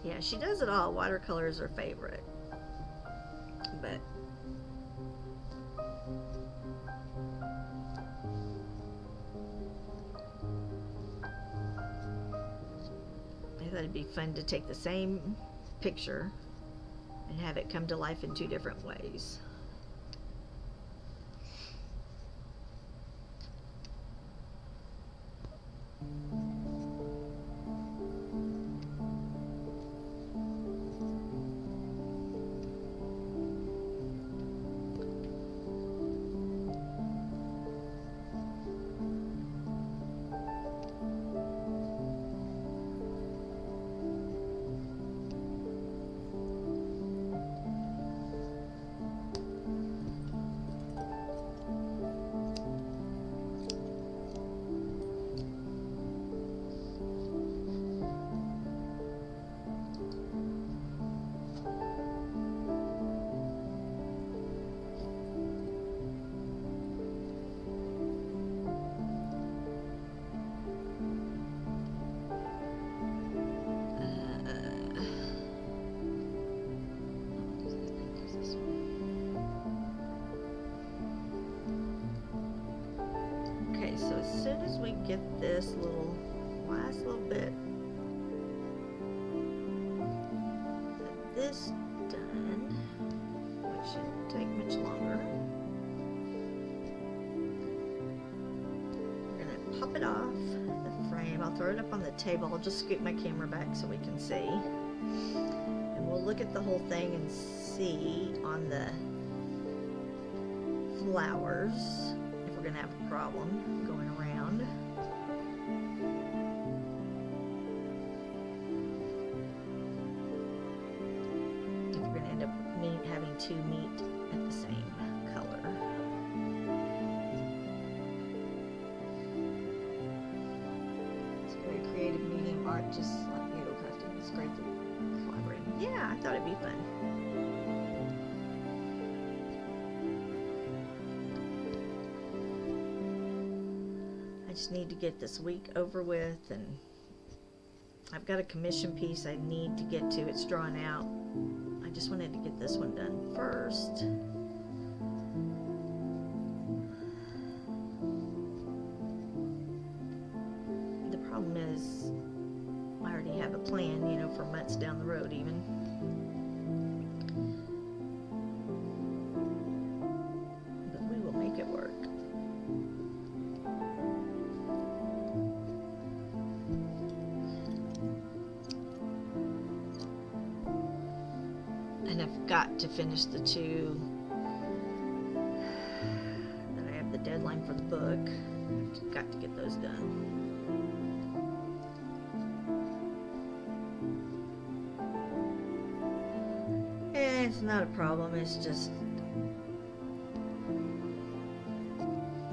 Yeah, she does it all. Watercolor is her favorite. But I thought it'd be fun to take the same picture and have it come to life in two different ways. Okay, so as soon as we get this last little bit of this done, which shouldn't take much longer, we're gonna pop it off the frame. I'll throw it up on the table. I'll just scoot my camera back so we can see. And we'll look at the whole thing and see on the flowers if we're gonna have a problem going around. If we're gonna end up having two meet at the same color. It's very creative medium art, just like needle crafting. It's great to collaborate. Yeah, I thought it'd be fun. I just need to get this week over with, and I've got a commission piece I need to get to. It's drawn out. I just wanted to get this one done first. The problem is I already have a plan, you know, for months down the road even. But we will make it work. And I've got to finish the two that I have the deadline for the book. I've got to get those done. It's not a problem, it's just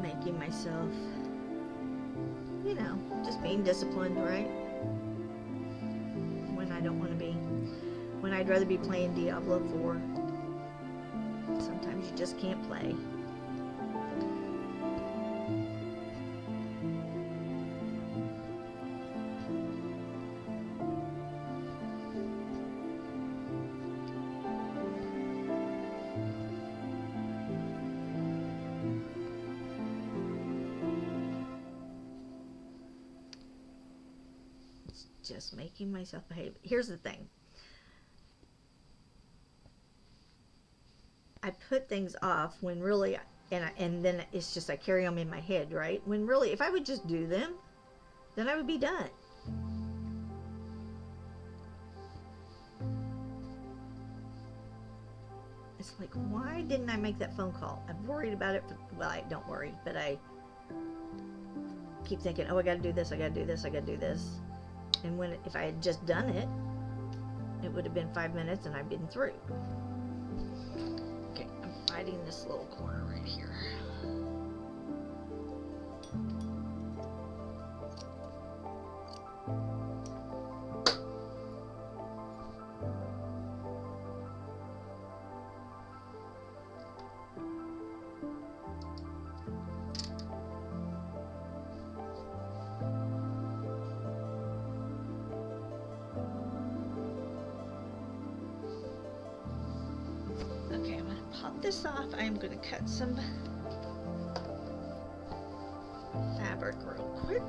making myself, just being disciplined, right? When I don't want to be. When I'd rather be playing Diablo 4. Sometimes you just can't play. Just making myself behave. Here's the thing. I put things off when really, and then it's just I carry them in my head, right? When really, if I would just do them, then I would be done. It's like, why didn't I make that phone call? I've worried about it. Well, I don't worry, but I keep thinking, oh, I got to do this, I got to do this, I got to do this. And if I had just done it, it would have been 5 minutes and I've been through. Okay, I'm fighting this little corner right here. Okay, I'm going to pop this off. I'm going to cut some fabric real quick.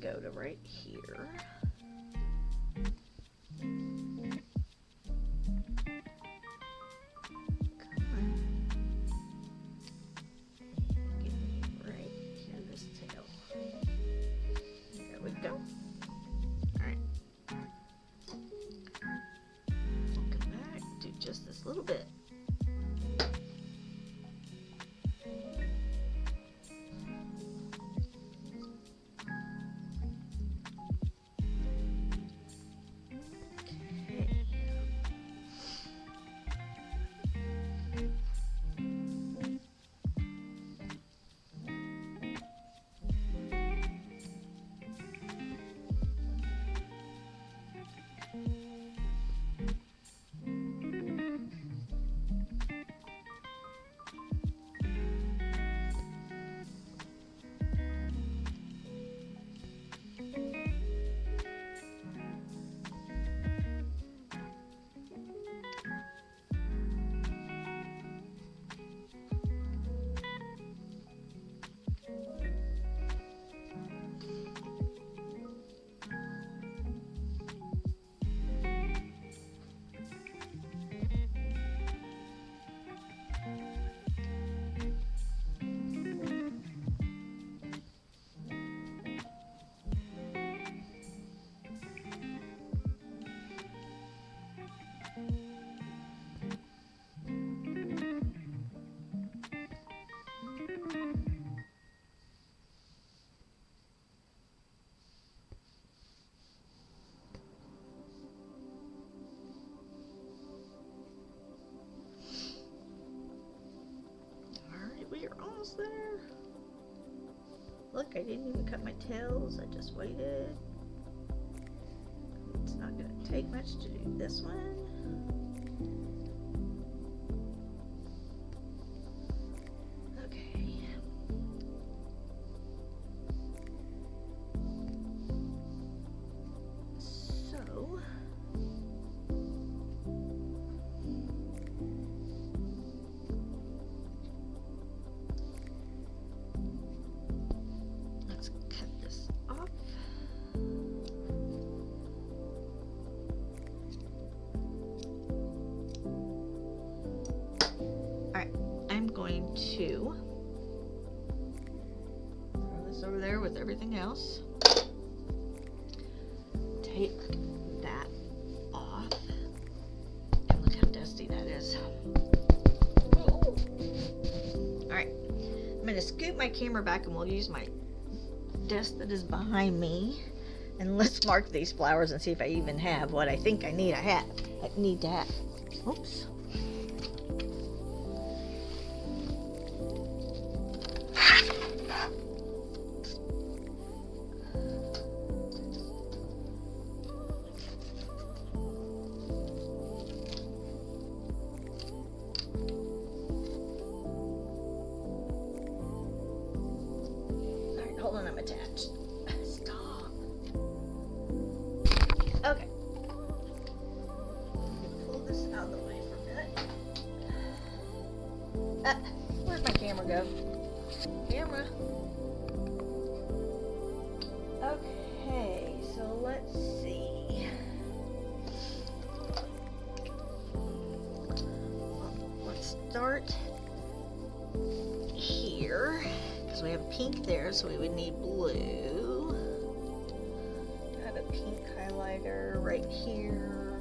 Go to right here. Come on. Get me right here, this tail. There we go. Alright. Come back, do just this little bit. almost there. Look, I didn't even cut my tails. I just waited. It's not going to take much to do this one. Okay. So, let's cut this off. Alright, I'm going to throw this over there with everything else. Take that off. And look how dusty that is. Alright, I'm going to scoot my camera back and we'll use my desk that is behind me. And let's mark these flowers and see if I even have what I think I need to have. Oops. Alright, hold on, I'm attached. Stop. Okay. Pull this out of the way for a minute. Where'd my camera go? Camera. Okay, so let's see. Well, let's start here because we have pink there, so we would need blue. I have a pink highlighter right here,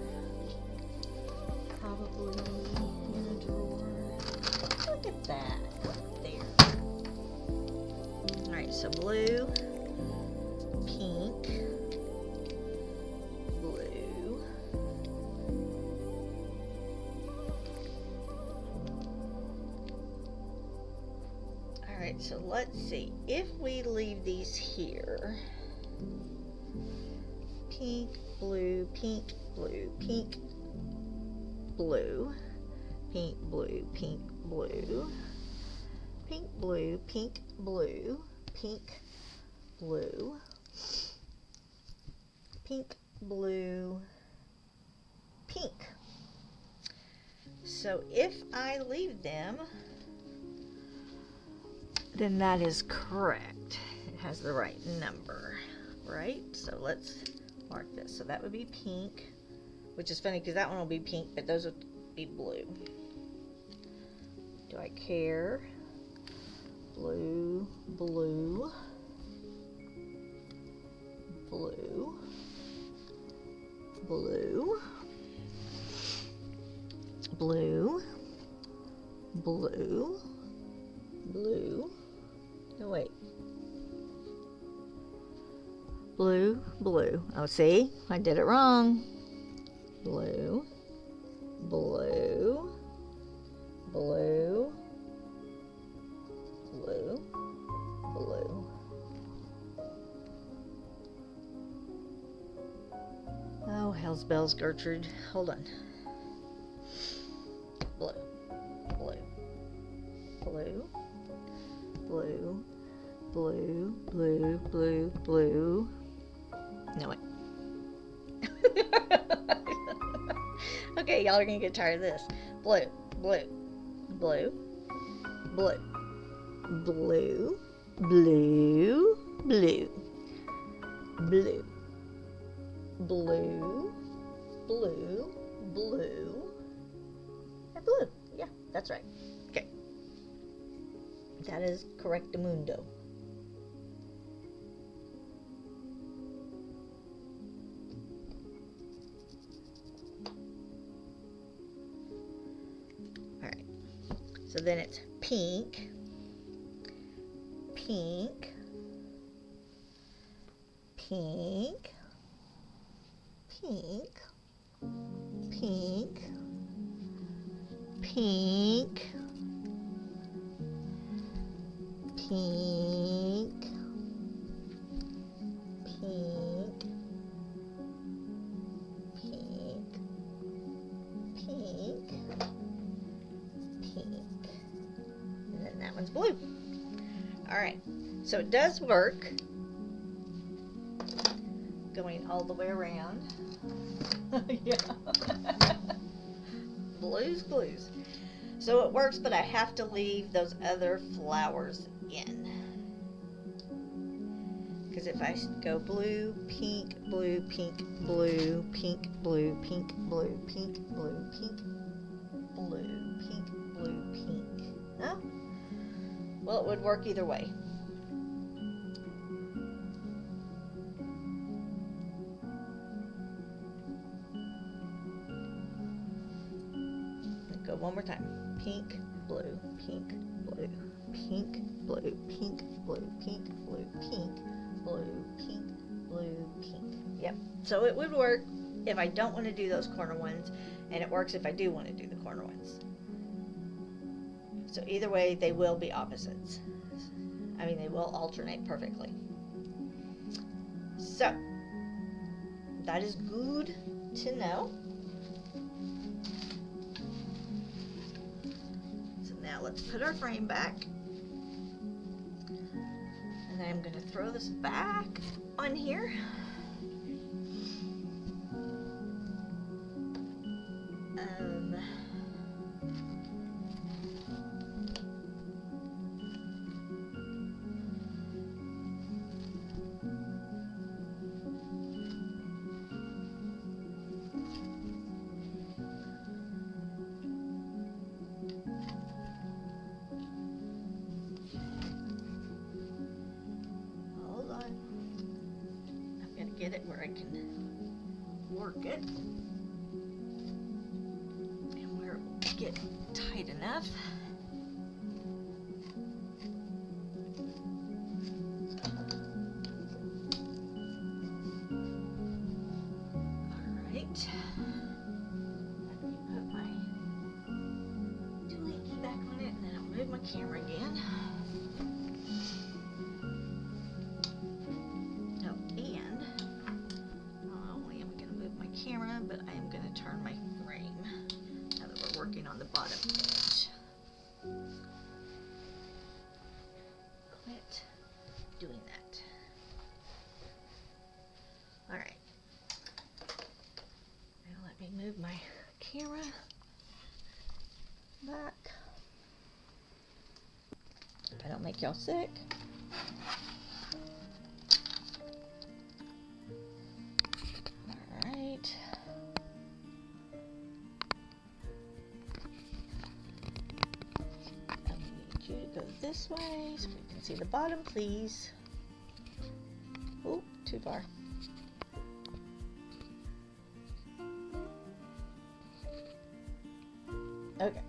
probably in a drawer. Look at that there. All right, so blue, pink, blue, all right, so let's see if we leave these here. Pink, blue, pink, blue, pink, blue, pink, blue, pink, blue, pink, blue, pink, blue, pink, blue, pink, blue, pink. So if I leave them, then that is correct. It has the right number, right? So let's mark this. So that would be pink, which is funny because that one will be pink, but those would be blue. Do I care? Blue, blue, blue, blue, blue, blue, blue. No, wait. Blue, blue. Oh, see? I did it wrong. Blue, blue, blue, blue, blue. Oh, hell's bells, Gertrude. Hold on. Blue, blue, blue, blue, blue, blue, blue, blue. No, wait. Okay, y'all are gonna get tired of this. Blue, blue, blue, blue, blue, blue, blue, blue, blue, blue, blue, and blue. Yeah, that's right. Okay. That is correctamundo. Alright. So then it's pink, pink, pink, pink, pink, pink, pink, pink, pink, pink, pink, and then that one's blue. Alright, so it does work going all the way around. Yeah. Blues. So it works, but I have to leave those other flowers in. Because if I go blue, pink, blue, pink, blue, pink, blue, pink, blue, pink, blue, pink, blue, pink, blue, pink. No? Well, it would work either way. Go one more time. Pink, blue, pink, blue, pink, blue, pink, blue, pink, blue, pink, blue, pink, blue, pink. Yep. So it would work if I don't want to do those corner ones, and it works if I do want to do the corner ones. So either way, they will be opposites. I mean, they will alternate perfectly. So that is good to know. Now let's put our frame back, and I'm going to throw this back on here. Get it where I can work it and where it will get tight enough. Alright. Let me put my doohickey back on it, and then I'll move my camera again. But I am going to turn my frame now that we're working on the bottom edge. Quit doing that. Alright. Now let me move my camera back. If I don't make y'all sick. Alright. Go this way so we can see the bottom, please. Oh, too far. Okay.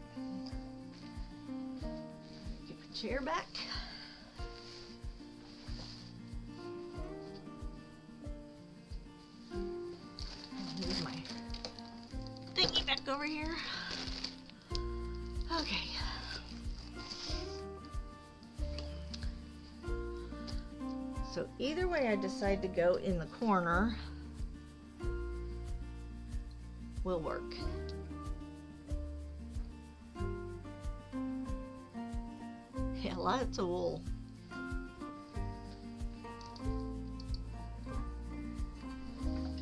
Get the chair back. Move my thingy back over here. Okay. So either way I decide to go in the corner will work. Yeah, lots of wool.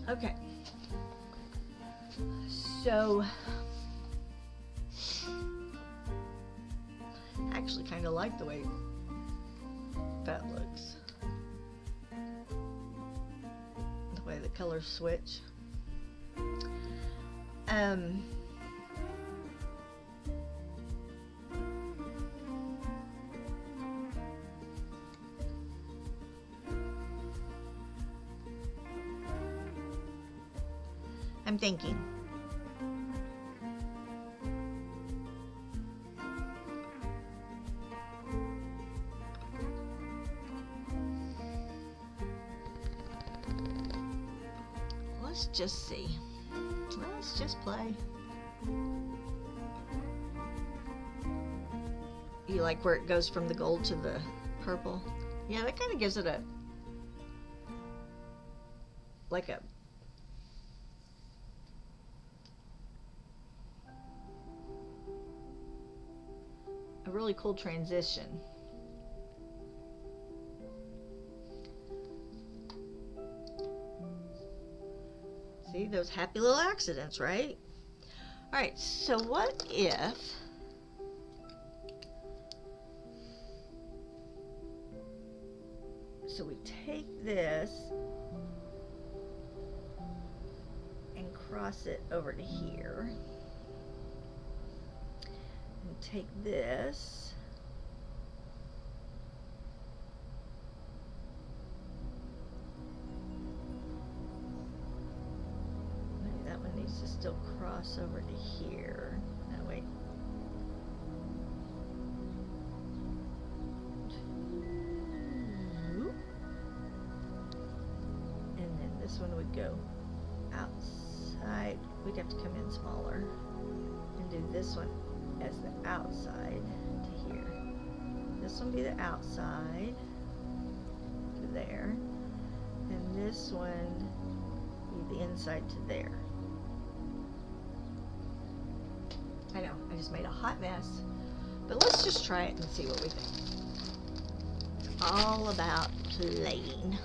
Okay. So I actually kind of like the way that looks. The colors switch. I'm thinking. Let's just see. Let's just play. You like where it goes from the gold to the purple. Yeah, that kind of gives it a like a really cool transition. See, those happy little accidents, right? All right, so what if so we take this and cross it over to here, and take this maybe that one needs to still cross over to here. No, wait. And then this one would go outside. We'd have to come in smaller and do this one as the outside to here. This one be the outside to there, and this one be the inside to there. I know, I just made a hot mess, but let's just try it and see what we think. It's all about playing.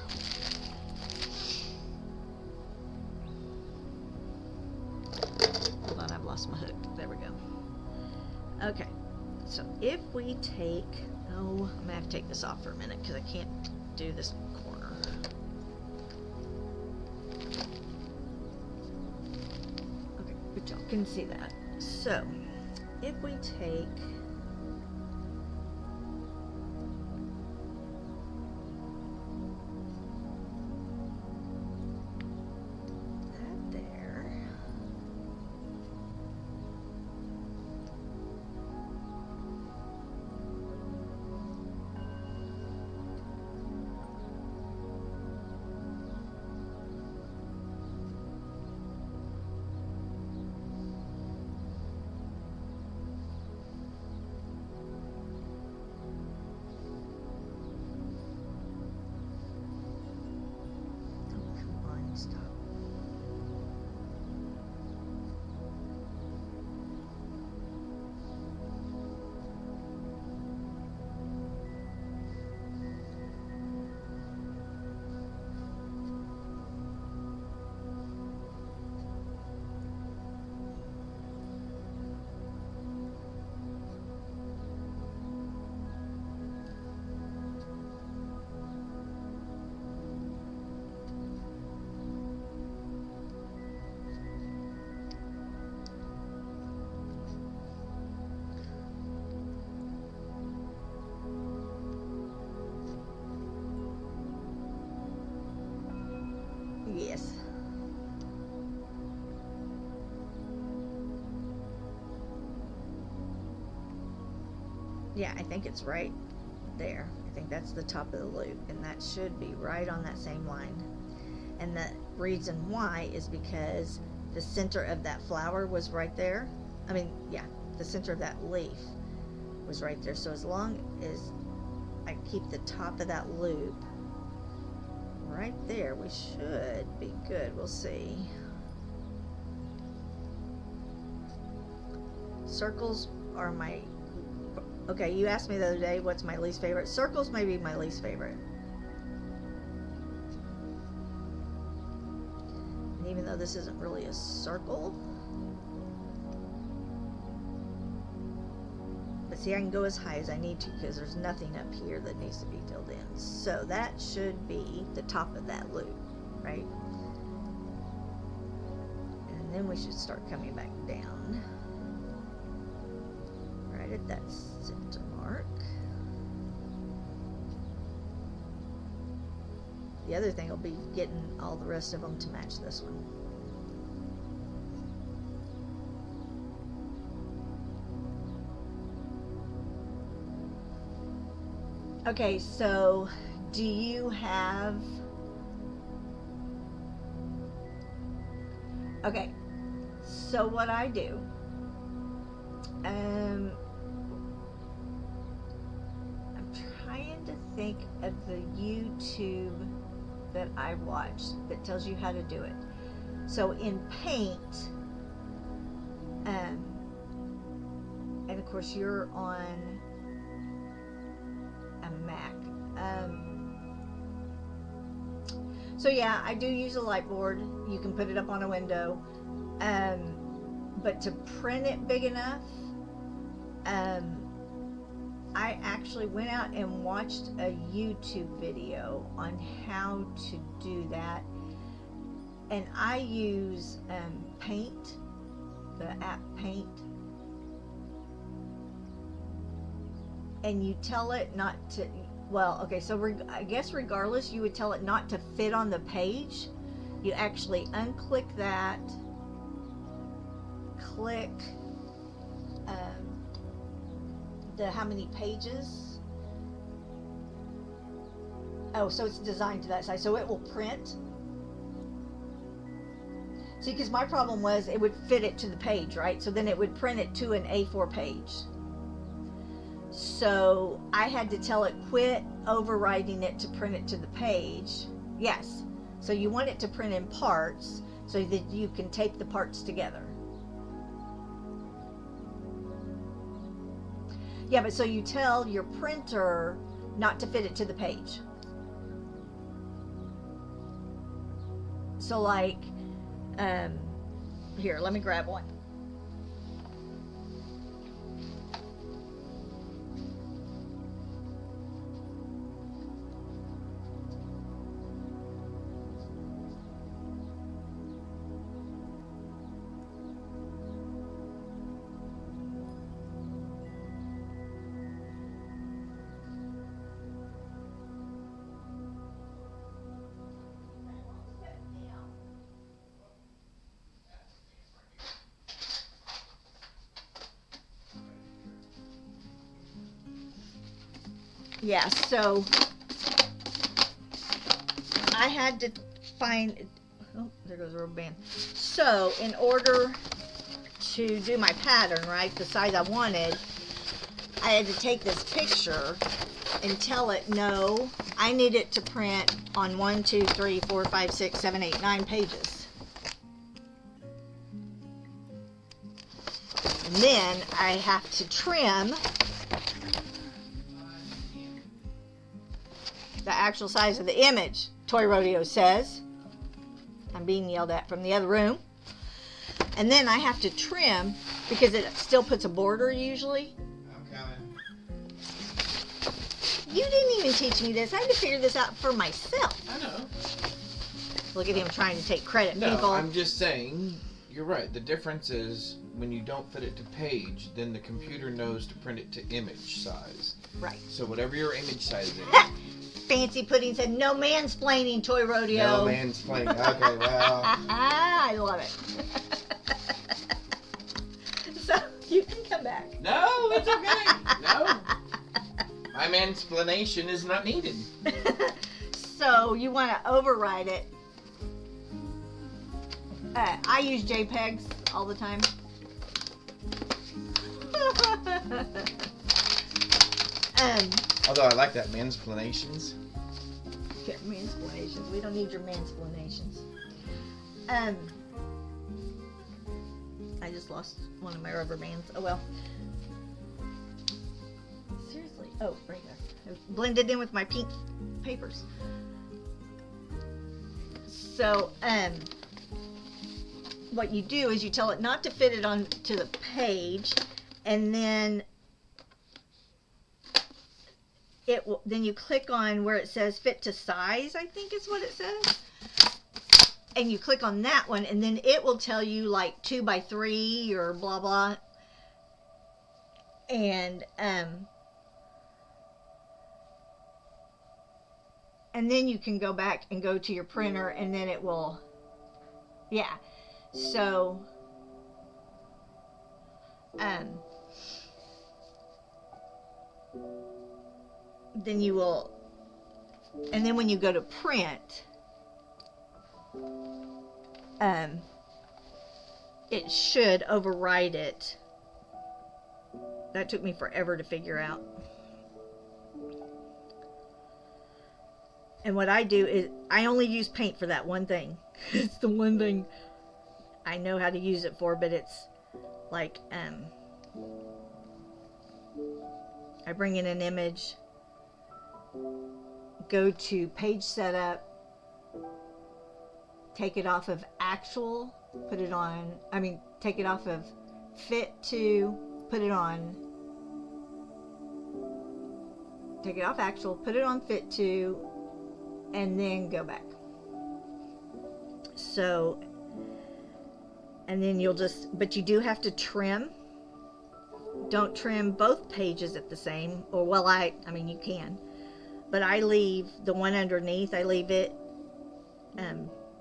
Hold on, I've lost my hook. There we go. Okay, so if we take, I'm gonna have to take this off for a minute because I can't do this corner. Okay, but y'all can see that. So, if we take that there, oh, come on, stop. Yes. Yeah, I think it's right there. I think that's the top of the loop, and that should be right on that same line. And the reason why is because the center of that flower was right there. I mean, yeah, the center of that leaf was right there. So as long as I keep the top of that loop right there, we should be good. We'll see. Circles are my... Okay, you asked me the other day what's my least favorite. Circles may be my least favorite. And even though this isn't really a circle, but see, I can go as high as I need to because there's nothing up here that needs to be filled in. So that should be the top of that loop, right? And then we should start coming back down. Right at that center mark. The other thing will be getting all the rest of them to match this one. Okay, so do you have... Okay, so what I do, I'm trying to think of the YouTube that I watched that tells you how to do it. So in Paint, and of course you're on a Mac. So yeah, I do use a light board. You can put it up on a window. But to print it big enough, I actually went out and watched a YouTube video on how to do that. And I use Paint, the app Paint. And you tell it not to, well, okay, so I guess regardless, you would tell it not to fit on the page. You actually unclick that, click the how many pages. Oh, so it's designed to that size, so it will print. See, because my problem was it would fit it to the page, right? So then it would print it to an A4 page. So I had to tell it quit overriding it to print it to the page. Yes. So you want it to print in parts so that you can tape the parts together. Yeah, but so you tell your printer not to fit it to the page. So like, here, let me grab one. Yeah, so I had to find, oh, there goes the rubber band. So in order to do my pattern, right, the size I wanted, I had to take this picture and tell it, no, I need it to print on 1, 2, 3, 4, 5, 6, 7, 8, 9 pages. And then I have to trim the actual size of the image, Toy Rodeo says. I'm being yelled at from the other room. And then I have to trim, because it still puts a border usually. I'm coming. You didn't even teach me this. I had to figure this out for myself. I know. Look at him trying to take credit, No, people. I'm just saying, you're right. The difference is when you don't fit it to page, then the computer knows to print it to image size. Right. So whatever your image size is. Fancy Pudding said, no mansplaining, Toy Rodeo. No mansplaining. Okay, well. I love it. So, you can come back. No, it's okay. No. My mansplanation is not needed. So, you want to override it. I use JPEGs all the time. Although I like that mansplanations. Get mansplanations. We don't need your mansplanations. I just lost one of my rubber bands. Oh well. Seriously. Oh, right there. It blended in with my pink papers. So, what you do is you tell it not to fit it onto the page, and then then you click on where it says fit to size, I think is what it says. And you click on that one, and then it will tell you like 2 by 3 or blah blah. And then you can go back and go to your printer, and then it will, yeah. So then you will, and then when you go to print, it should override it. That took me forever to figure out. And what I do is I only use paint for that one thing. It's the one thing I know how to use it for, but it's like I bring in an image, go to page setup, take it off of actual, put it on, take it off of fit to, put it on, take it off actual, put it on fit to, and then go back. So, and then you'll just, but you do have to trim. Don't trim both pages at the same, or well, I mean, you can, but I leave the one underneath, I leave it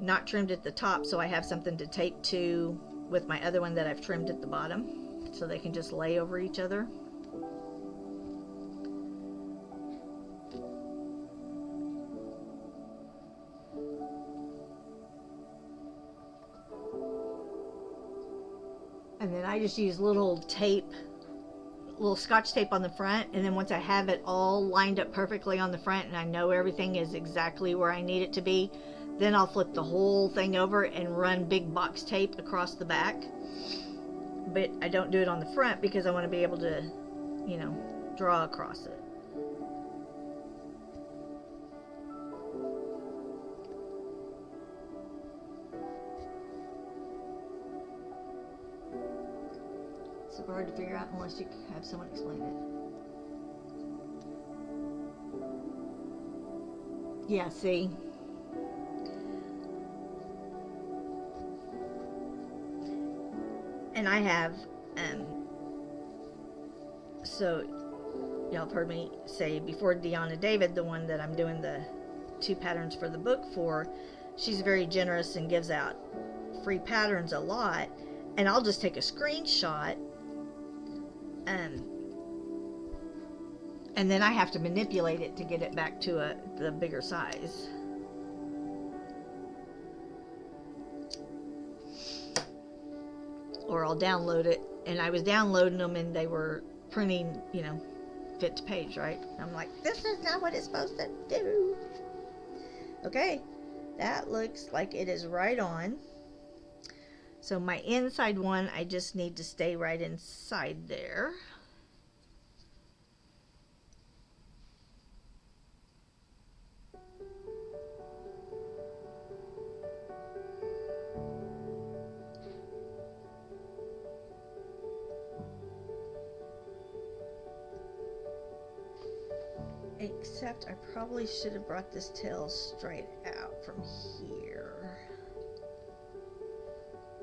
not trimmed at the top, so I have something to tape to with my other one that I've trimmed at the bottom, so they can just lay over each other. And then I just use little scotch tape on the front, and then once I have it all lined up perfectly on the front and I know everything is exactly where I need it to be, then I'll flip the whole thing over and run big box tape across the back. But I don't do it on the front because I want to be able to, draw across it. It's super hard to figure out unless you have someone explain it. Yeah, see? And I have, so y'all have heard me say before, Deanna David, the one that I'm doing the 2 patterns for the book for, she's very generous and gives out free patterns a lot, and I'll just take a screenshot, and then I have to manipulate it to get it back to the bigger size. Or I'll download it, and I was downloading them and they were printing, fit to page, right? I'm like, this is not what it's supposed to do. Okay, that looks like it is right on. So my inside one, I just need to stay right inside there. Except I probably should have brought this tail straight out from here.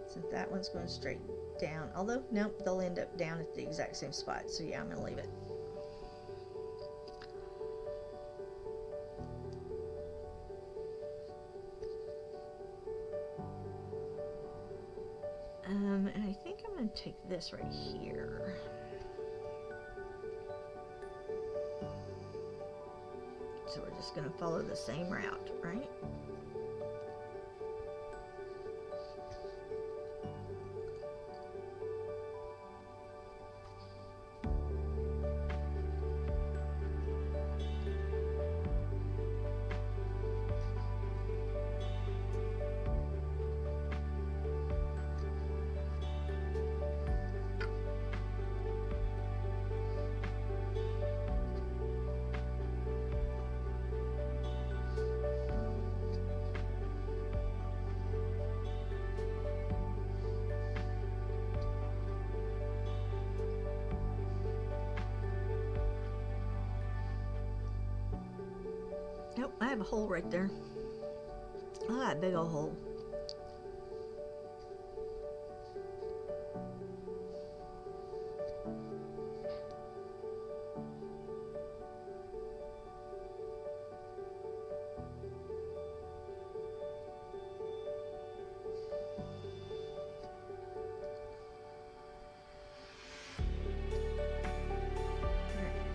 So that one's going straight down. Although, nope, they'll end up down at the exact same spot. So yeah, I'm going to leave it. And I think I'm going to take this right here. So we're just going to follow the same route, right? Nope, I have a hole right there. Ah, a big old hole.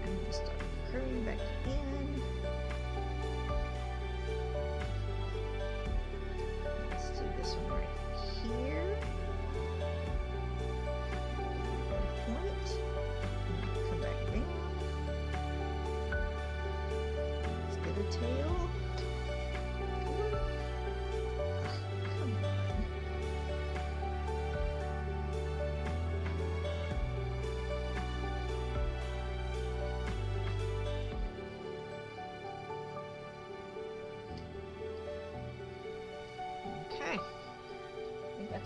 I'm going to start curving back in. Let's do this one right here. Point. Come back down. Let's get a tail.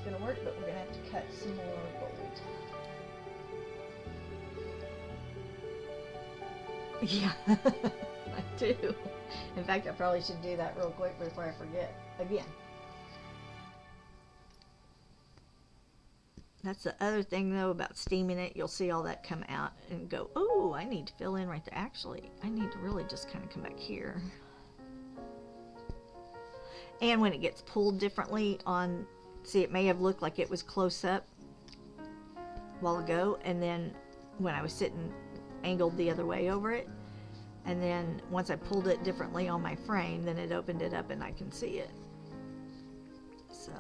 it's going to work, but we're going to have to cut some more gold. Yeah, I do. In fact, I probably should do that real quick before I forget again. That's the other thing, though, about steaming it. You'll see all that come out and go, oh, I need to fill in right there. Actually, I need to really just kind of come back here. And when it gets pulled differently on, see, it may have looked like it was close up a while ago, and then when I was sitting angled the other way over it, and then once I pulled it differently on my frame, then it opened it up and I can see it. So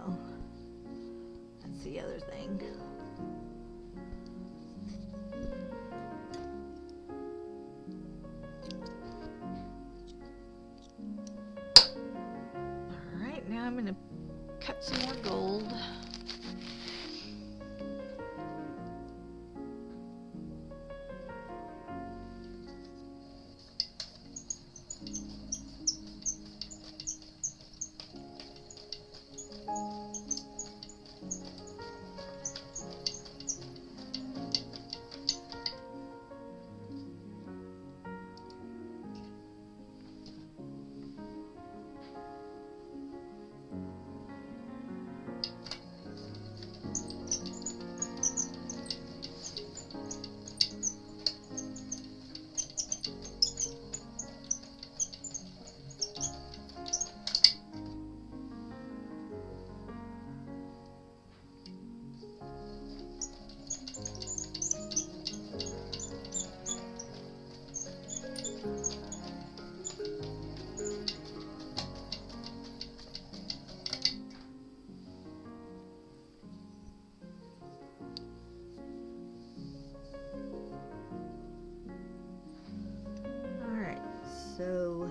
that's the other thing. Alright, now I'm going to cut some more gold. So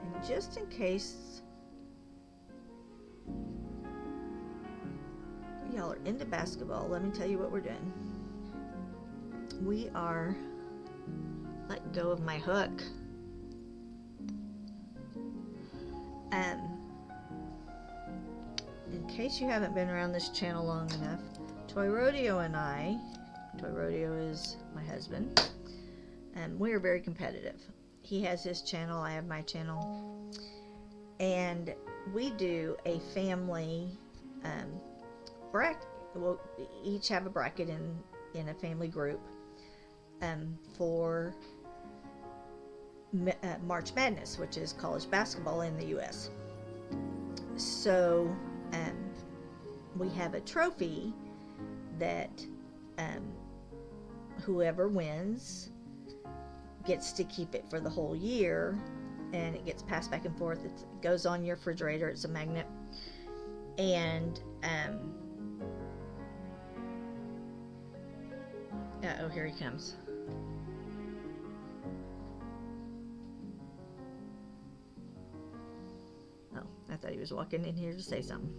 and just in case y'all are into basketball, let me tell you what we're doing. We are letting go of my hook. In case you haven't been around this channel long enough, Toy Rodeo and I, Toy Rodeo is my husband, and we are very competitive. He has his channel, I have my channel, and we do a family bracket. We'll each have a bracket in a family group for March Madness, which is college basketball in the U.S. So we have a trophy that whoever wins gets to keep it for the whole year, and it gets passed back and forth. It goes on your refrigerator. It's a magnet, and oh, here he comes. Oh, I thought he was walking in here to say something.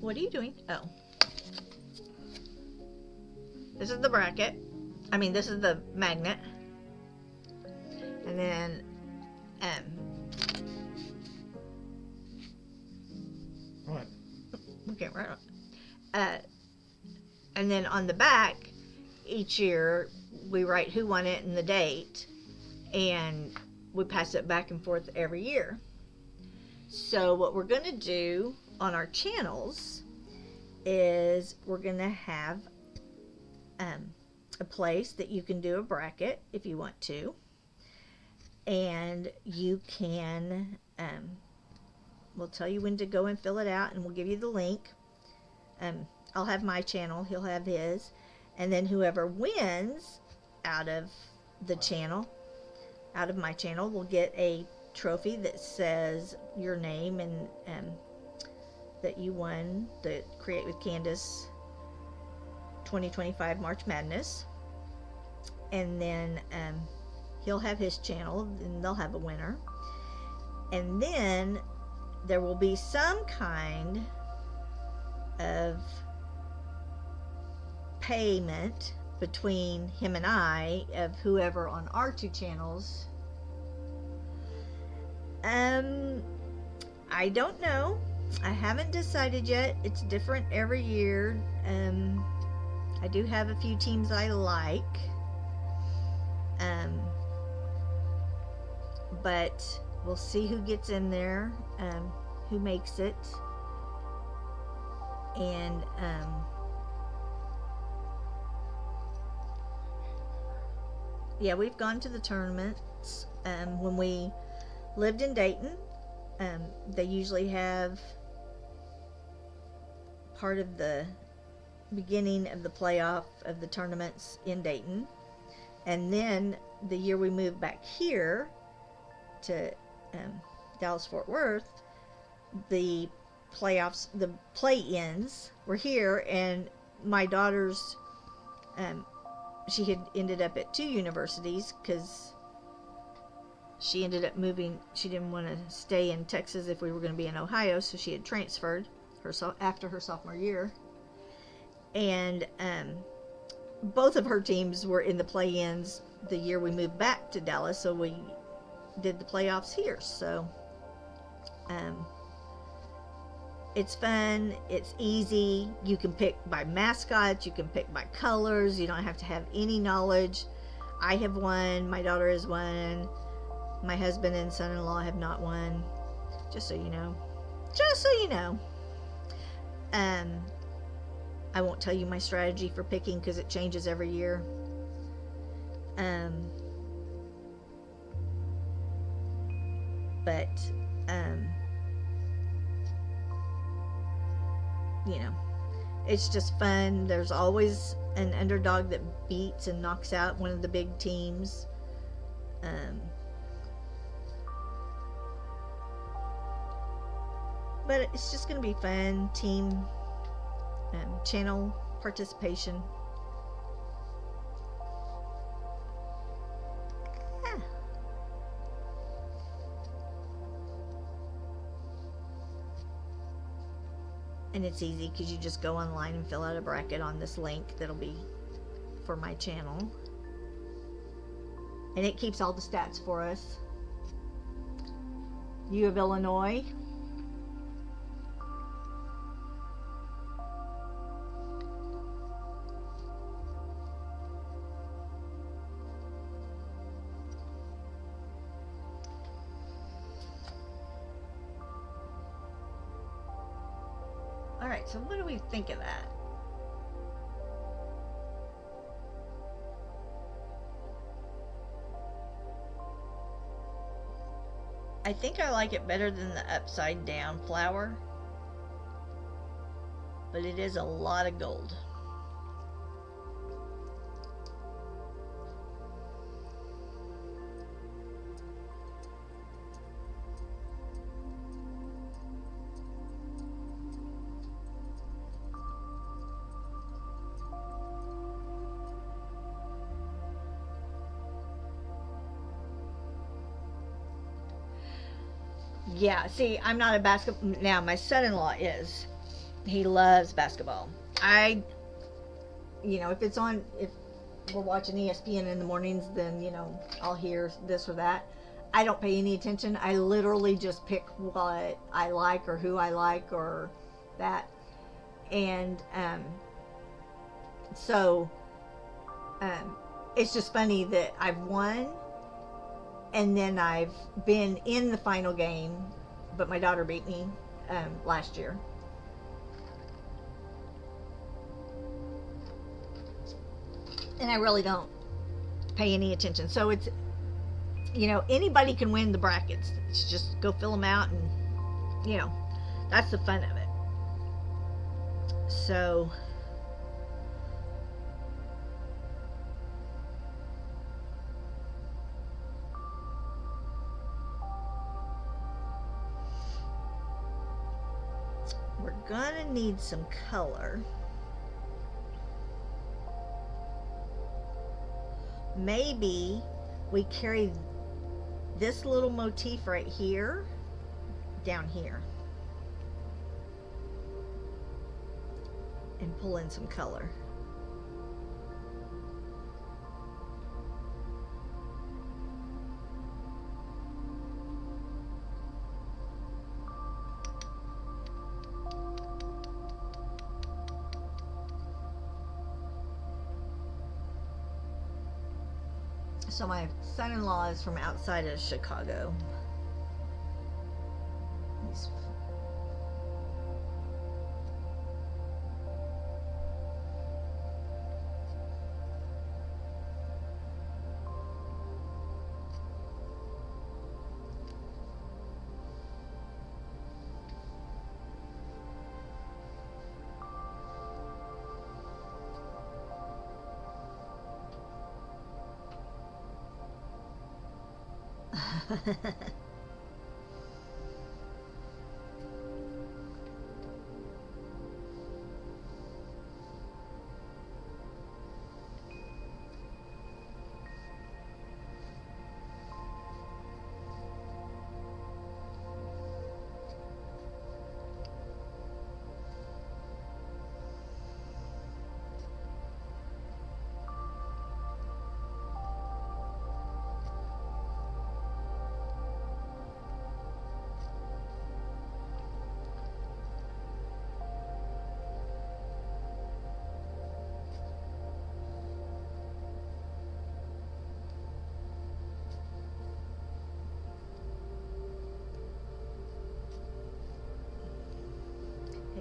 What are you doing? Oh. This is the bracket. I mean, this is the magnet. And then, What? okay, right on. And then on the back, each year, we write who won it and the date, and we pass it back and forth every year. So what we're going to do on our channels is we're going to have a place that you can do a bracket if you want to, and you can we'll tell you when to go and fill it out, and we'll give you the link. I'll have my channel, he'll have his, and then whoever wins out of the channel, out of my channel, will get a trophy that says your name and that you won the Create with Candace 2025 March Madness. And then he'll have his channel, and they'll have a winner. And then there will be some kind of payment between him and I of whoever on our two channels. I don't know. I haven't decided yet. It's different every year. I do have a few teams I like. But we'll see who gets in there, who makes it. And yeah, we've gone to the tournaments. When we lived in Dayton, they usually have part of the beginning of the playoff of the tournaments in Dayton. And then the year we moved back here to Dallas Fort Worth, the playoffs, the play-ins were here, and my daughter's she had ended up at two universities because she ended up moving. She didn't want to stay in Texas if we were going to be in Ohio, so she had transferred after her sophomore year. And both of her teams were in the play-ins the year we moved back to Dallas, so we did the playoffs here. So it's fun, it's easy. You can pick by mascots, you can pick by colors. You don't have to have any knowledge. I have won, my daughter has won, my husband and son-in-law have not won, just so you know. I won't tell you my strategy for picking because it changes every year. But you know, it's just fun. There's always an underdog that beats and knocks out one of the big teams. But it's just going to be fun. Team channel participation. Yeah. And it's easy because you just go online and fill out a bracket on this link that'll be for my channel. And it keeps all the stats for us. U of Illinois. Alright, so what do we think of that? I think I like it better than the upside down flower, but it is a lot of gold. Yeah, see, I'm not a basketball. Now, my son-in-law is. He loves basketball. If we're watching ESPN in the mornings, then, I'll hear this or that. I don't pay any attention. I literally just pick what I like or who I like or that. And so it's just funny that I've won. And then I've been in the final game, but my daughter beat me last year. And I really don't pay any attention. So it's, anybody can win the brackets. It's just go fill them out and, that's the fun of it. So we're gonna need some color. Maybe we carry this little motif right here down here and pull in some color. So my son-in-law is from outside of Chicago. He's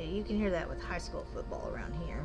Yeah, you can hear that with high school football around here.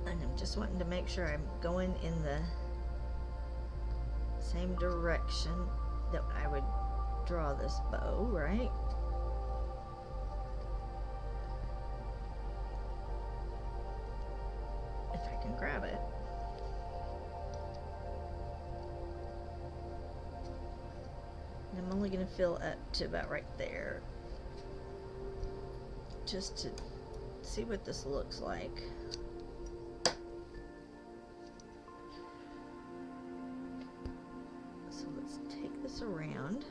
And I'm just wanting to make sure I'm going in the same direction that I would draw this bow, right? If I can grab it. And I'm only going to fill up to about right there, just to see what this looks like. So let's take this around.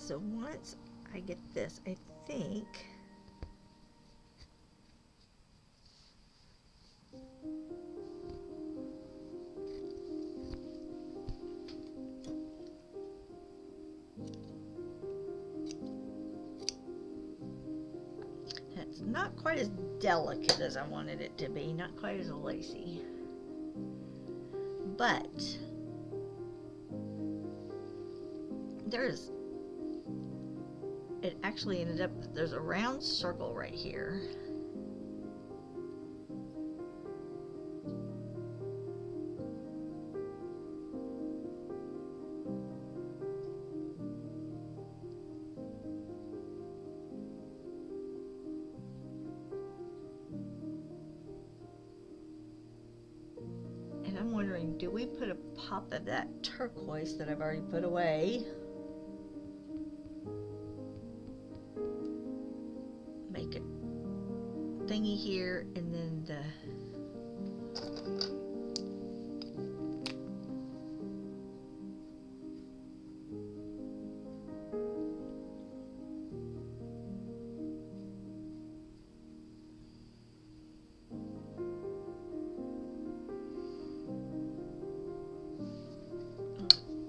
So once I get this, I think it's not quite as delicate as I wanted it to be, not quite as lacy. But it actually ended up, there's a round circle right here. And I'm wondering, do we put a pop of that turquoise that I've already put away? Make a thingy here, and then the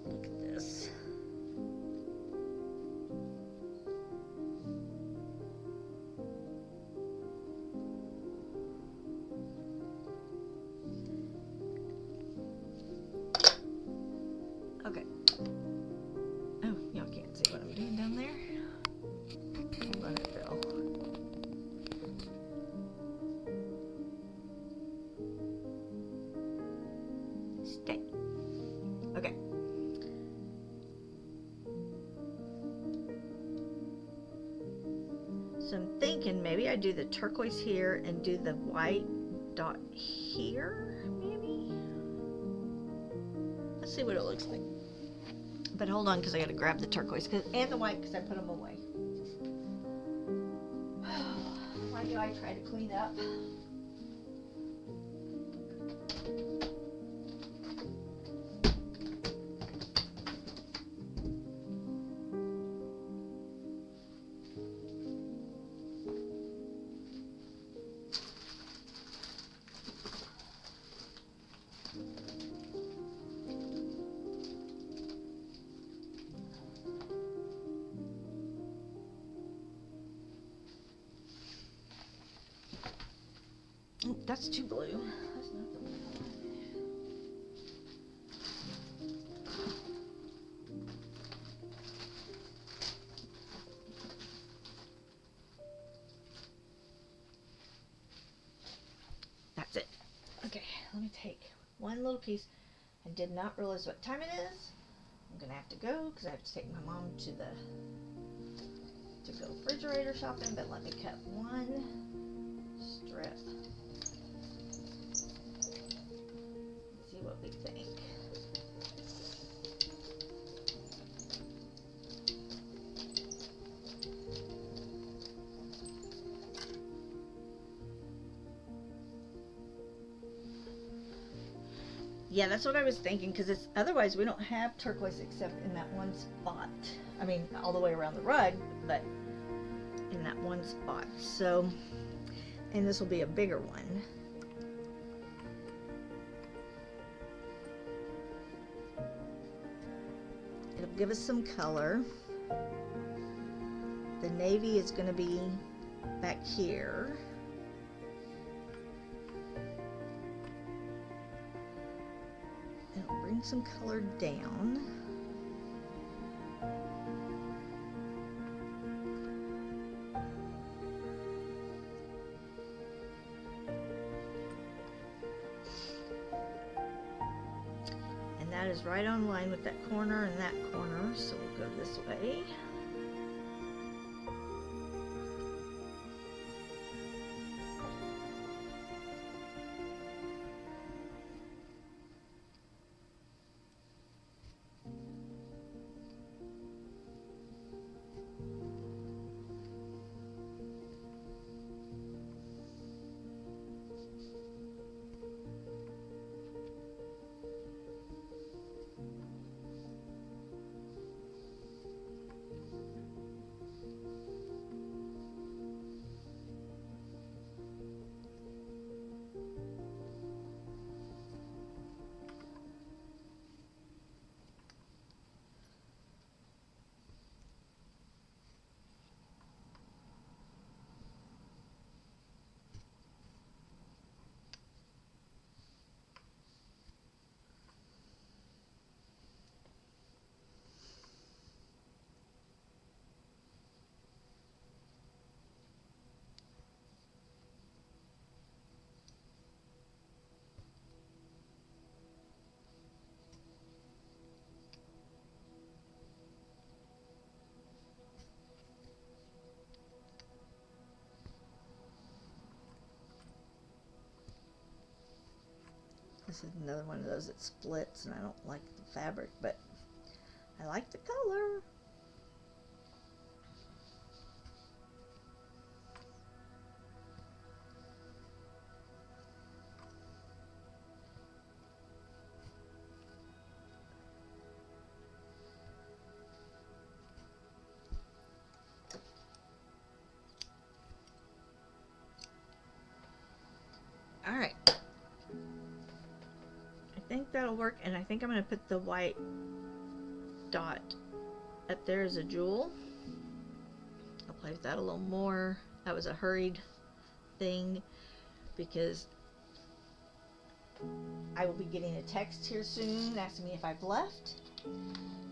look at this. Okay. Oh, y'all can't see what I'm doing down there. Hold on, it fell. Stay. Okay. So I'm thinking maybe I do the turquoise here and do the white dot here, maybe? Let's see what it looks like. But hold on, because I got to grab the turquoise and the white because I put them away. Why do I try to clean up? Oh, that's too blue. That's not the one I want. That's it. Okay, let me take one little piece. I did not realize what time it is. I'm gonna have to go because I have to take my mom to go refrigerator shopping, but let me cut one strip. See what we think. Yeah, that's what I was thinking, because it's otherwise we don't have turquoise except in that one spot. I mean, all the way around the rug, but in that one spot. So, and this will be a bigger one. It'll give us some color. The navy is going to be back here. It'll bring some color down. And that is right on line with that corner and that corner, so we'll go this way. This is another one of those that splits, and I don't like the fabric, but I like the color. All right. I think that'll work, and I think I'm going to put the white dot up there as a jewel. I'll play with that a little more. That was a hurried thing because I will be getting a text here soon asking me if I've left.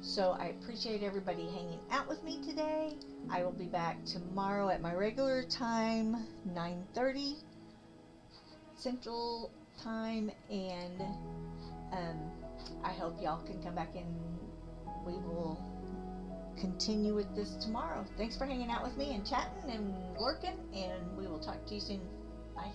So I appreciate everybody hanging out with me today. I will be back tomorrow at my regular time, 9:30 Central Time, and I hope y'all can come back and we will continue with this tomorrow. Thanks for hanging out with me and chatting and lurking, and we will talk to you soon. Bye.